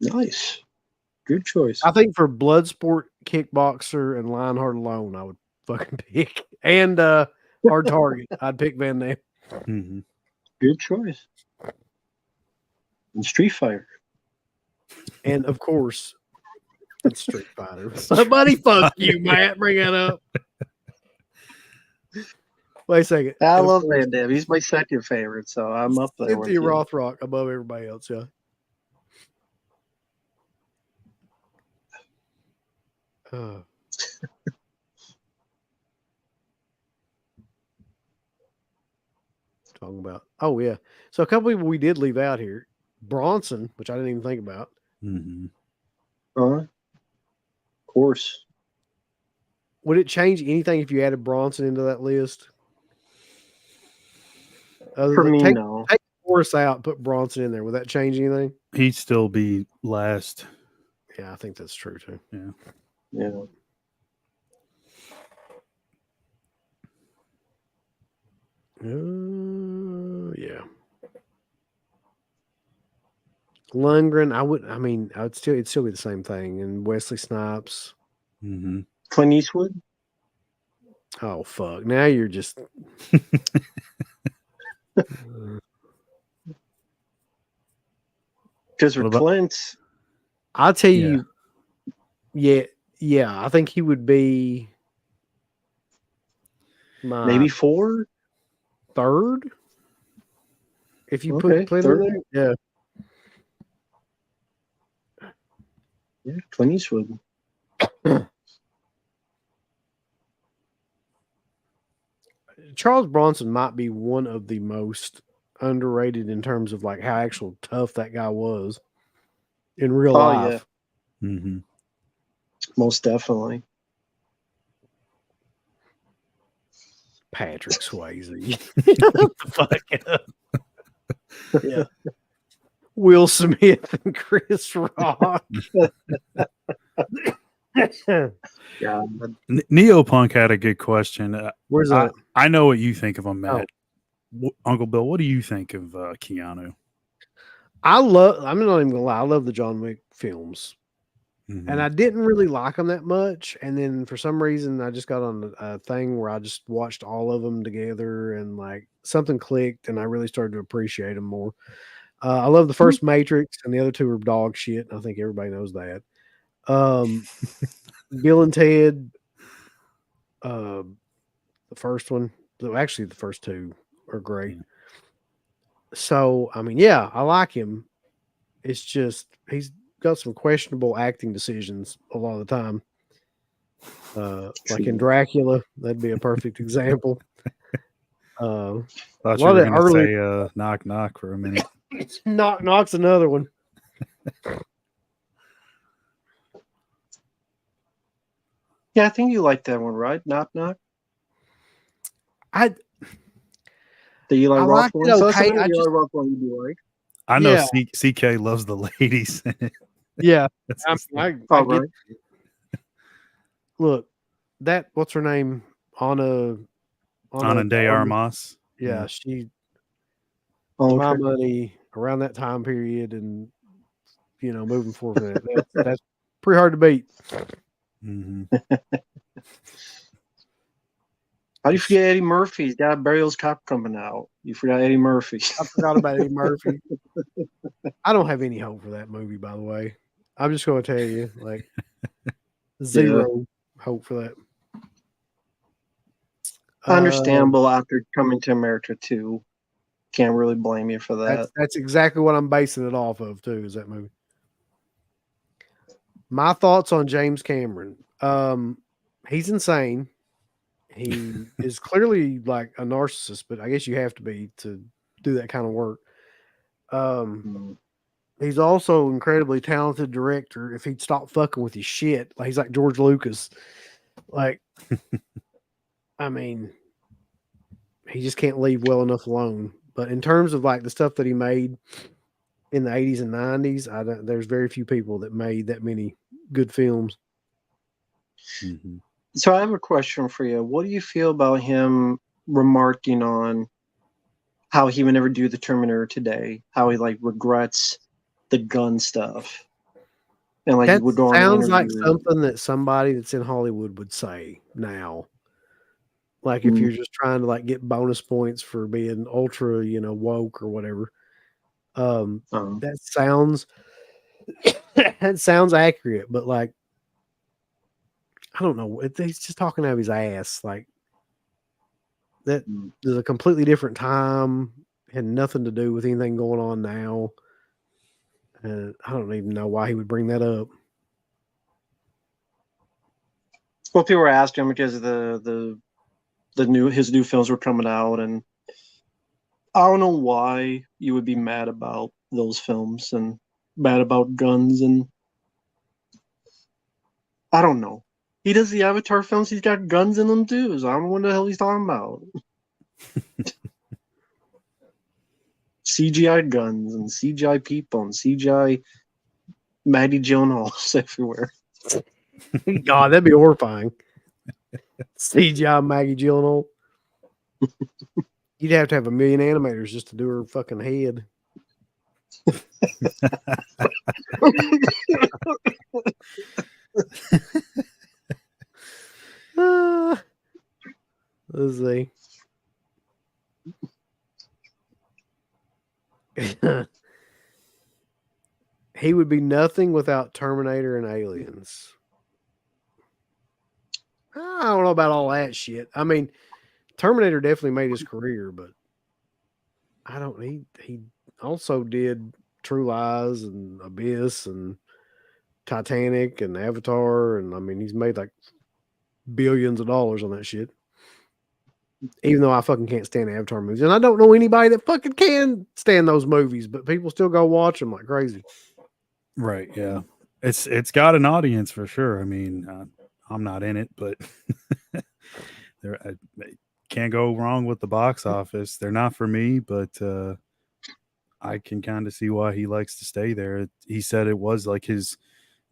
Nice. Good choice. I think for Bloodsport, Kickboxer, and Lionheart alone, I would fucking pick. And Hard Target, I'd pick Van Damme. Mm-hmm. Good choice. And Street Fighter. And of course, it's Street Fighter. Somebody fuck you, Matt. Bring that up. Wait a second. I love Van Damme. He's my second favorite, so I'm up there with Cynthia you. Rothrock above everybody else, yeah. Talking about, oh yeah. So a couple people we did leave out here. Bronson, which I didn't even think about. Mm-hmm. Of course. Would it change anything if you added Bronson into that list? For me, no. Take Morris out, put Bronson in there. Would that change anything? He'd still be last. Yeah, I think that's true too. Yeah. Yeah. Yeah. Lundgren, it'd still be the same thing. And Wesley Snipes. Mm-hmm. Clint Eastwood. Oh fuck! Now you're just. Because for Clint, I'll tell you. Yeah. I think he would be. Maybe 4, 3rd. If you put Clint in there, yeah, Clint Eastwood. Charles Bronson might be one of the most underrated in terms of like how actual tough that guy was in real life. Yeah. Mm-hmm. Most definitely. Patrick Swayze. Fuck. Yeah. Will Smith and Chris Rock. Yeah. Neopunk had a good question. Where's that? I know what you think of him, Oh. Matt. Uncle Bill, what do you think of Keanu? I'm not even gonna lie. I love the John Wick films. And I didn't really like them that much. And then for some reason, I just got on a thing where I just watched all of them together and like something clicked and I really started to appreciate them more. I love the first Matrix and the other two are dog shit. I think everybody knows that. Bill and Ted, the first one, actually, the first two are great. Yeah. So, I mean, yeah, I like him. It's just he's got some questionable acting decisions a lot of the time. Like in Dracula, that'd be a perfect example. Thought a you lot were of going to early say knock knock for a minute. Knock's another one. Yeah, I think you like that one, right? Knock knock. I Do you like I liked Rockland? it So that's okay. something I you just like Rockland, you do like. I know Yeah. CK loves the ladies. yeah. That's I, his thing. I Oh, get. right. Look, that what's her name? Anna Anande Armas. Yeah, she Oh, my okay. money around that time period, and moving forward from that. That's pretty hard to beat. Mm-hmm. How do you forget Eddie Murphy? He's got Burial's Cop coming out. You forgot Eddie Murphy. I forgot about Eddie Murphy. I don't have any hope for that movie, by the way. I'm just going to tell you, like, zero hope for that. Understandable after Coming to America too. Can't really blame you for that. That's exactly what I'm basing it off of, too, is that movie. My thoughts on James Cameron. He's insane. He is clearly like a narcissist, but I guess you have to be to do that kind of work. He's also incredibly talented director. If he'd stop fucking with his shit, like he's like George Lucas. Like, I mean, he just can't leave well enough alone. But in terms of like the stuff that he made in the 80s and 90s, there's very few people that made that many good films. Mm-hmm. So I have a question for you. What do you feel about him remarking on how he would never do the Terminator today? How he like regrets the gun stuff, and like That he would go on sounds like interviews. something that somebody that's in Hollywood would say now. Like if you're just trying to like get bonus points for being ultra, woke or whatever. That sounds that sounds accurate, but like I don't know. He's just talking out of his ass. Like that is a completely different time. Had nothing to do with anything going on now. And I don't even know why he would bring that up. Well, people were asking him because his new films were coming out, and I don't know why you would be mad about those films and mad about guns, and I don't know. He does the Avatar films; he's got guns in them too. So I don't know what the hell he's talking about. CGI guns and CGI people and CGI Maggie Gyllenhaals everywhere. God, that'd be horrifying. CGI Maggie Gyllenhaal. You'd have to have 1 million animators just to do her fucking head. Let's see. He would be nothing without Terminator and Aliens. I don't know about all that shit. I mean, Terminator definitely made his career, but I don't. He also did True Lies and Abyss and Titanic and Avatar, and I mean, he's made like billions of dollars on that shit. Even though I fucking can't stand Avatar movies, and I don't know anybody that fucking can stand those movies, but people still go watch them like crazy. Right. Yeah. It's got an audience for sure. I mean, I'm not in it, but I can't go wrong with the box office. They're not for me, but I can kind of see why he likes to stay there. He said it was like his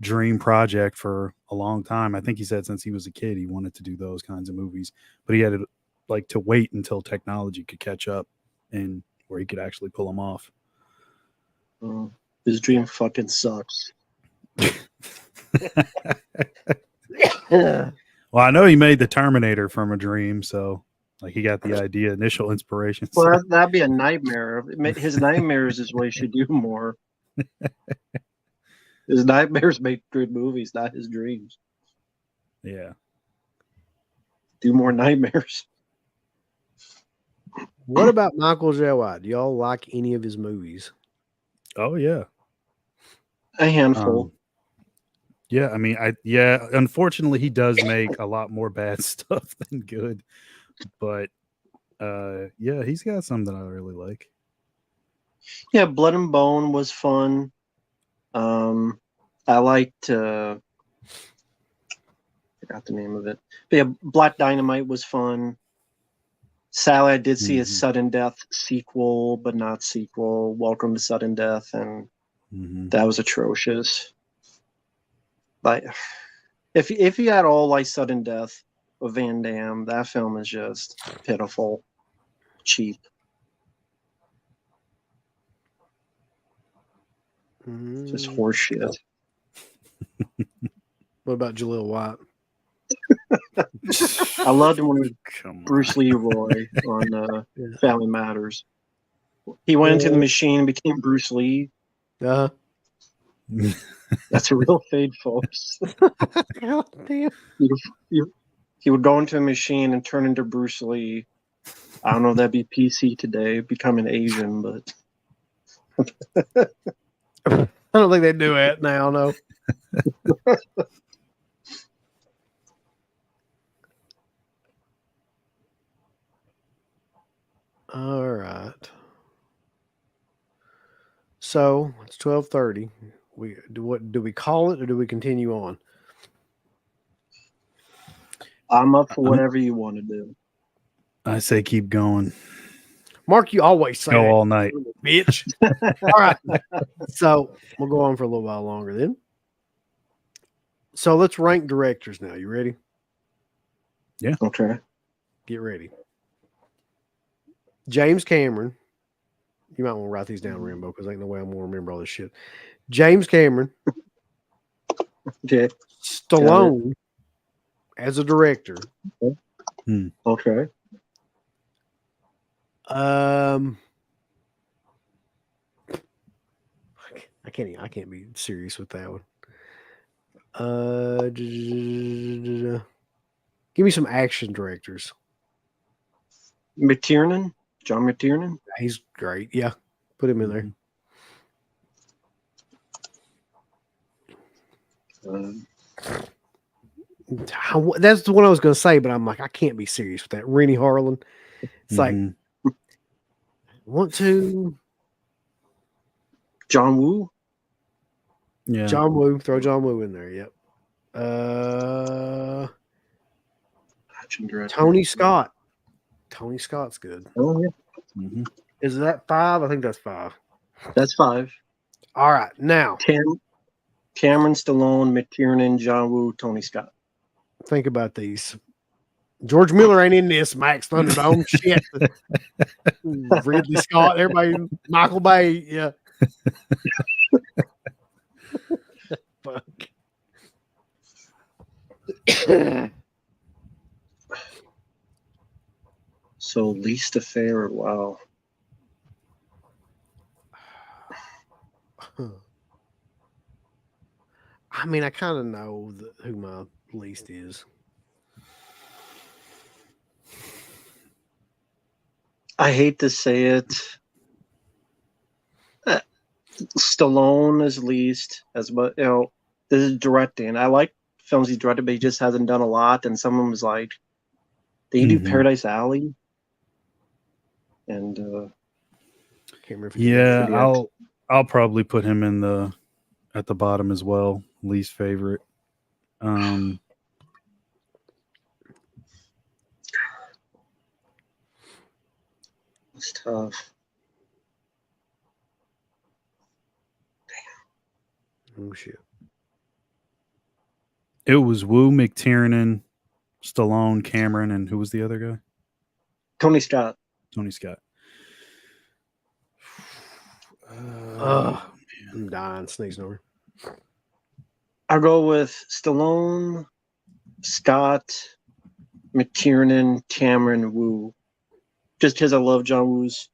dream project for a long time. I think he said since he was a kid he wanted to do those kinds of movies, but he had to to wait until technology could catch up and where he could actually pull them off. His dream fucking sucks. Yeah. Well, I know he made the Terminator from a dream, so he got the idea, initial inspiration. So. Well, that'd be a nightmare. His nightmares is what he should do more. His nightmares make good movies, not his dreams. Yeah. Do more nightmares. What about Michael J. White? Do y'all like any of his movies? Oh yeah. A handful. Yeah, I mean, unfortunately he does make a lot more bad stuff than good. But yeah, he's got some that I really like. Yeah, Blood and Bone was fun. I liked forgot the name of it. But yeah, Black Dynamite was fun. Sally, I did see a Sudden Death sequel, but not sequel. Welcome to Sudden Death, and that was atrocious. Like, if you had all like Sudden Death of Van Damme, that film is just pitiful, cheap. Just horseshit. What about Jaleel White? I loved him when he was Bruce Leroy on Family Matters. He went into the machine and became Bruce Lee. That's a real fade, folks. Damn. He would go into a machine and turn into Bruce Lee. I don't know if that'd be PC today, become an Asian, but I don't think they do that now, no. All right. So it's 12:30. What do we call it or do we continue on? I'm up for whatever you want to do. I say keep going. Mark, you always say Go that, all night. bitch. All right. So we'll go on for a little while longer then. So let's rank directors now. You ready? Yeah. Okay. Get ready. James Cameron. You might want to write these down, Rambo, because ain't no way I'm going to remember all this shit. James Cameron. Okay. Stallone as a director. Okay. I can't be serious with that one. Give me some action directors. McTiernan? John McTiernan? He's great. Yeah. Put him in there. That's the one I was going to say, but I'm like, I can't be serious with that. Rennie Harlan. It's like, want to. John Woo? Yeah. John Woo. Throw John Woo in there. Yep. Tony Scott. Tony Scott's good. Oh, yeah. Is that 5? I think that's 5. That's 5. All right. Now, Cameron, Stallone, McTiernan, John Woo, Tony Scott. think about these. George Miller ain't in this. Max Thunderdome. Shit. Ridley Scott. Everybody. Michael Bay. Yeah. Fuck. So least affair. Wow. I mean, I kind of know who my least is. I hate to say it. Stallone is least, as but this is directing. I like films he directed, but he just hasn't done a lot. And someone was like, "Did you do Paradise Alley?" And Can't remember. Yeah, I'll probably put him in at the bottom as well. Least favorite. It's tough. Oh shit. It was Wu, McTiernan, Stallone, Cameron, and who was the other guy? Tony Scott. Tony Scott. I'm dying, sneezing over. I'll go with Stallone, Scott, McTiernan, Cameron, Wu. Just because I love John Woo's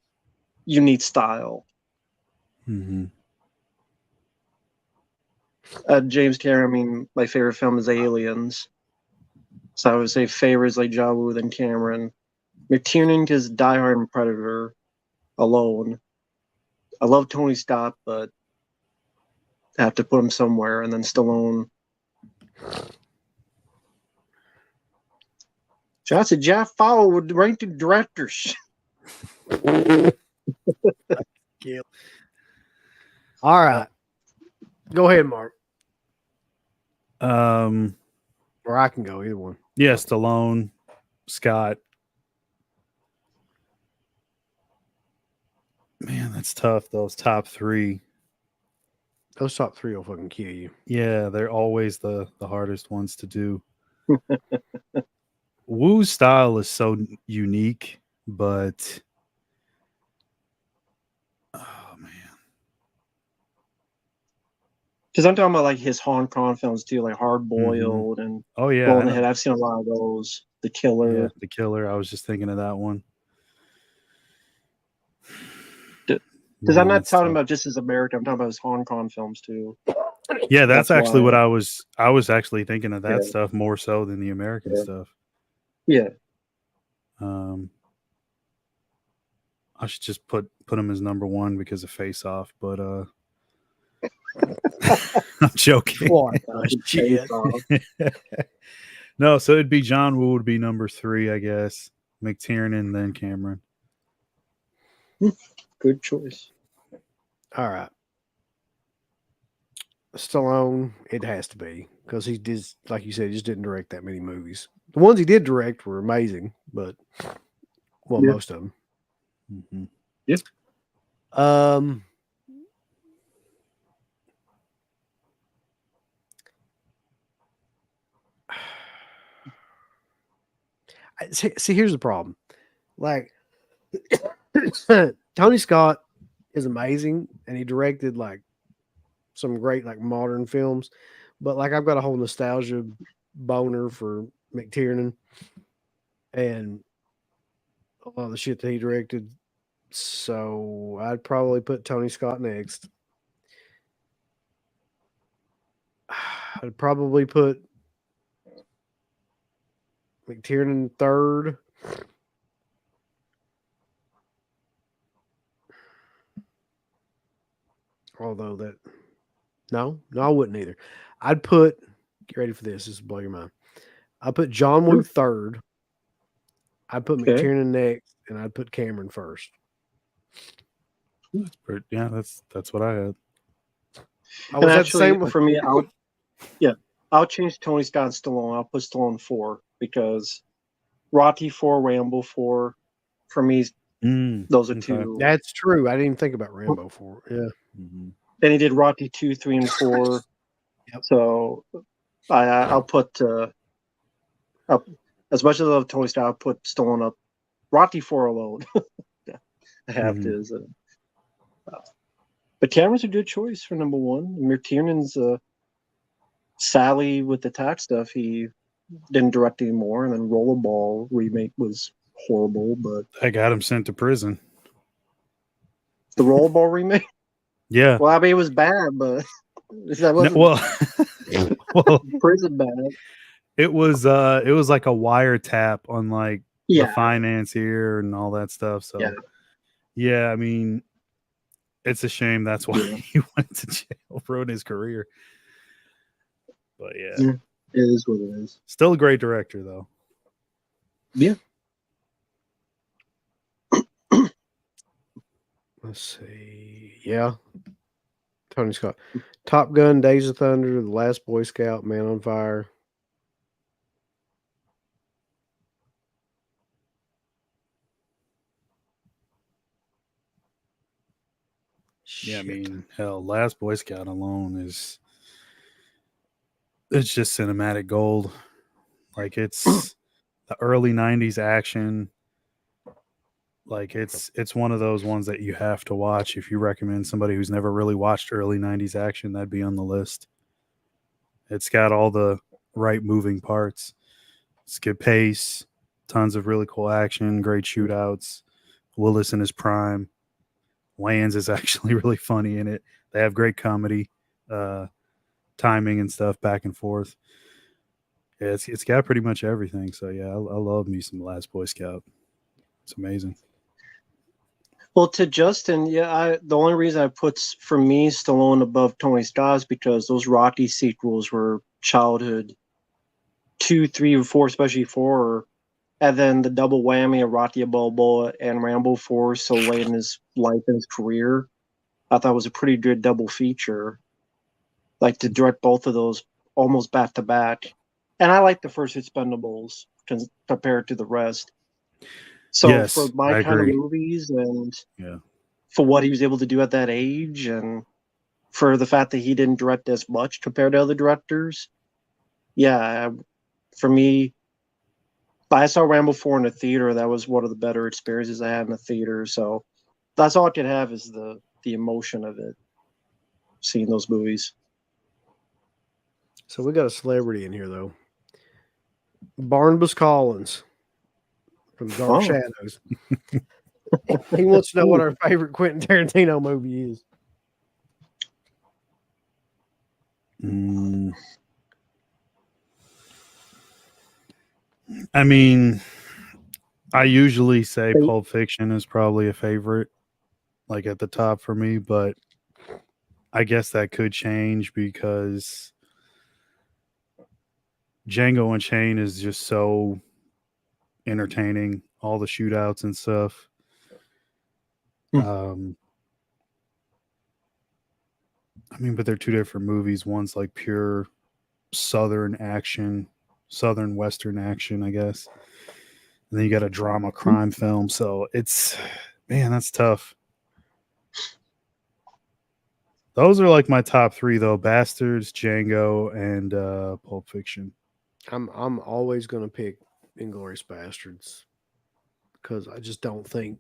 unique style. Mm-hmm. James Cameron, I mean, my favorite film is Aliens. So I would say favorites like John Woo, then Cameron. McTiernan because Die Hard and Predator alone. I love Tony Scott, but I have to put him somewhere. And then Stallone. Shots at Jeff Fowler with ranked directors. All right. Go ahead, Mark. Or I can go, either one. Yeah, Stallone, Scott. Man, that's tough. Those top three. Those top three will fucking kill you. Yeah, they're always the hardest ones to do. Wu's style is so unique, but oh man, Because I'm talking about like his Hong Kong films too, like Hard Boiled and oh yeah, Blow in the Head. I've seen a lot of those. The Killer. yeah, The Killer. I was just thinking of that one. Because I'm not that's talking tough. about just his American. I'm talking about his Hong Kong films too. Yeah, that's actually why- what I was actually thinking of that Yeah. stuff more so than the American stuff. Yeah. I should just put him as number one because of Face Off, but I'm joking. What shit? No, so it'd be John Woo would be number 3, I guess. McTiernan, then Cameron. Good choice. All right. Stallone, it has to be because he did, like you said, he just didn't direct that many movies. The ones he did direct were amazing, but well, Yeah. most of them. Mm-hmm. See, here's the problem. Like, Tony Scott is amazing, and he directed like some great like modern films, but like I've got a whole nostalgia boner for McTiernan and a lot of the shit that he directed. So I'd probably put Tony Scott next. I'd probably put McTiernan third. Although that, no, I wouldn't either. I'd put, get ready for this. This will blow your mind. I'd put John Woo third. I'd put Okay. McTiernan next, and I'd put Cameron first. Yeah, that's what I had. I And was actually, that for me, I'll change Tony Scott and Stallone. I'll put Stallone 4 because Rocky 4, Rambo 4, for me, those are okay. two. That's true. I didn't even think about Rambo 4. Yeah. Mm-hmm. Then he did Rocky 2, 3, and 4. Yep. So I'll put as much as I love Tony Scott, I'll put Stallone up. Rocky 4 alone. I have to. So. But Cameron's a good choice for number one. McTiernan's Sally with the tax stuff. He didn't direct anymore, and then Rollerball remake was horrible. But I got him sent to prison. the Rollerball remake, Yeah. well, I mean, it was bad, but that wasn't well, prison bad. it was like a wiretap on like the Yeah, financier and all that stuff. So yeah, I mean, it's a shame that's why he went to jail, ruined his career. But yeah, it is what it is. still a great director though. Yeah. Let's see. Yeah. Tony Scott. Top Gun, Days of Thunder, The Last Boy Scout, Man on Fire. Yeah, I Shit. mean, hell, Last Boy Scout alone is it's just cinematic gold. Like it's the early '90s action. Like it's one of those ones that you have to watch. If you recommend somebody who's never really watched early '90s action, that'd be on the list. It's got all the right moving parts. It's good pace, tons of really cool action, great shootouts. Willis in his prime. Wayans is actually really funny in it. They have great comedy, timing and stuff back and forth. Yeah, it's got pretty much everything. So yeah, I love me some Last Boy Scout. It's amazing. Well, to Justin, yeah, the only reason I put for me Stallone above Tony Scott is because those Rocky sequels were childhood 2, 3, and 4, especially 4, and then the double whammy of Rocky Balboa and Rambo 4 so late in his life and his career. I thought was a pretty good double feature. Like to direct both of those almost back to back, and I like the first Expendables compared to the rest. So Yes, for my I kind of agree. movies and Yeah. for what he was able to do at that age and for the fact that he didn't direct as much compared to other directors, yeah, for me, I saw Rambo 4 in the theater. That was one of the better experiences I had in the theater. So that's all I could have is the emotion of it, seeing those movies. So we got a celebrity in here though. Barnabas Collins from Dark Oh. Shadows. He wants to know what our favorite Quentin Tarantino movie is. I mean, I usually say Pulp Fiction is probably a favorite, like at the top for me, but I guess that could change because Django Unchained is just so entertaining, all the shootouts and stuff. I mean, but they're two different movies. One's like pure Southern action, Southern Western action, I guess. And then you got a drama crime film. So it's, man, that's tough. Those are like my top three, though: Bastards, Django, and Pulp Fiction. I'm always going to pick Inglourious Bastards because I just don't think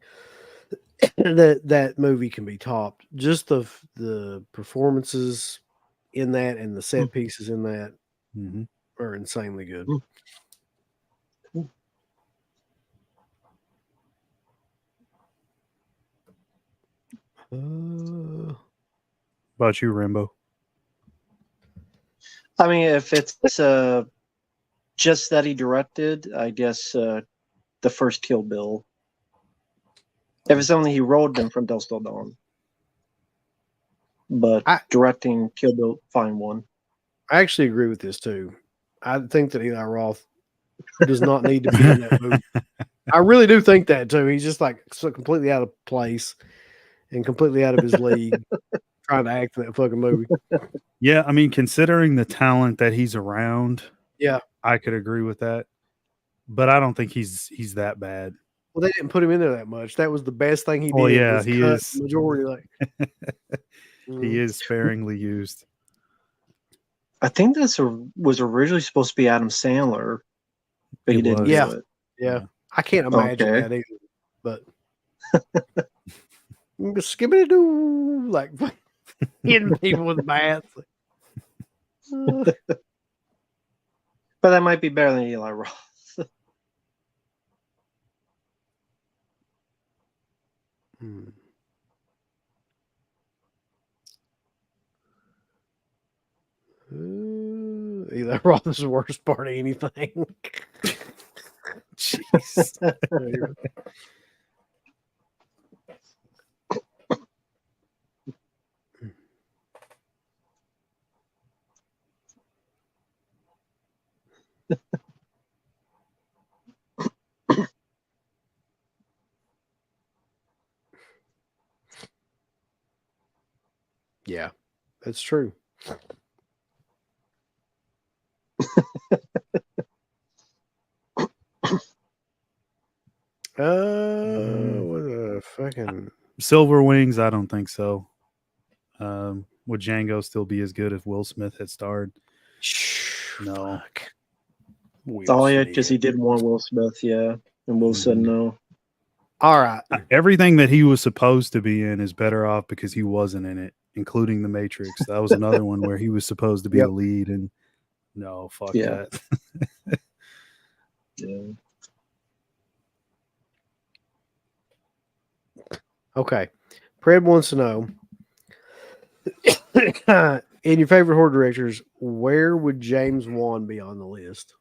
that movie can be topped. Just the performances in that and the set pieces in that Mm-hmm. are insanely good. About you, Rambo? I mean, if it's just that he directed, I guess the first Kill Bill. If it's only he wrote them from Dusk Till Dawn. But directing Kill Bill, fine one. I actually agree with this too. I think that Eli Roth does not need to be in that movie. I really do think that too. He's just like so completely out of place and completely out of his league trying to act in that fucking movie. Yeah, I mean, considering the talent that he's around, yeah, I could agree with that. But I don't think he's that bad. Well, they didn't put him in there that much. That was the best thing he did. Oh yeah, was he cut is the majority. Like he is sparingly used. I think this was originally supposed to be Adam Sandler, but he didn't do it. Yeah, I can't imagine that either. But skibbity doo, like hitting people with bats. But that might be better than Eli Roth. Eli Roth is the worst part of anything. Jeez. Yeah, that's true. What a fucking Silver Wings. I don't think so. Would Django still be as good if Will Smith had starred? No. Fuck. Will Oh yeah, because he Smith. did want Will Smith, yeah, and Will said Mhm. no. All right. Everything that he was supposed to be in is better off because he wasn't in it, including The Matrix. That was another one where he was supposed to be Yep. the lead, and no, fuck Yeah. that. Yeah. Okay. Pred wants to know in your favorite horror directors, where would James Wan be on the list?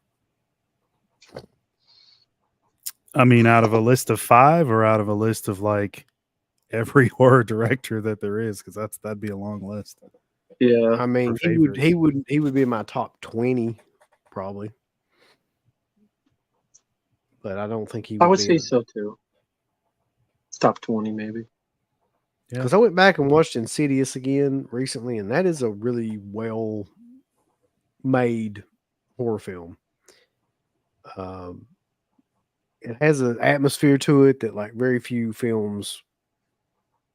I mean, out of a list of 5 or out of a list of like every horror director that there is, because that'd be a long list. Yeah. I mean, For he would be in my top 20 probably. But I don't think he would I would be say so too. Top 20 maybe. because I went back and watched Insidious again recently, and that is a really well made horror film. It has an atmosphere to it that like very few films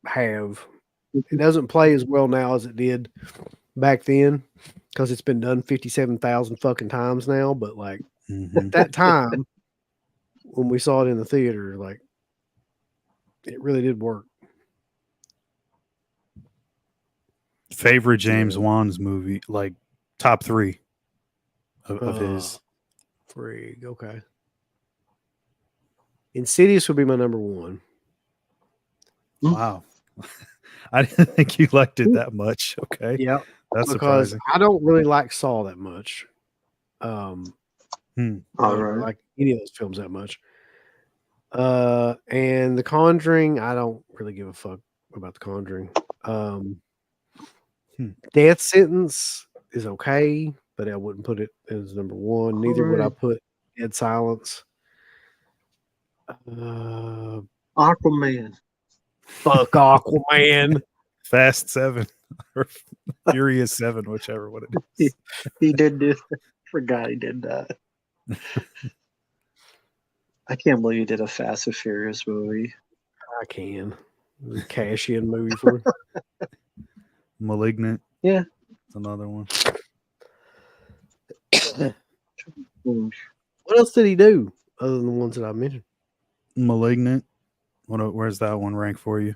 have. It doesn't play as well now as it did back then because it's been done 57,000 fucking times now. But like Mhm. at that time when we saw it in the theater, like it really did work. Favorite James Yeah. Wan's movie, like top 3 of his. Frig, okay. Insidious would be my number 1. Wow. I didn't think you liked it that much. Okay. Yeah, That's because surprising. I don't really like Saw that much. I Hmm. All don't right. like any of those films that much. And The Conjuring, I don't really give a fuck about The Conjuring. Death Sentence is okay, but I wouldn't put it as number 1. Neither would I Alright. put Dead Silence. Aquaman. Fuck Aquaman. Fast 7 or Furious 7, whichever one it is. He did do. Forgot he did that. I can't believe he did a Fast and Furious movie. I can. Cash in movie for it. Malignant. Yeah. It's another one. Hmm. What else did he do other than the ones that I mentioned? Malignant. Where's that one rank for you?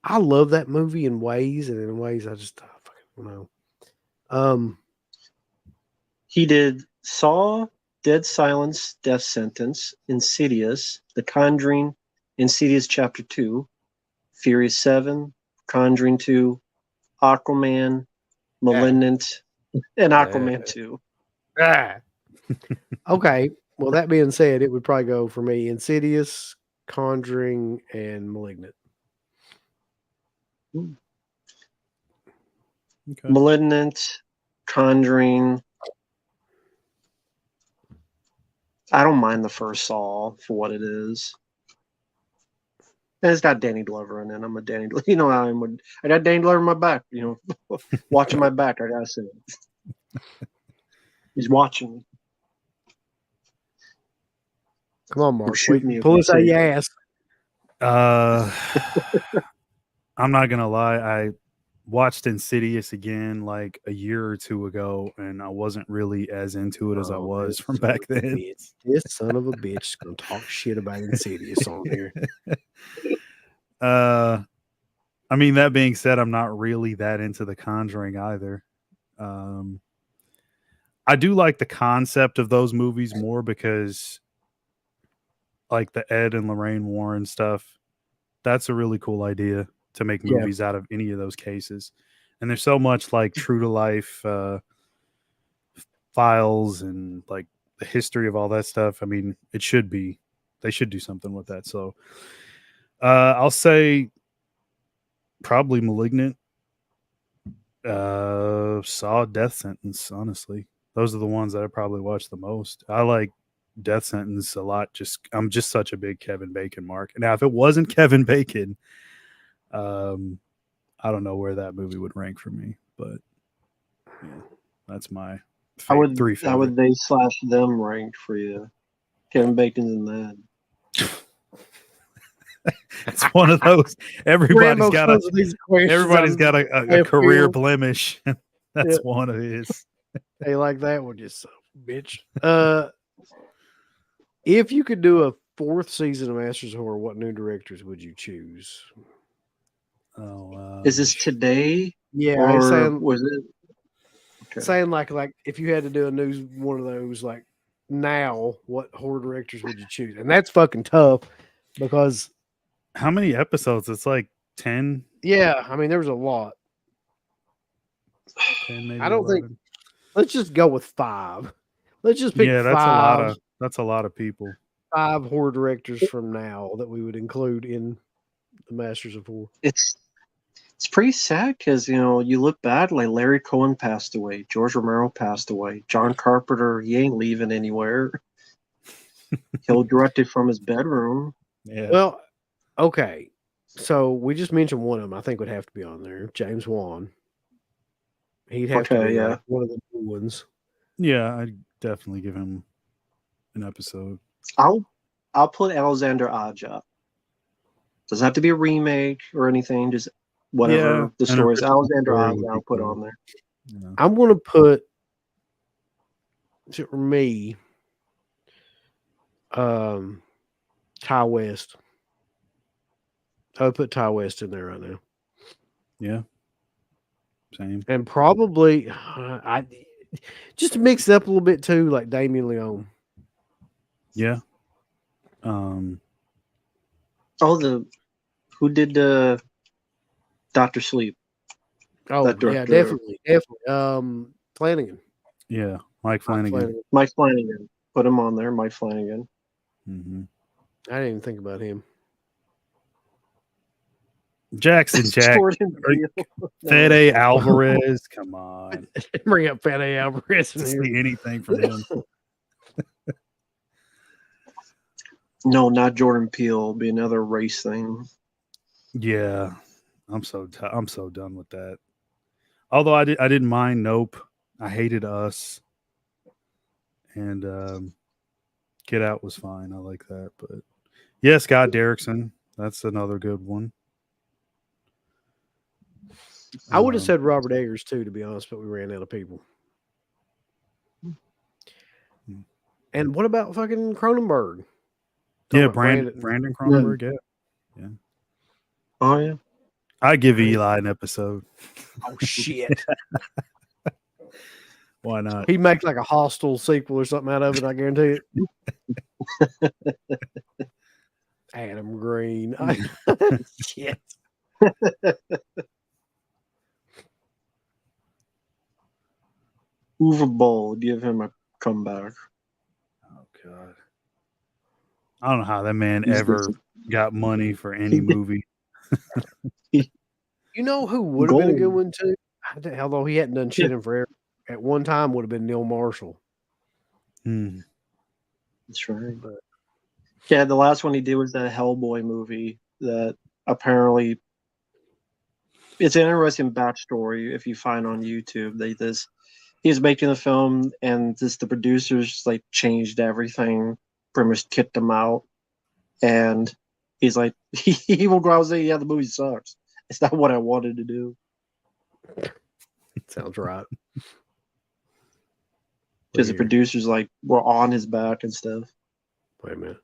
I love that movie in ways, and in ways I just fucking don't know. He did Saw, Dead Silence, Death Sentence, Insidious, The Conjuring, Insidious Chapter 2, Furious 7, Conjuring 2, Aquaman, Malignant, and Aquaman 2. Okay. Well, that being said, it would probably go for me Insidious, Conjuring, and Malignant. Okay. Malignant, Conjuring. I don't mind the first Saw for what it is. And it's got Danny Glover in it. I'm a Danny. You know how I'm. I got Danny Glover in my back. You know, watching my back. I gotta say, he's watching me. Come on, Mark. shoot Wait, me if pull you us out say your that. ass. I'm not gonna lie. I watched Insidious again like a year or 2 ago, and I wasn't really as into it as I Oh, was this from son of back a then. bitch. This son of a bitch is gonna talk shit about Insidious on here. I mean, that being said, I'm not really that into The Conjuring either. I do like the concept of those movies more because, like the Ed and Lorraine Warren stuff, that's a really cool idea to make Yeah. movies out of any of those cases. And there's so much like true to life files and like the history of all that stuff. I mean, they should do something with that. So I'll say probably Malignant, Saw, Death Sentence. Honestly, those are the ones that I probably watch the most. I like Death Sentence a lot. I'm just such a big Kevin Bacon mark. Now, if it wasn't Kevin Bacon, I don't know where that movie would rank for me, but yeah, that's my How would 3 how would favorite. they / them rank for you? Kevin Bacon's in that. It's one of those. Everybody's Rambo got comes with these questions everybody's on got a left career field. blemish. That's Yeah. one of his. Hey, like that one, just bitch. If you could do a fourth season of Masters of Horror, what new directors would you choose? Oh, Is this today Yeah, or he's saying was it? Okay. saying like if you had to do a new one of those like now, what horror directors would you choose? And that's fucking tough because how many episodes? It's like 10, yeah, I mean there was a lot. 10 maybe I don't 11. think. Let's just go with 5. Let's just pick Yeah, that's a lot of people. 5 horror directors from now that we would include in the Masters of Horror. It's pretty sad because you look back, like Larry Cohen passed away, George Romero passed away, John Carpenter, he ain't leaving anywhere. He'll direct it from his bedroom. Yeah. Well, okay. So we just mentioned one of them. I think would have to be on there. James Wan. He'd have to Okay, be yeah. like one of the new ones. Yeah, I'd definitely give him an episode. I'll put Alexander Aja. Doesn't have to be a remake or anything. Just whatever the an story is. original Alexander story Aja, would be I'll put cool. on there. Yeah. I'm going to put for me, Ty West. I would put Ty West in there right now, Yeah. Same. and probably I just to mix it up a little bit too, like Damien Leone. Yeah. Oh, who did Doctor Sleep? Oh That yeah, director. definitely. Flanagan. Yeah. Mike Flanagan. Mike Flanagan. Put him on there, Mike Flanagan. Mm-hmm. I didn't even think about him. Jackson Jack. Jordan Peele. Fede Alvarez. Come on. Bring up Fede Alvarez in To here. see anything from him. No, not Jordan Peele. It'll be another race thing. Yeah. I'm so done with that. Although I didn't mind Nope. I hated Us. And Get Out was fine. I like that. But yeah, Scott Derrickson. That's another good one. I would have said Robert Eggers too, to be honest, but we ran out of people. And what about fucking Cronenberg? Yeah, Talking about Brandon Cronenberg. Yeah. Oh yeah. I give Eli an episode. Oh shit! Why not? He'd make like a Hostel sequel or something out of it. I guarantee it. Adam Green. Shit. Uwe Boll, give him a comeback. Oh God. I don't know how that man He's ever got money for any movie. You know who would have been a good Gold. one too? Although he hadn't done shit in forever. At one time would have been Neil Marshall. That's right. But yeah, the last one he did was that Hellboy movie that apparently it's an interesting backstory if you find on YouTube. He's making the film and the producers like changed everything, pretty much kicked him out. And he's like he will go out and say, yeah, the movie sucks. It's not what I wanted to do. Sounds right. Because the producers like were on his back and stuff. Wait a minute.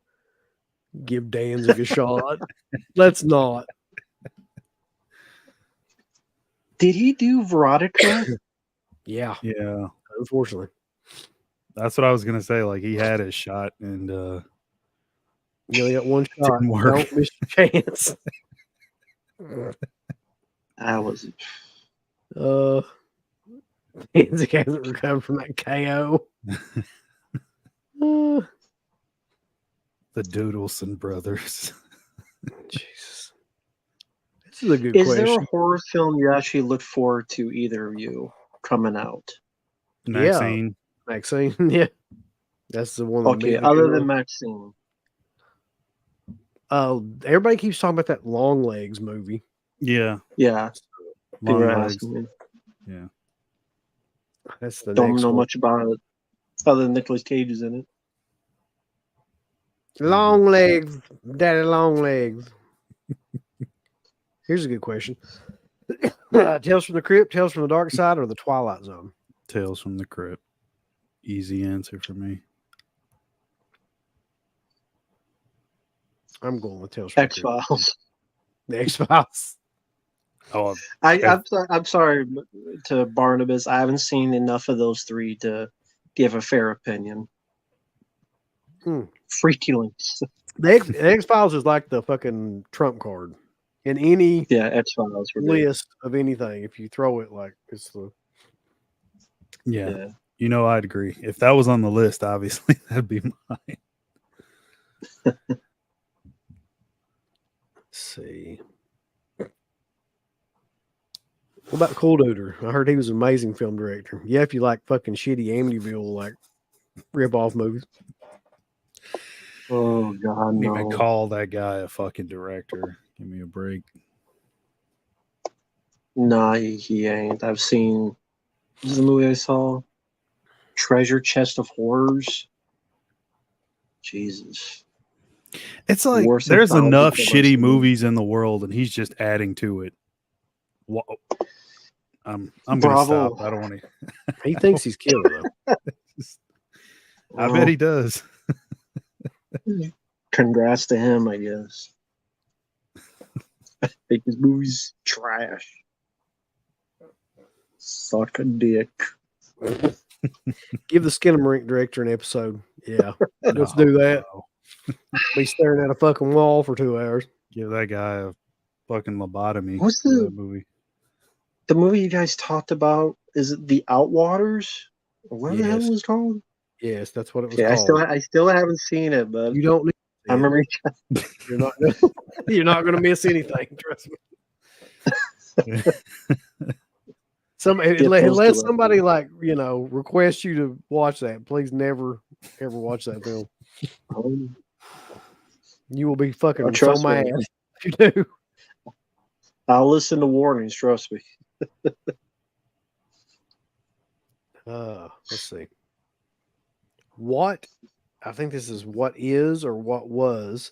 Give Danzig a shot. Let's not. Did he do Veronica? Yeah. Yeah. Unfortunately. That's what I was gonna say. Like he had his shot and You only got one shot. Didn't work. Don't miss your chance. I was Danzig hasn't recovered from that KO. the Doodleson brothers. Jesus. This is a good Is question. there a horror film you actually look forward to, either of you, coming out? Maxine. Maxine, yeah. That's the one. Okay, other than Maxine. Everybody keeps talking about that Long Legs movie. Yeah. Yeah. Long People are Legs. asking me. Yeah. That's the Don't next know one. much about it, other than Nicolas Cage is in it. Long Legs, Daddy Long Legs. Here's a good question. Tales from the Crypt, Tales from the Dark Side, or the Twilight Zone? Tales from the Crypt. Easy answer for me. I'm going with Tales from X the Crypt. Files. The X Files. Oh, I'm sorry to Barnabas. I haven't seen enough of those three to give a fair opinion. Freaky links. The X Files is like the fucking trump card in any Yeah, X Files were good. list of anything. If you throw it, like it's the yeah. Yeah. You know, I'd agree. If that was on the list, obviously that'd be mine. Let's see. What about Cool Duder? I heard he was an amazing film director. Yeah, if you like fucking shitty Amityville like rip off movies. Oh God, Didn't no. even call that guy a fucking director. Give me a break. Nah, he ain't. I've seen. This is the movie I saw. Treasure Chest of Horrors. Jesus. It's like Worse there's than enough Foul People I've shitty seen. movies in the world, and he's just adding to it. Wha- I'm gonna Bravo. stop. I don't want to. He thinks he's killer though. I bet he does. Congrats to him, I guess. I think his movie's trash. Suck a dick. Give the Skinamarink director an episode. Yeah, let's do that. No. Be staring at a fucking wall for 2 hours. Give that guy a fucking lobotomy. What's for the- that movie? The movie you guys talked about, is it The Outwaters? Or what the hell Yes. was it called? Yes, that's what it was Okay, called. I still haven't seen it, but You don't need I remember you're not you're not gonna miss anything, trust me. Get those Unless directly. somebody like, requests you to watch that, please never ever watch that film. You will be fucking so trust me. mad if you do. I'll listen to warnings, trust me. Let's see. What I think this is what is or what was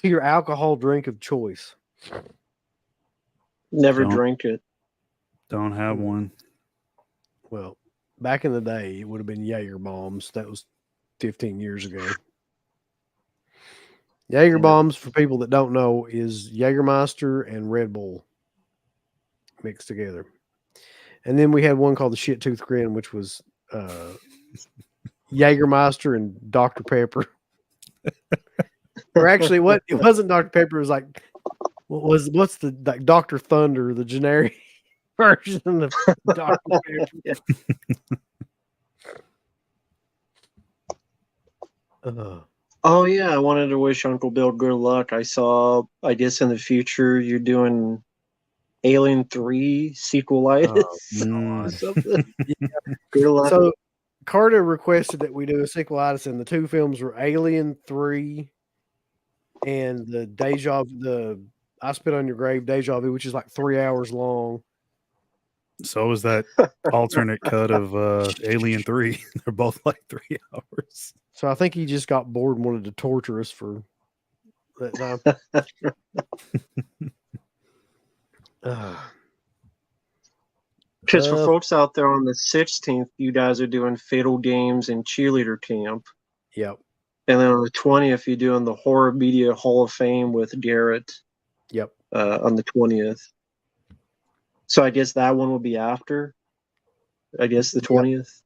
your alcohol drink of choice. Never Don't. drink it. Don't have one. Well, back in the day, it would have been Jaeger bombs. That was 15 years ago. Jaeger bombs, for people that don't know, is Jägermeister and Red Bull mixed together. And then we had one called the Shit Tooth Grin, which was Jägermeister and Dr. Pepper. Or actually, it wasn't Dr. Pepper. It was like, what's the like Dr. Thunder, the generic version of Dr. Pepper. Oh yeah, I wanted to wish Uncle Bill good luck. I guess in the future you're doing Alien 3 sequelitis or something. Good luck. So Carter requested that we do a sequelitis, and the two films were Alien 3 and the I Spit on Your Grave Deja Vu, which is like 3 hours long. So is that alternate cut of Alien 3. They're both like 3 hours. So I think he just got bored and wanted to torture us for that time. Because for folks out there, on the 16th, you guys are doing Fatal Games and Cheerleader Camp. Yep. And then on the 20th, you're doing the Horror Media Hall of Fame with Garrett. Yep. On the 20th. So I guess that one will be after. I guess the 20th.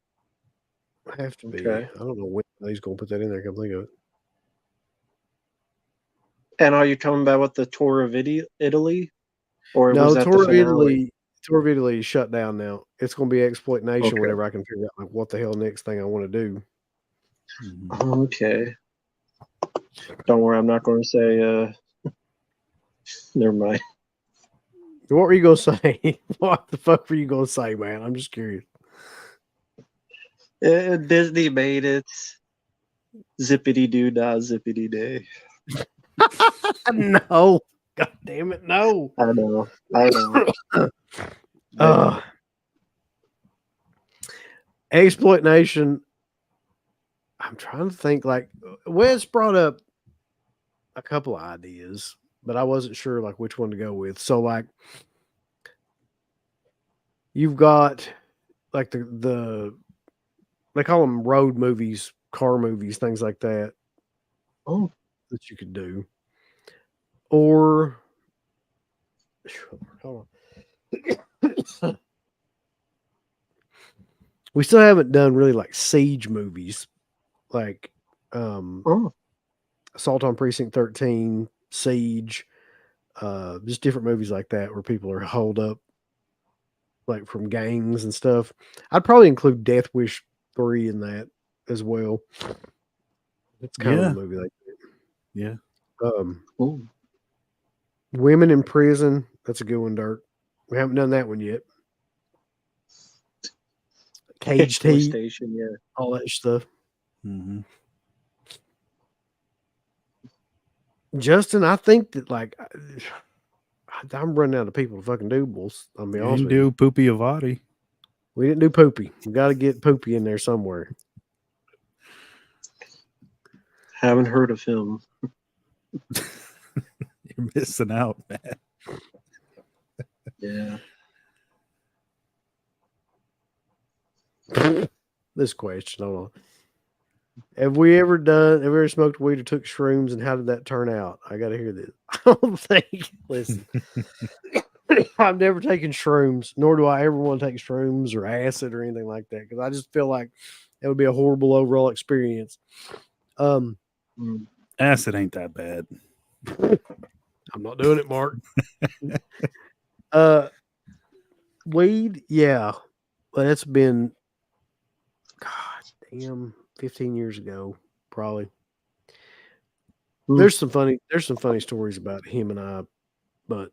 Have to be. Okay. I don't know when he's going to put that in there. I can't think of it. And are you coming back with the Tour of Italy? Or No, was that Tour the of finale? Italy. Tour of Italy is shut down now. It's going to be Exploit Nation Okay. whenever I can figure out like what the hell next thing I want to do. Okay. Don't worry, I'm not going to say. Never mind. What were you going to say? What the fuck were you going to say, man? I'm just curious. Disney made it. Zippity doo dah, zippity day. No. God damn it. No. I know. Exploit Nation. I'm trying to think. Like Wes brought up a couple of ideas, but I wasn't sure like which one to go with. So like you've got like the they call them road movies, car movies, things like that Oh, that you could do. Or hold on. We still haven't done really like siege movies, like oh, Assault on Precinct 13, Siege, just different movies like that where people are holed up like from gangs and stuff. I'd probably include Death Wish 3 in that as well. It's kind of Yeah. a movie like Yeah. that. oh. Women in Prison, that's a good one, Dirk. We haven't done that one yet. Caged Heat, Station, yeah. all that stuff. Mm-hmm. Justin, I think that like I'm running out of people to fucking do bulls. I'll be You honest can with you. do Poopy Avati. We didn't do Poopy. We got to get Poopy in there somewhere. Haven't heard of him. You're missing out, man. Yeah. This question, hold on. Have we ever smoked weed or took shrooms, and how did that turn out? I got to hear this. I don't think. Listen, I've never taken shrooms, nor do I ever want to take shrooms or acid or anything like that because I just feel like it would be a horrible overall experience. Mm. Acid ain't that bad. I'm not doing it, Mark. Weed, yeah, but it's been, God damn, 15 years ago, probably. Hmm. There's some funny stories about him and I, but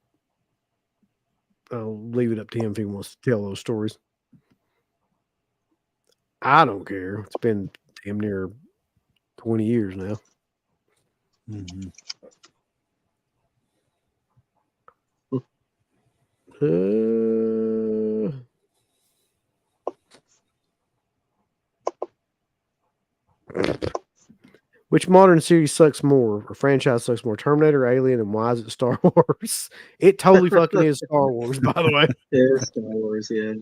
I'll leave it up to him if he wants to tell those stories. I don't care. It's been damn near 20 years now. Mm-hmm. Which modern series sucks more, or franchise sucks more, Terminator, Alien, and why is it Star Wars? It totally fucking is Star Wars, by the way. It is Star Wars, yeah.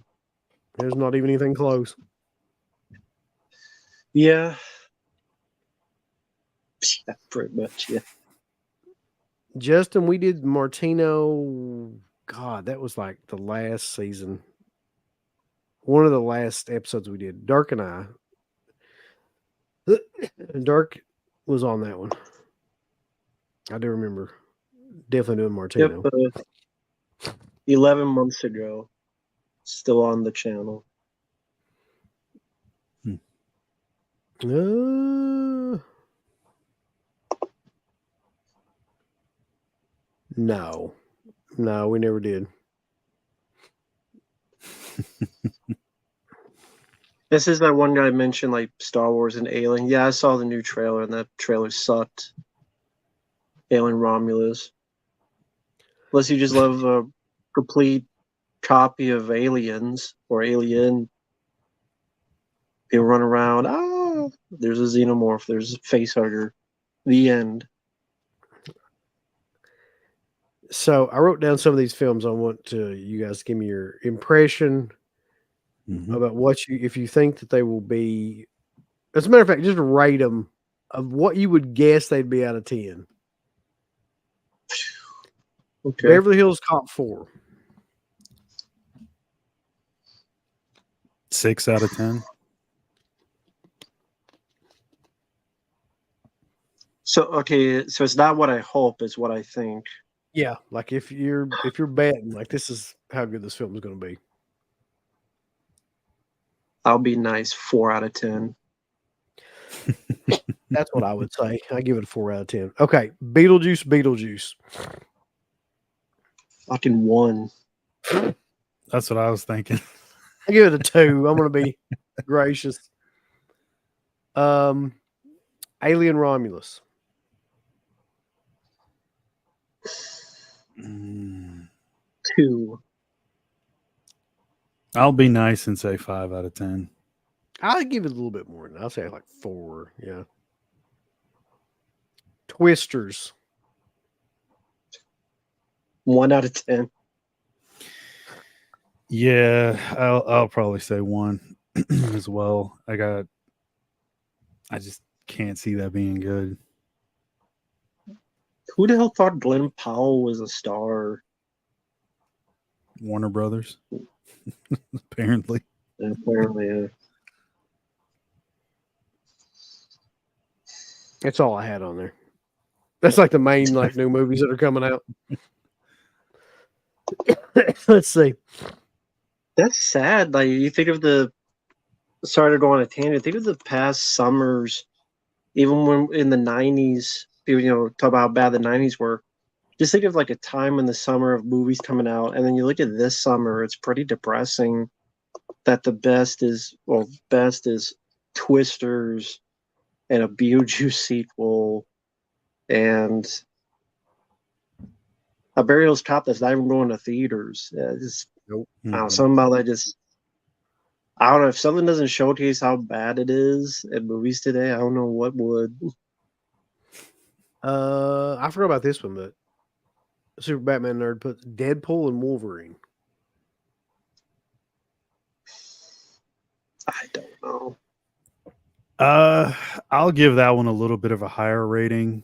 There's not even anything close. Yeah. Yeah, pretty much, yeah. Justin, we did Martino. God, that was like the last season. One of the last episodes we did. Dirk and I. Dirk was on that one. I do remember. Definitely doing Martino. Yep. 11 months ago. Still on the channel. No, we never did. This is that one guy mentioned, like Star Wars and Alien. Yeah, I saw the new trailer, and that trailer sucked. Alien Romulus. Unless you just love a complete copy of Aliens or Alien. People run around. Ah, there's a xenomorph. There's a facehugger. The end. So I wrote down some of these films. I want you guys to give me your impression about what if you think that they will be. As a matter of fact, just rate them of what you would guess they'd be out of 10. Okay. Beverly Hills Cop 4. 6 out of 10. So it's not what I hope, it's what I think. Yeah, like if you're betting, like this is how good this film is going to be. I'll be nice. 4 out of 10. That's what I would say. I give it a 4 out of 10. Okay, Beetlejuice. Fucking 1. That's what I was thinking. I give it a 2. I'm going to be gracious. Alien Romulus. 2. I'll be nice and say 5 out of 10. I'll give it a little bit more than that. I'll say like 4. Yeah. Twisters. 1 out of 10. Yeah, I'll probably say 1 as well. I just can't see that being good. Who the hell thought Glenn Powell was a star? Warner Brothers, apparently. Apparently, That's all I had on there. That's like the main like new movies that are coming out. Let's see. that's sad. Like you think of the. Sorry to go on a tangent. Think of the past summers, even when in the '90s, people talk about how bad the '90s were. Just think of like a time in the summer of movies coming out, and then you look at this summer. It's pretty depressing. That the best is Twisters and a Beetlejuice sequel and a Burial's Cop that's not even going to theaters. Yeah, just Nope. I don't know, Mhm. something about that just I don't know if something doesn't showcase how bad it is in movies today. I don't know what would. I forgot about this one, but Super Batman Nerd put Deadpool and Wolverine. I don't know. I'll give that one a little bit of a higher rating,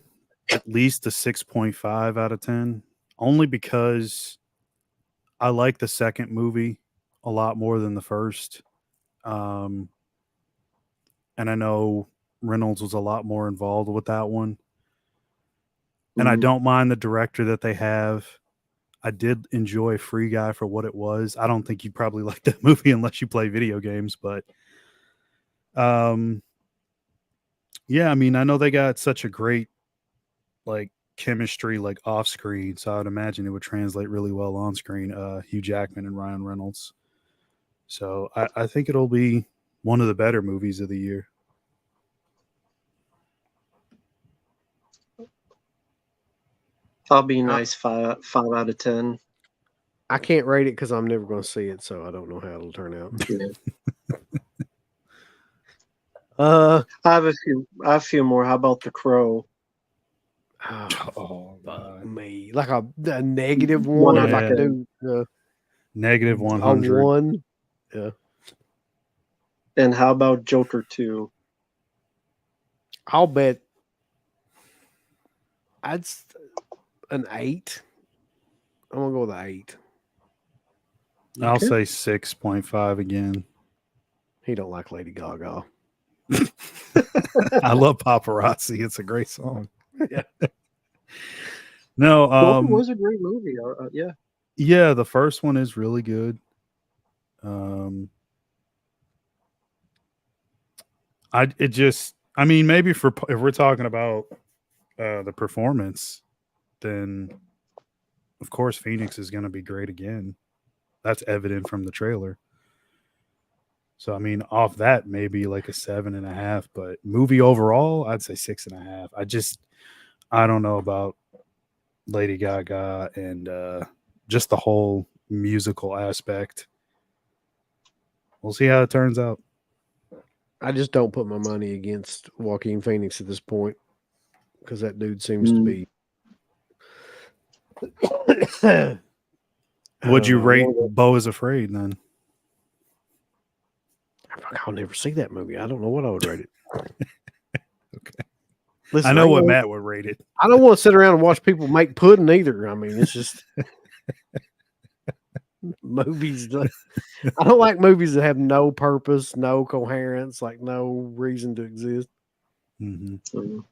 at least a 6.5 out of 10, only because I like the second movie a lot more than the first. And I know Reynolds was a lot more involved with that one. And I Mhm. don't mind the director that they have. I did enjoy Free Guy for what it was. I don't think you'd probably like that movie unless you play video games, but yeah, I mean, I know they got such a great like chemistry like off screen, so I'd imagine it would translate really well on screen. Hugh Jackman and Ryan Reynolds. So I think it'll be one of the better movies of the year. I'll be nice. Five out of 10. I can't rate it because I'm never going to see it, so I don't know how it'll turn out. Yeah. Uh, I have a few more. How about The Crow? oh, fuck God. me. Like a negative 1 one, out if I of could 10. do Negative a 100. 1. Yeah. And how about Joker 2? I'll bet an 8. I'm going to go with an 8. I'll Okay. say 6.5 again. He don't like Lady Gaga. I love Paparazzi. It's a great song. Yeah. No, Joker was a great movie. Yeah. yeah, the first one is really good. I mean, maybe if we're talking about the performance, then of course Phoenix is going to be great again. That's evident from the trailer. So I mean, off that maybe like a 7.5, but movie overall, I'd say 6.5. I don't know about Lady Gaga and just the whole musical aspect. We'll see how it turns out. I just don't put my money against Joaquin Phoenix at this point because that dude seems to be. Would you rate won't go- Beau is Afraid then? I'll never see that movie. I don't know what I would rate it. Okay. Listen, I know what don't- Matt would rate it. I don't want to sit around and watch people make pudding either. I mean, it's just movies. I don't like movies that have no purpose, no coherence, like no reason to exist. Mm-hmm. Mhm.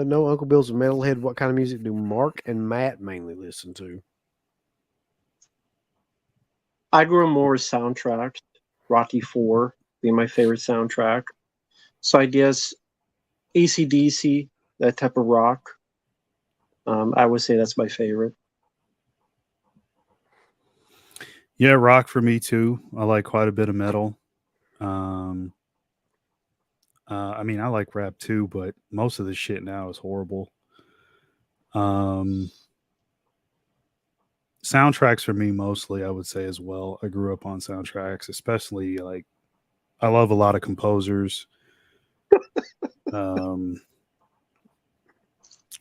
No, Uncle Bill's a metalhead. What kind of music do Mark and Matt mainly listen to? I grew up more with soundtracks. Rocky 4 being my favorite soundtrack. So I guess AC/DC, that type of rock. I would say that's my favorite. Yeah, rock for me too. I like quite a bit of metal. I mean, I like rap too, but most of the shit now is horrible. Soundtracks for me mostly, I would say as well. I grew up on soundtracks, especially like I love a lot of composers.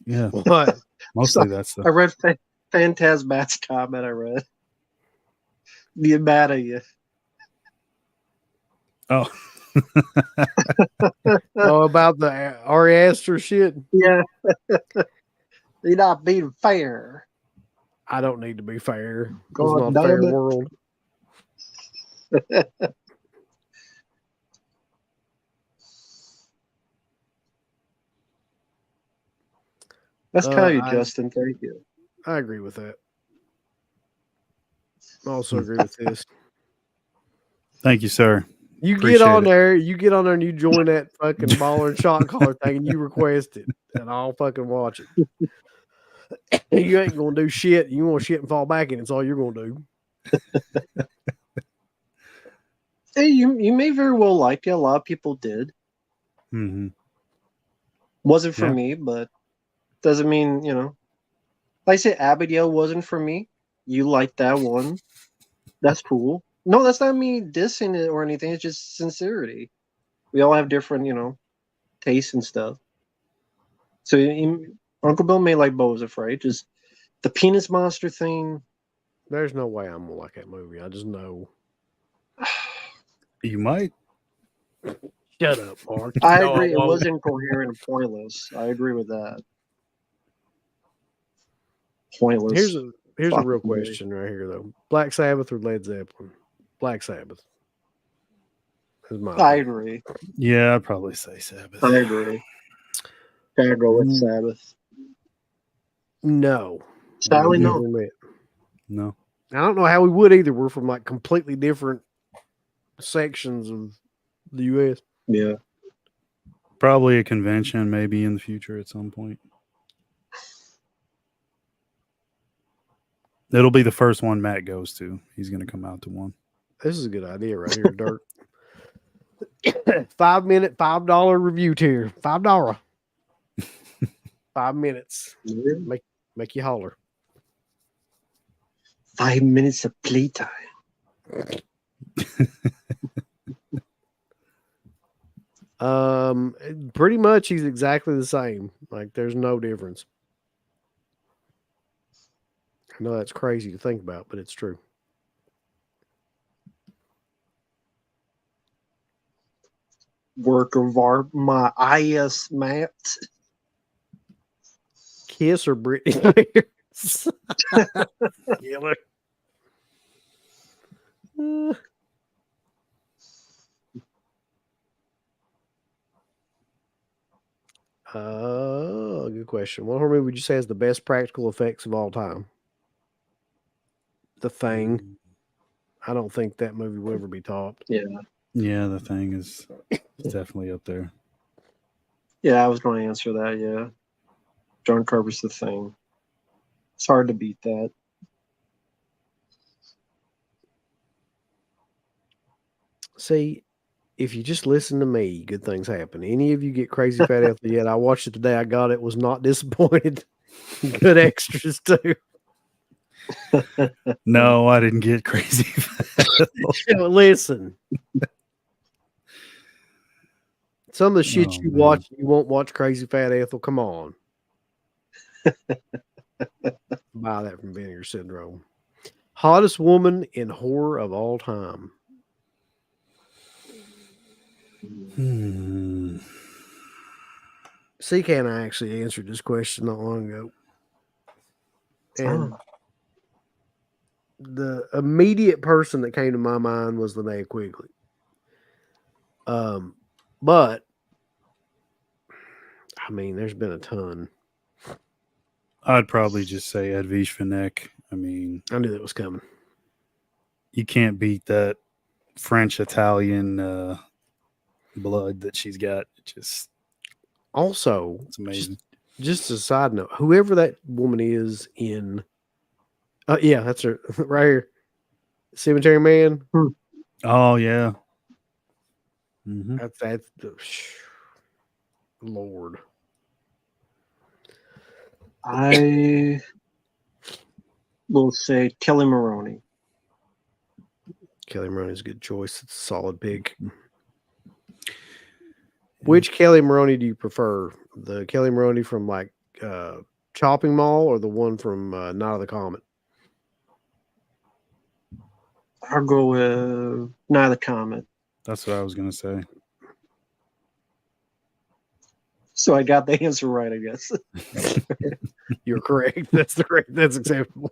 Yeah, What? mostly that's I the. read Phantasmat's comment. I read the mad at you. Oh, Oh, about the Ari Aster shit? Yeah, you're not being fair. I don't need to be fair. It's God not a fair damn it. world. That's kind of you, I Justin. Thank you. agree with that. I also agree with this. thank you, sir. You Appreciate get on it. there, and you join that fucking baller and shot caller thing, and you request it, and I'll fucking watch it. You ain't gonna do shit. You want shit and fall back in. It's all you're gonna do. Hey, you may very well like it. A lot of people did. Hmm. Wasn't for Yeah. me, but doesn't mean, Like I say, Abigail wasn't for me. You like that one. That's cool. No, that's not me dissing it or anything. It's just sincerity. We all have different, tastes and stuff. So Uncle Bill may like Bo is Afraid. Just the penis monster thing. There's no way I'm gonna like that movie. I just know. You might. Shut up, Mark. I No, agree. It won't. was incoherent and pointless. I agree with that. Pointless. Here's a Fucking real movie. question right here though: Black Sabbath or Led Zeppelin? Black Sabbath. Is my I opinion. agree. Yeah, I'd probably say Sabbath. I agree. Gotta go with Sabbath. No. Sadly, We've no. never met. No. I don't know how we would either. We're from like completely different sections of the U.S. Yeah. Probably a convention, maybe in the future at some point. It'll be the first one Matt goes to. He's going to come out to one. This is a good idea right here, Dirt. 5 minute, $5 review tier. $5. 5 minutes. Make you holler. 5 minutes of playtime. Pretty much he's exactly the same. Like there's no difference. I know that's crazy to think about, but it's true. Work of art, my IS Matt. Kiss or Britney Spears? Killer. Good question. What horror movie would you say has the best practical effects of all time? The Thing. I don't think that movie will ever be topped. Yeah. Yeah, The Thing is definitely up there. Yeah, I was going to answer that. Yeah. John Carpenter's The Thing. It's hard to beat that. See, if you just listen to me, good things happen. Any of you get Crazy Fat Ethel yet? I watched it today. I got it. Was not disappointed. Good extras too. No, I didn't get Crazy. Listen. Some of the shit Oh, you man. watch, you won't watch Crazy Fat Ethel. Come on. Buy that from Vinegar Syndrome. Hottest woman in horror of all time. CK and I actually answered this question not long ago. And the immediate person that came to my mind was Linnea Quigley. But I mean, there's been a ton. I'd probably just say Edwige Fenech. I mean, I knew that was coming. you can't beat that French-Italian blood that she's got. Also, It's amazing. Just a side note, whoever that woman is in, yeah, that's her right here, Cemetery Man. Oh, yeah. Mm-hmm. That's the Lord. I will say Kelly Maroney. Kelly Maroney's a good choice. It's a solid pick. Which Kelly Maroney do you prefer? The Kelly Maroney from like Chopping Mall or the one from Night of the Comet? I'll go with Night of the Comet. That's what I was gonna say. So I got the answer right, I guess. You're correct. That's correct. That's acceptable.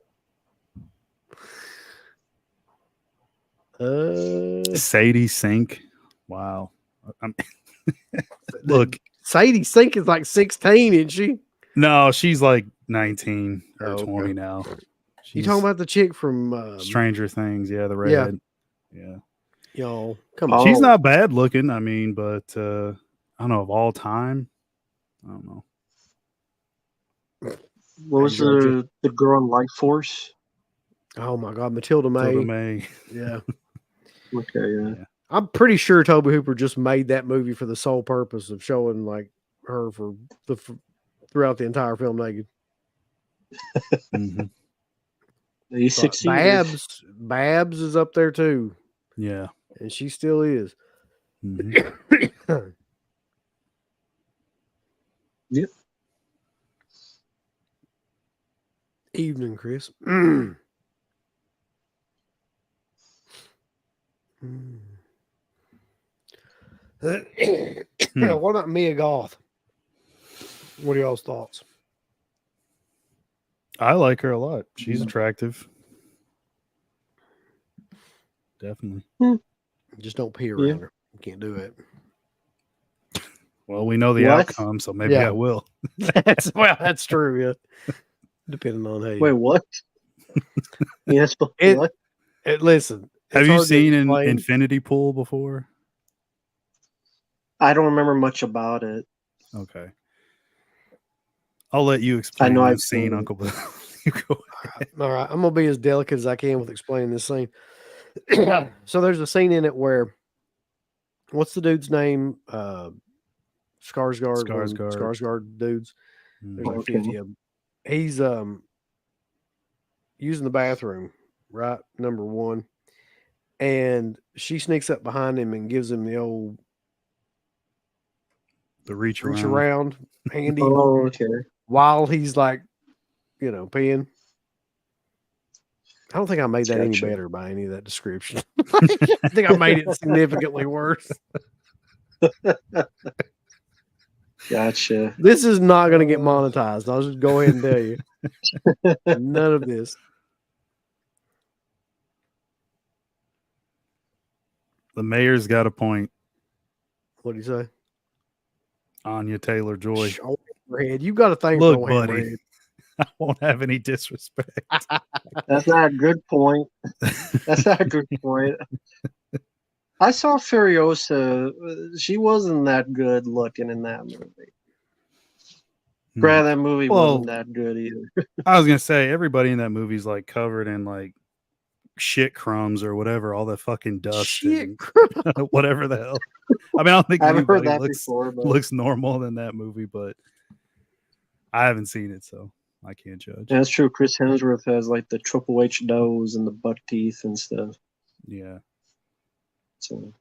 Sadie Sink. Wow. Look, Sadie Sink is like 16, isn't she? no, she's like 19 or Oh, okay. 20 now. You She's talking about the chick from Stranger Things? Yeah, the Yeah. redhead. Yeah. y'all? Come on. Oh. She's not bad looking. I mean, but I don't know, of all time, I don't know. What was Georgia. the girl in Life Force? Oh my God, Matilda May. Tilda May. Yeah, Okay, yeah. I'm pretty sure Toby Hooper just made that movie for the sole purpose of showing like her for throughout the entire film naked. hmm He But succeeded. Babs is up there too, Yeah. and she still is. hmm Yep. Evening, Chris. What about Mia Goth? What are y'all's thoughts? I like her a lot. She's attractive. Definitely. Just don't pee around Yeah. her. You can't do it. Well, we know the What? outcome, so maybe Yeah. I will. That's true. Yeah, depending on how you. Wait, what? Yes, but It- what? Listen. Have it's you hard to seen an explain. Infinity Pool before? I don't remember much about it. Okay. I'll let you explain know that I've scene, seen it. Uncle Bill. You go ahead. All right, I'm gonna be as delicate as I can with explaining this scene. So there's a scene in it where, what's the dude's name? Skarsgård. one of the Skarsgård. Skarsgård dudes. There's like Okay. 50 of them. He's using the bathroom, right? Number one, and she sneaks up behind him and gives him the old The reach reach around. around handy Oh, okay. while he's like, peeing. I don't think I made that any Gotcha. better by any of that description. I think I made it significantly worse. Gotcha. This is not going to get monetized. I'll just go ahead and tell you. None of this. The mayor's got a point. What do you say? Anya Taylor-Joy. Show Hammerhead. You got to thank Look, old buddy. Hammerhead. I won't have any disrespect. That's not a good point. That's not a good point. I saw Furiosa. She wasn't that good looking in that movie. Granted, that movie Well, wasn't that good either. I was gonna say everybody in that movie's like covered in like shit crumbs or whatever, all that fucking dust Shit. and whatever the hell. I mean, I don't think I haven't heard anybody that before, but looks normal in that movie, but I haven't seen it, so I can't judge. yeah, that's true. Chris Hemsworth has like the Triple H nose and the buck teeth and stuff. Yeah. So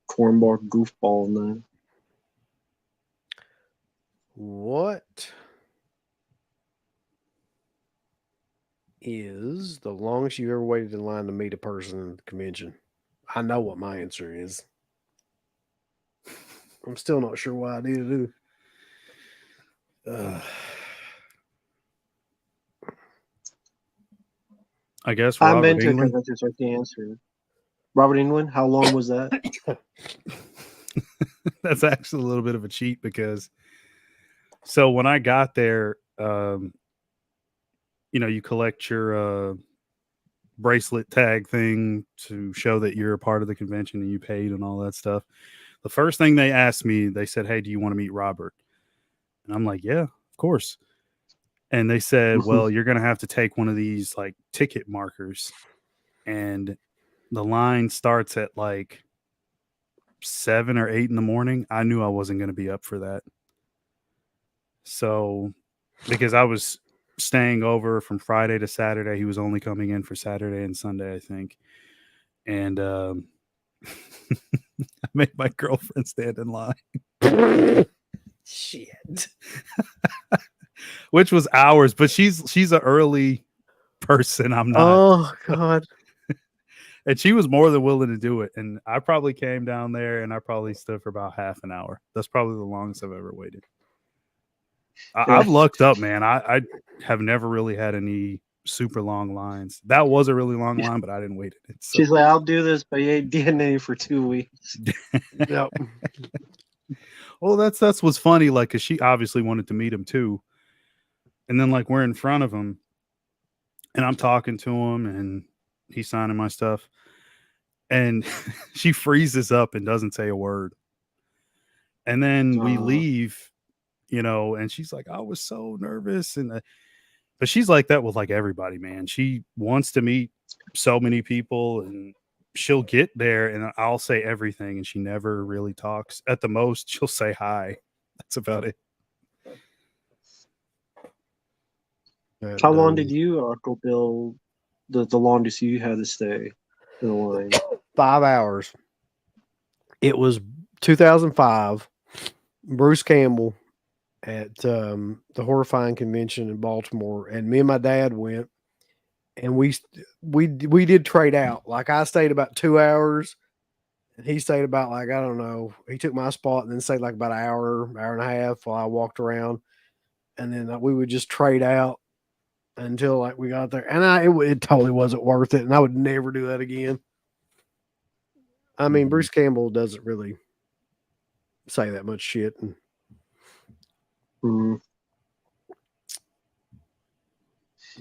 cornball goofball and that. What is the longest you've ever waited in line to meet a person at the convention? I know what my answer is. I'm still not sure why I did it. I guess I'm Robert into England. conventions, so I can't answer it. Robert England, how long was that? That's actually a little bit of a cheat because so when I got there, you collect your bracelet tag thing to show that you're a part of the convention and you paid and all that stuff. The first thing they asked me, they said, "Hey, do you want to meet Robert?" And I'm like, "Yeah, of course." And they said, "Well, you're going to have to take one of these like ticket markers." And the line starts at like 7 or 8 in the morning. I knew I wasn't going to be up for that. So, because I was staying over from Friday to Saturday, he was only coming in for Saturday and Sunday, I think. And I made my girlfriend stand in line. Shit. which was hours. But she's an early person. I'm not. Oh God. And she was more than willing to do it. And I probably came down there and I probably stood for about half an hour. That's probably the longest I've ever waited. I've lucked up, man. I have never really had any super long lines. That was a really long line, but I didn't wait it. So. She's like, I'll do this, but you ain't DNA for 2 weeks. Yep. Well, that's what's funny. Like, cause she obviously wanted to meet him too. And then like we're in front of him and I'm talking to him and he's signing my stuff. And she freezes up and doesn't say a word. And then we leave, and she's like, I was so nervous. But she's like that with like everybody, man. She wants to meet so many people and she'll get there and I'll say everything and she never really talks. At the most, she'll say hi. That's about it. How long did you, Uncle Bill, the longest you had to stay in the line? 5 hours. It was 2005. Bruce Campbell at the Horrifying Convention in Baltimore, and me and my dad went, and we did trade out. Like I stayed about 2 hours, and he stayed about like I don't know. He took my spot and then stayed like about an hour and a half while I walked around, and then we would just trade out until like we got there. And it totally wasn't worth it, and I would never do that again. I mean, Bruce Campbell doesn't really say that much shit.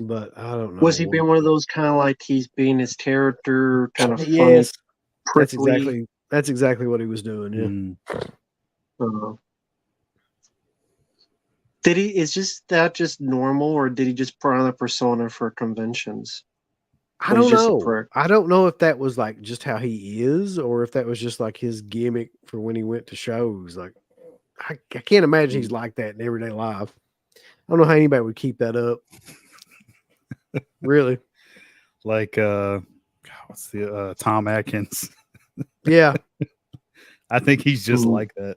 But I don't know. Was he being one of those kind of like he's being his character, kind of funny? Yes, prickly? that's exactly what he was doing. Yeah. Did he? Is that just normal, or did he just put on a persona for conventions? I don't know. I don't know if that was like just how he is, or if that was just like his gimmick for when he went to shows. Like, I can't imagine he's like that in everyday life. I don't know how anybody would keep that up. Really? Like, what's the Tom Atkins? Yeah. I think he's just like that.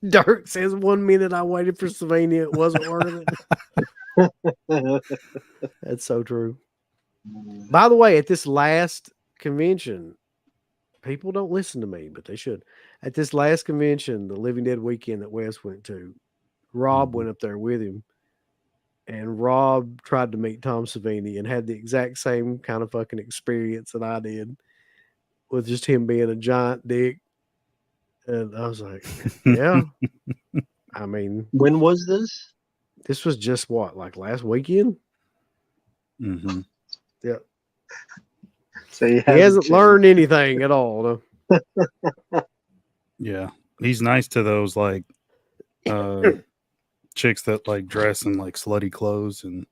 Dirk says 1 minute I waited for Sylvania. It wasn't worth it. That's so true. By the way, at this last convention, people don't listen to me, but they should. At this last convention, the Living Dead weekend that Wes went to, Rob went up there with him. And Rob tried to meet Tom Savini and had the exact same kind of fucking experience that I did with just him being a giant dick. And I was like, yeah. I mean, when was this? This was just what, like last weekend? Mm-hmm. Yeah. So he hasn't learned anything at all. No? Yeah. He's nice to those like chicks that like dress in like slutty clothes and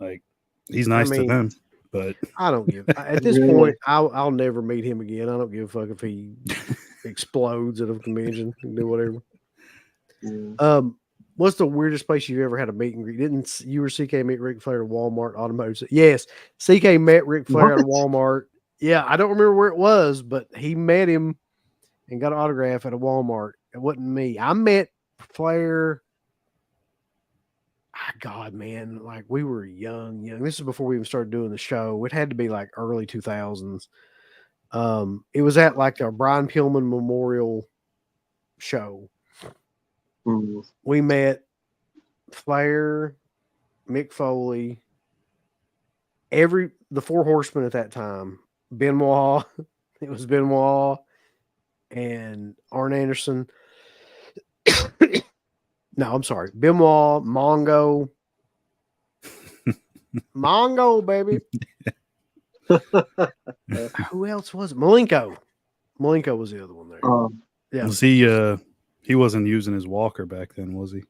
like he's nice to them. But I don't give at this point. I'll never meet him again. I don't give a fuck if he explodes at a convention and do whatever. Yeah. What's the weirdest place you've ever had a meet and greet? Didn't you or CK meet Ric Flair at Walmart Automotive? Yes, CK met Ric Flair at Walmart. Yeah, I don't remember where it was, but he met him and got an autograph at a Walmart. It wasn't me. I met Flair. God, man, like we were young. This is before we even started doing the show. It had to be like early 2000s. It was at like a Brian Pillman Memorial show. We met Flair, Mick Foley, the Four Horsemen at that time. Benoit, it was Benoit and Arn Anderson. No, I'm sorry. Benoit, Mongo. Mongo, baby. Who else was it? Malenko. Malenko was the other one there. Yeah. Was he wasn't using his walker back then, was he?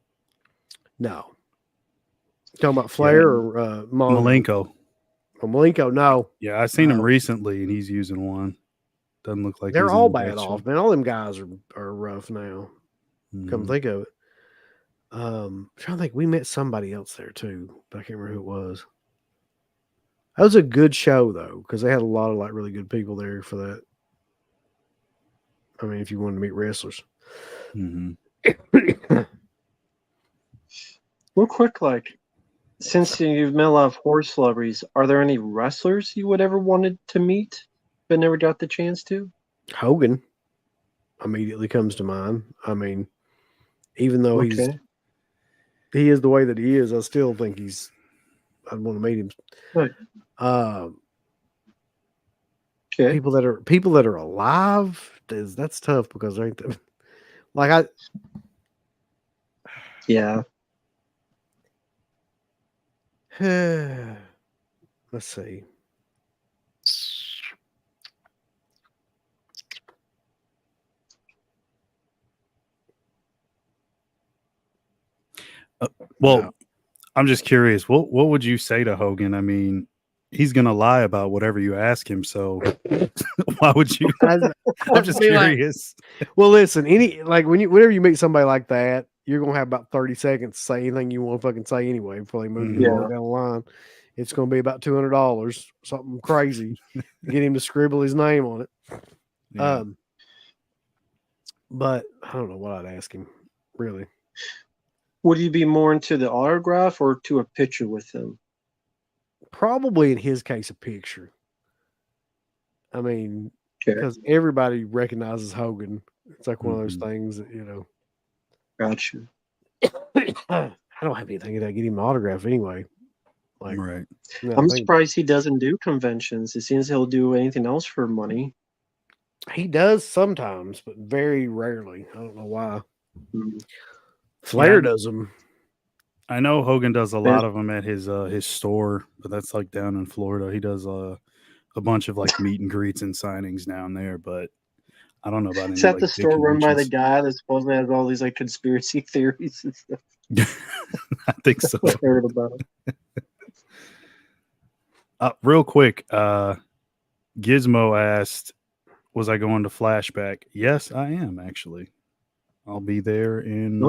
No. Talking about Flair or Malenko? Oh, Malenko, no. Yeah, I seen him recently and he's using one. Doesn't look like they're all bad off, man. All them guys are rough now. Come think of it. I'm trying to think. We met somebody else there too, but I can't remember who it was. That was a good show though, because they had a lot of like really good people there for that. I mean, if you wanted to meet wrestlers. Hmm. Real quick, like, since you've met a lot of horror celebrities, are there any wrestlers you would ever wanted to meet but never got the chance to? Hogan immediately comes to mind. I mean, even though he is the way that he is, I still think I'd want to meet him. Right. Uh, Okay. people that are alive, that's tough because they ain't like Yeah. let's see. Well, No. I'm just curious. What would you say to Hogan? I mean, he's gonna lie about whatever you ask him. So why would you? I'm just be like- curious. Well, listen, whenever you meet somebody like that, you're gonna have about 30 seconds to say anything you want to fucking say anyway before they move you Yeah. down the line. It's gonna be about $200, something crazy, to get him to scribble his name on it. Yeah. But I don't know what I'd ask him, really. Would you be more into the autograph or to a picture with him? Probably in his case, a picture. I mean, Okay. because everybody recognizes Hogan. It's like one of those Mhm. things that, you know. Gotcha. I don't have anything to get him an autograph anyway. Like, Right. no, I'm surprised he doesn't do conventions. It seems he'll do anything else for money. he does sometimes, but very rarely. I don't know why. Mm. Flair Yeah. does them. I know Hogan does a lot of them at his store, but that's like down in Florida. He does a bunch of like meet and greets and signings down there, but I don't know about any Is that like the big store run by the conventions. guy that supposedly has all these like conspiracy theories and stuff? I think so. I heard about it. Real quick, Gizmo asked, "Was I going to Flashback?" Yes, I am actually. I'll be there in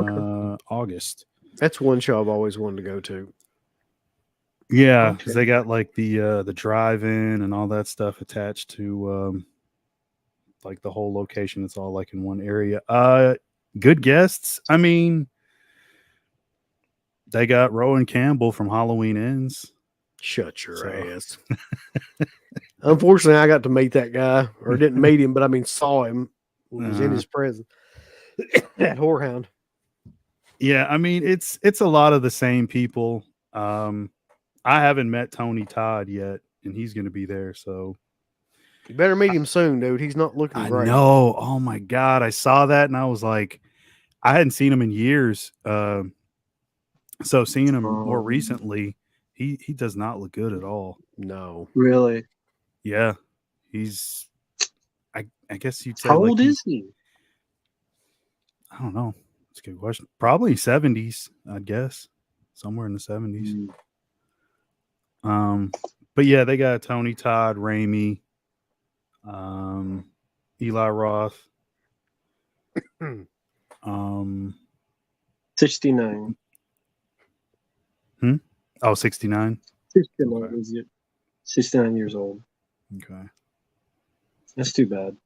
August. That's one show I've always wanted to go to. Yeah, because Okay. they got like the drive-in and all that stuff attached to like the whole location. It's all like in one area. Good guests. I mean, they got Rowan Campbell from Halloween Ends. Shut your So- ass. Unfortunately, I got to meet that guy, or didn't meet him, but I mean, saw him. Was in his presence at Whorehound. Yeah, I mean it's a lot of the same people. I haven't met Tony Todd yet, and he's going to be there. So You better meet him soon, dude. He's not looking I great. know. Oh my god, I saw that and I was like, I hadn't seen him in years. So seeing him more recently, he does not look good at all. No. Really? Yeah, he's. I guess you'd say How like old is he? I don't know. It's a good question. Probably 70s, I'd guess. Somewhere in the 70s. But yeah, they got Tony Todd, Raimi, Eli Roth. 69. Oh, 69. 69, Okay. is it? 69 years old. Okay. That's too bad.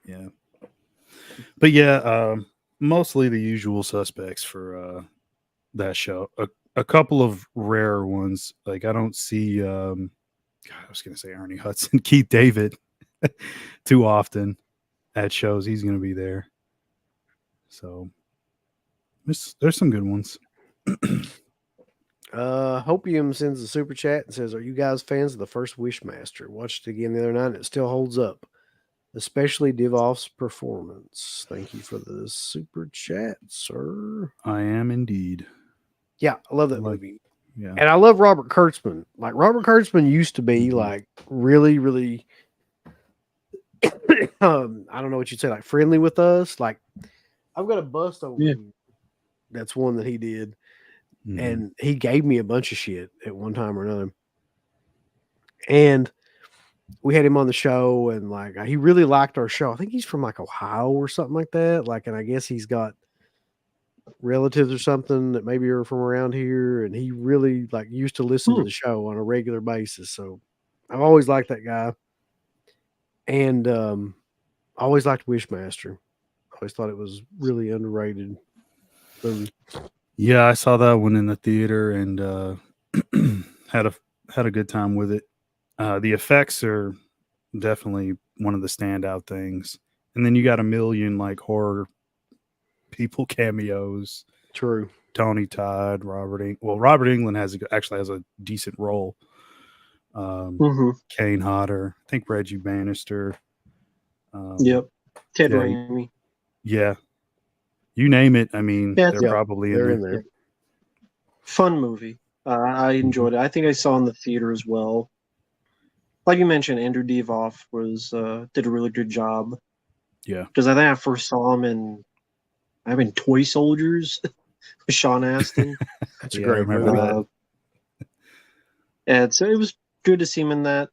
Yeah. But yeah, mostly the usual suspects for that show. A couple of rare ones. Like I don't see God, I was gonna say Ernie Hudson, Keith David too often at shows. He's gonna be there. So there's some good ones. Hopium sends a super chat and says, "Are you guys fans of the first Wishmaster? Watched it again the other night and it still holds up, especially Divoff's performance. Thank you for the super chat, sir." I am indeed. Yeah, I love that Like- movie. Yeah. And I love Robert Kurtzman. Like Robert Kurtzman used to be Mhm. like really, really I don't know what you'd say, like friendly with us. Like I've got a bust over Yeah. him. That's one that he did. Mhm. And he gave me a bunch of shit at one time or another. And we had him on the show, and like he really liked our show. I think he's from like Ohio or something like that. Like, and I guess he's got relatives or something that maybe are from around here, and he really like used to listen to the show on a regular basis. So I've always liked that guy, and I always liked Wishmaster. I always thought it was really underrated movie. Yeah, I saw that one in the theater and had a good time with it. The effects are definitely one of the standout things, and then you got a million like horror people cameos. True. Tony Todd, Robert England actually has a decent role. Kane Hodder, I think Reggie Bannister. Yep. Ted yeah, Raimi. Yeah, you name it. I mean, Yeah, they're probably They're in in there. there. Fun movie. I enjoyed it. I think I saw it in the theater as well. Like you mentioned, Andrew Divoff did a really good job. Yeah, Because I think I first saw him in Toy Soldiers with Sean Astin. That's a Yeah, I great remember movie. that. And so it was good to see him in that.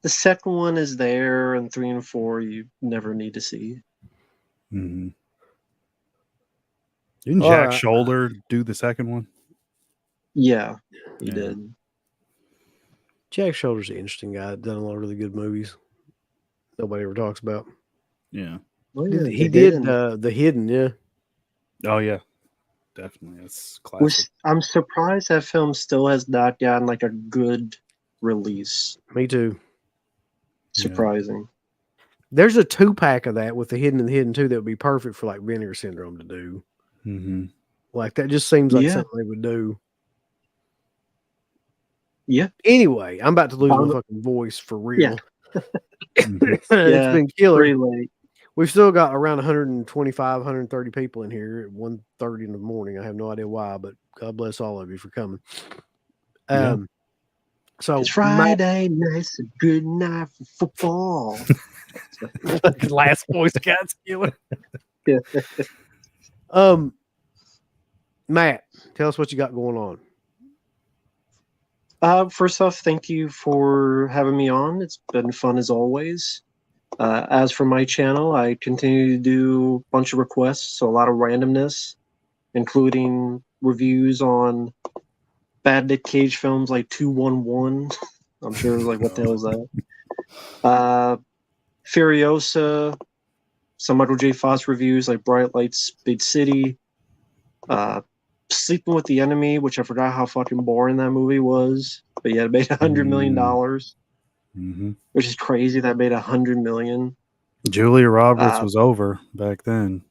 The second one is there, and 3 and 4 you never need to see. Mm-hmm. Didn't All Jack right. Shoulder do the second one? Yeah, he Yeah. did. Jack Shoulder's an interesting guy. Done a lot of really good movies. Nobody ever talks about. Yeah. Oh, yeah, He The did Hidden. The Hidden. Yeah. Oh yeah, definitely. That's classic. I'm surprised that film still has not gotten like a good release. Me too. Surprising. There's a 2-pack of that with The Hidden and The Hidden 2 that would be perfect for like Vinegar Syndrome to do. Mm-hmm. Like that just seems like Yeah. something they would do. Yeah. Anyway, I'm about to lose my fucking voice for real. It's been killer. Pretty late. We've still got around 125, 130 people in here at 1:30 in the morning. I have no idea why, but God bless all of you for coming. Yeah. So It's Friday night's a good night for football. last Boy Scouts killer. Yeah. Matt, tell us what you got going on. First off, thank you for having me on. It's been fun as always. As for my channel, I continue to do a bunch of requests, so a lot of randomness, including reviews on bad Nick Cage films like 211. I'm sure like, what the hell is that? Furiosa, some Michael J. Fox reviews like Bright Lights, Big City. Sleeping with the Enemy, which I forgot how fucking boring that movie was. But yeah, it made $100 million. Mm-hmm. Which is crazy that made $100 million. Julia Roberts was over back then.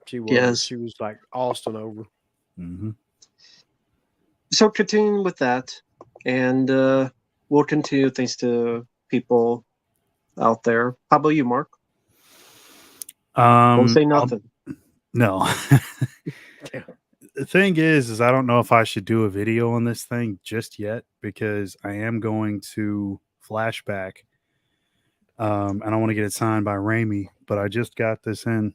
She was. Yes. She was like Austin over. Mm-hmm. So continuing with that, and we'll continue thanks to people out there. How about you, Mark? Don't say nothing. No. The thing is I don't know if I should do a video on this thing just yet because I am going to Flashback. And I want to get it signed by Raimi, but I just got this in.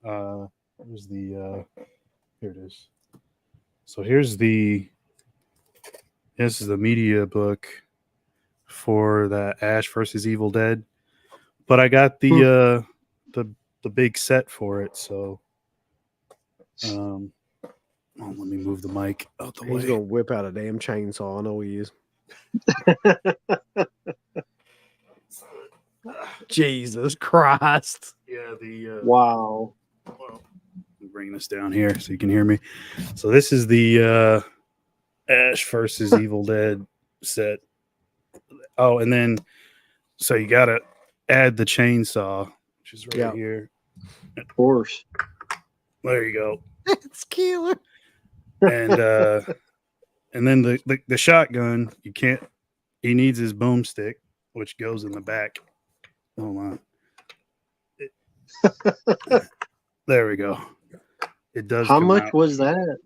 Here's the here it is. So this is the media book for the Ash versus Evil Dead. But I got the big set for it, so let me move the mic out the way. He's gonna whip out a damn chainsaw. I know he is. Jesus Christ. Yeah, Wow. Well, I'm bringing this down here so you can hear me. So this is the Ash versus Evil Dead set. Oh, and then so you gotta add the chainsaw, which is right here. Of course. There you go. It's killer. And then the shotgun, he needs his boomstick, which goes in the back. Hold on. There we go. It does. How much was that?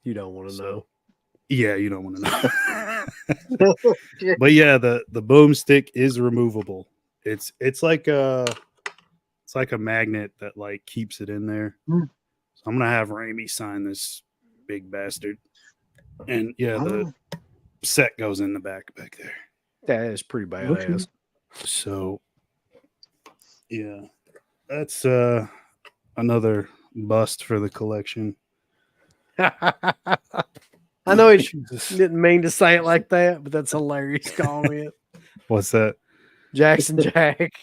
You don't want to know. Yeah, you don't want to know. But yeah, the boomstick is removable. It's like a magnet that like keeps it in there. So I'm gonna have Raimi sign this big bastard. And yeah, the set goes in the back there. That is pretty badass. Okay. So yeah, that's another bust for the collection. I know he Jesus. didn't mean to say it like that, but that's a hilarious comment. What's that? Jackson Jack.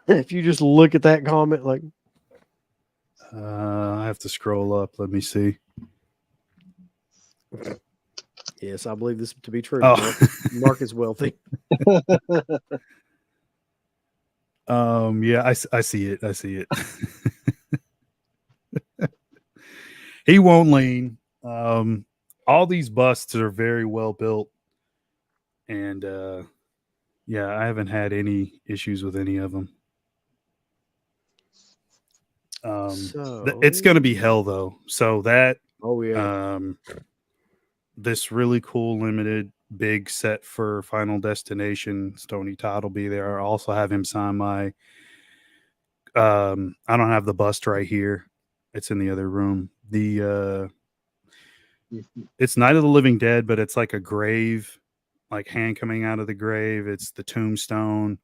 If you just look at that comment, like, I have to scroll up. Let me see. yes, I believe this to be true. Oh. Mark is wealthy. Yeah, I see it. I see it. He won't lean. All these busts are very well built, and yeah, I haven't had any issues with any of them. It's going to be hell though. So that Oh yeah. this really cool limited big set for Final Destination, Stony Todd will be there. I also have him sign my. I don't have the bust right here. It's in the other room. It's Night of the Living Dead, but it's like a grave, like hand coming out of the grave. It's the tombstone.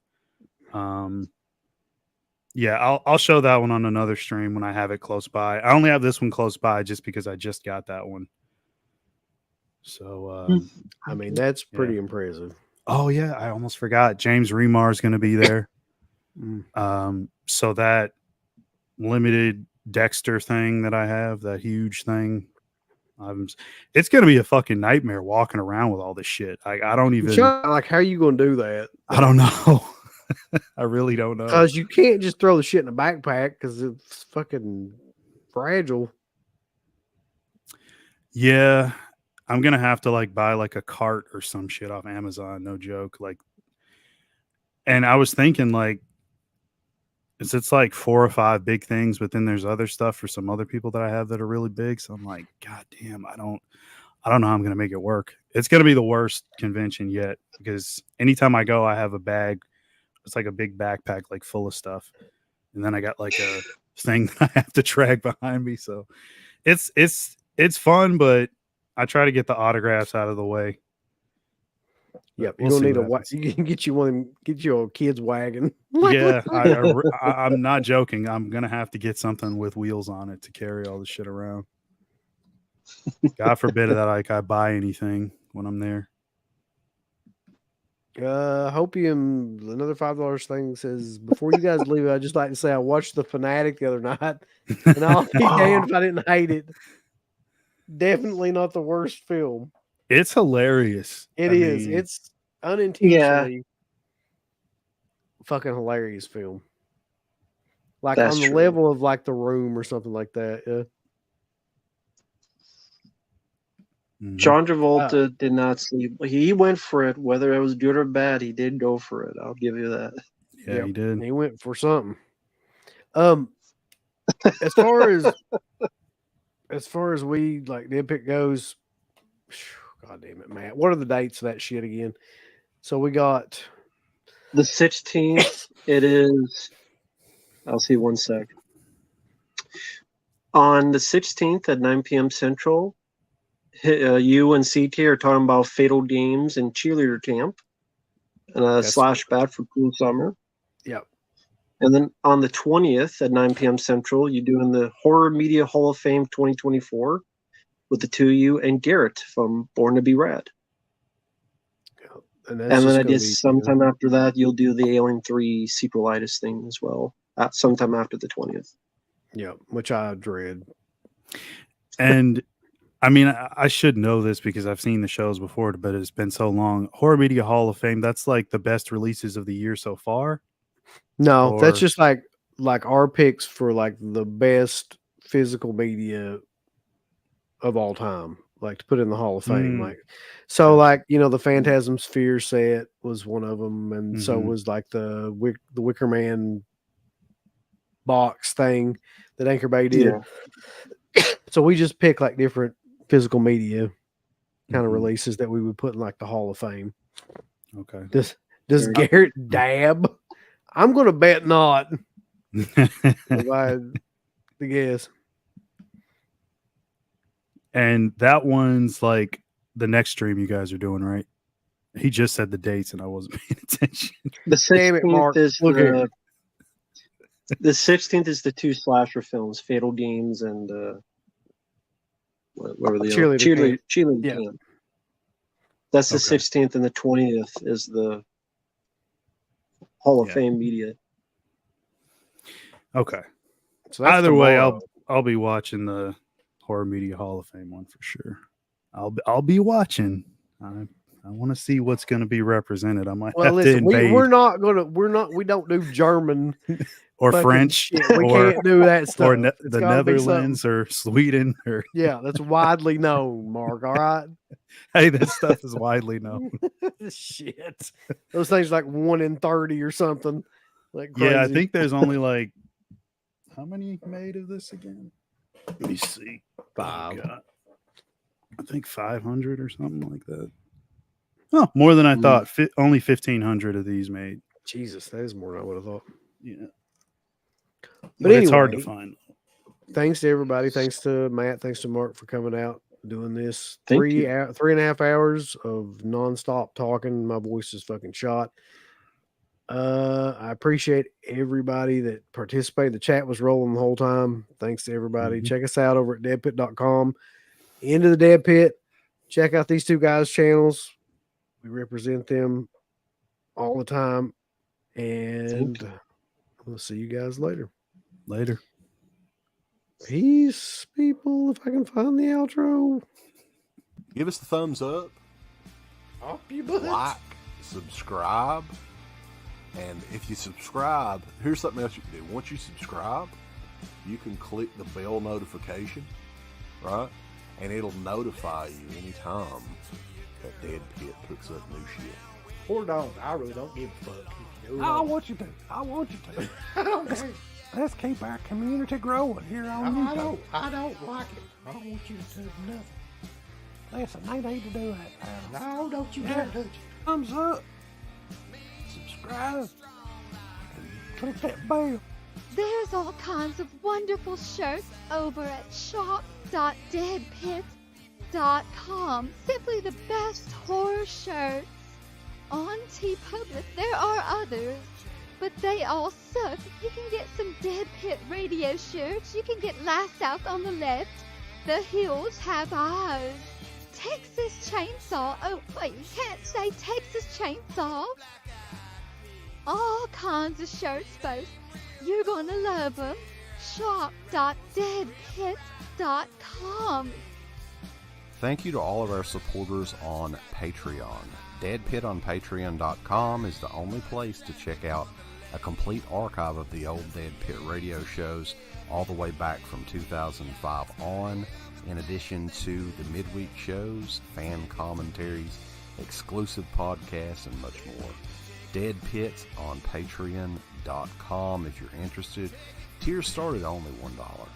Yeah, I'll show that one on another stream when I have it close by. I only have this one close by just because I just got that one. So I mean, that's pretty impressive. Oh yeah, I almost forgot. James Remar is going to be there. So that limited Dexter thing that I have, that huge thing, it's going to be a fucking nightmare walking around with all this shit. I don't even like, how are you going to do that? I don't know. I really don't know. Because you can't just throw the shit in a backpack because it's fucking fragile. Yeah, I'm gonna have to like buy like a cart or some shit off Amazon. No joke. Like, and I was thinking like, it's like 4 or 5 big things, but then there's other stuff for some other people that I have that are really big. So I'm like, God damn, I don't know how I'm gonna make it work. It's gonna be the worst convention yet because anytime I go, I have a bag. It's like a big backpack, like full of stuff, and then I got like a thing that I have to drag behind me. So it's fun, but I try to get the autographs out of the way. Yep, you're gonna need you can get you a kid's wagon. Yeah, I'm not joking. I'm gonna have to get something with wheels on it to carry all the shit around. God forbid that I buy anything when I'm there. Hopium, another $5 thing says, before you guys leave, I'd just like to say I watched The Fanatic the other night, and I'll be damned if I didn't hate it. Definitely not the worst film. It's hilarious. I mean, it's unintentionally fucking hilarious film. Like That's on the true. level of like The Room or something like that. Yeah. John Travolta did not sleep. He went for it, whether it was good or bad. He did go for it. I'll give you that. Yeah, he did. He went for something. As far as we like the Epic goes, God damn it, Matt. What are the dates of that shit again? So we got the 16th. It is. I'll see 1 sec. On the 16th at 9 p.m. Central. You and CT are talking about Fatal Games and Cheerleader Camp, and Slash Bat for Cool Summer. Yep. And then on the 20th at 9 p.m. Central, you're doing the Horror Media Hall of Fame 2024 with the two of you and Garrett from Born to Be Rad. Yep. And then I guess sometime after that, you'll do the Alien 3 sequelitis thing as well, sometime after the 20th. Yeah, which I dread. And I mean, I should know this because I've seen the shows before, but it's been so long. Horror Media Hall of Fame, that's like the best releases of the year so far? No, that's just like our picks for like the best physical media of all time, like to put in the Hall of Fame. Like, so like, you know, the Phantasm Sphere set was one of them, and so was like the Wicker Man box thing that Anchor Bay did. Yeah. So we just pick like different physical media kind of releases that we would put in like the Hall of Fame. Okay. Does Garrett dab? I'm gonna bet not. If I had to guess. And that one's like the next stream you guys are doing, right? He just said the dates and I wasn't paying attention. The 16th is The 16th is the 2 slasher films, Fatal Games and what were the Cheerleader Yeah. Camp. That's the Okay. 16th, and the 20th is the Hall of Yeah. Fame media. Okay. So that's Either way, tomorrow. I'll be watching the Horror Media Hall of Fame one for sure. I'll be watching. I want to see what's going to be represented. I might Well, have listen, to invade we don't do German or fucking French shit. We or can't do that stuff. or It's the gotta be something- Netherlands or Sweden or Yeah, that's widely known, Mark. All right. hey, this stuff is widely known. Shit. Those things like 1 in 30 or something. Like crazy. Yeah, I think there's only like how many made of this again? Let me see. 5. God. I think 500 or something like that. Oh, more than I thought. Only 1,500 of these made. Jesus, that is more than I would have thought. Yeah, But it's hard to anyway, find. Thanks to everybody. Thanks to Matt. Thanks to Mark for coming out, doing this. Thank 3.5 hours of nonstop talking. My voice is fucking shot. I appreciate everybody that participated. The chat was rolling the whole time. Thanks to everybody. Mhm. Check us out over at deadpit.com. Into the Dead Pit. Check out these two guys' channels. We represent them all the time. And we'll see you guys later. Later. Peace, people. If I can find the outro. Give us the thumbs up, Up you butt. like, subscribe. And if you subscribe, here's something else you can do. Once you subscribe, you can click the bell notification, right? And it'll notify you anytime that Dead Pit puts up new shit. Poor dog. I really don't give a fuck. I want you to. I want you to. I don't care. Let's keep our community growing here on YouTube. I don't like it. I don't want you to do nothing. Listen, they need to do that. No, don't you dare touch it. Thumbs up. Subscribe. And click that bell. There's all kinds of wonderful shirts over at shop.deadpit.com. Simply the best horror shirts. On TeePublic, there are others, but they all suck. You can get some Dead Pit radio shirts. You can get Last South on the Left. The Hills Have Eyes. Texas Chainsaw. Oh, wait, you can't say Texas Chainsaw. All kinds of shirts, folks. You're gonna love them. Shop.deadpit.com. Thank you to all of our supporters on Patreon. Dead Pit on Patreon.com is the only place to check out a complete archive of the old Dead Pit radio shows all the way back from 2005 on, in addition to the midweek shows, fan commentaries, exclusive podcasts, and much more. Dead Pit on Patreon.com if you're interested. Tiers start at only $1.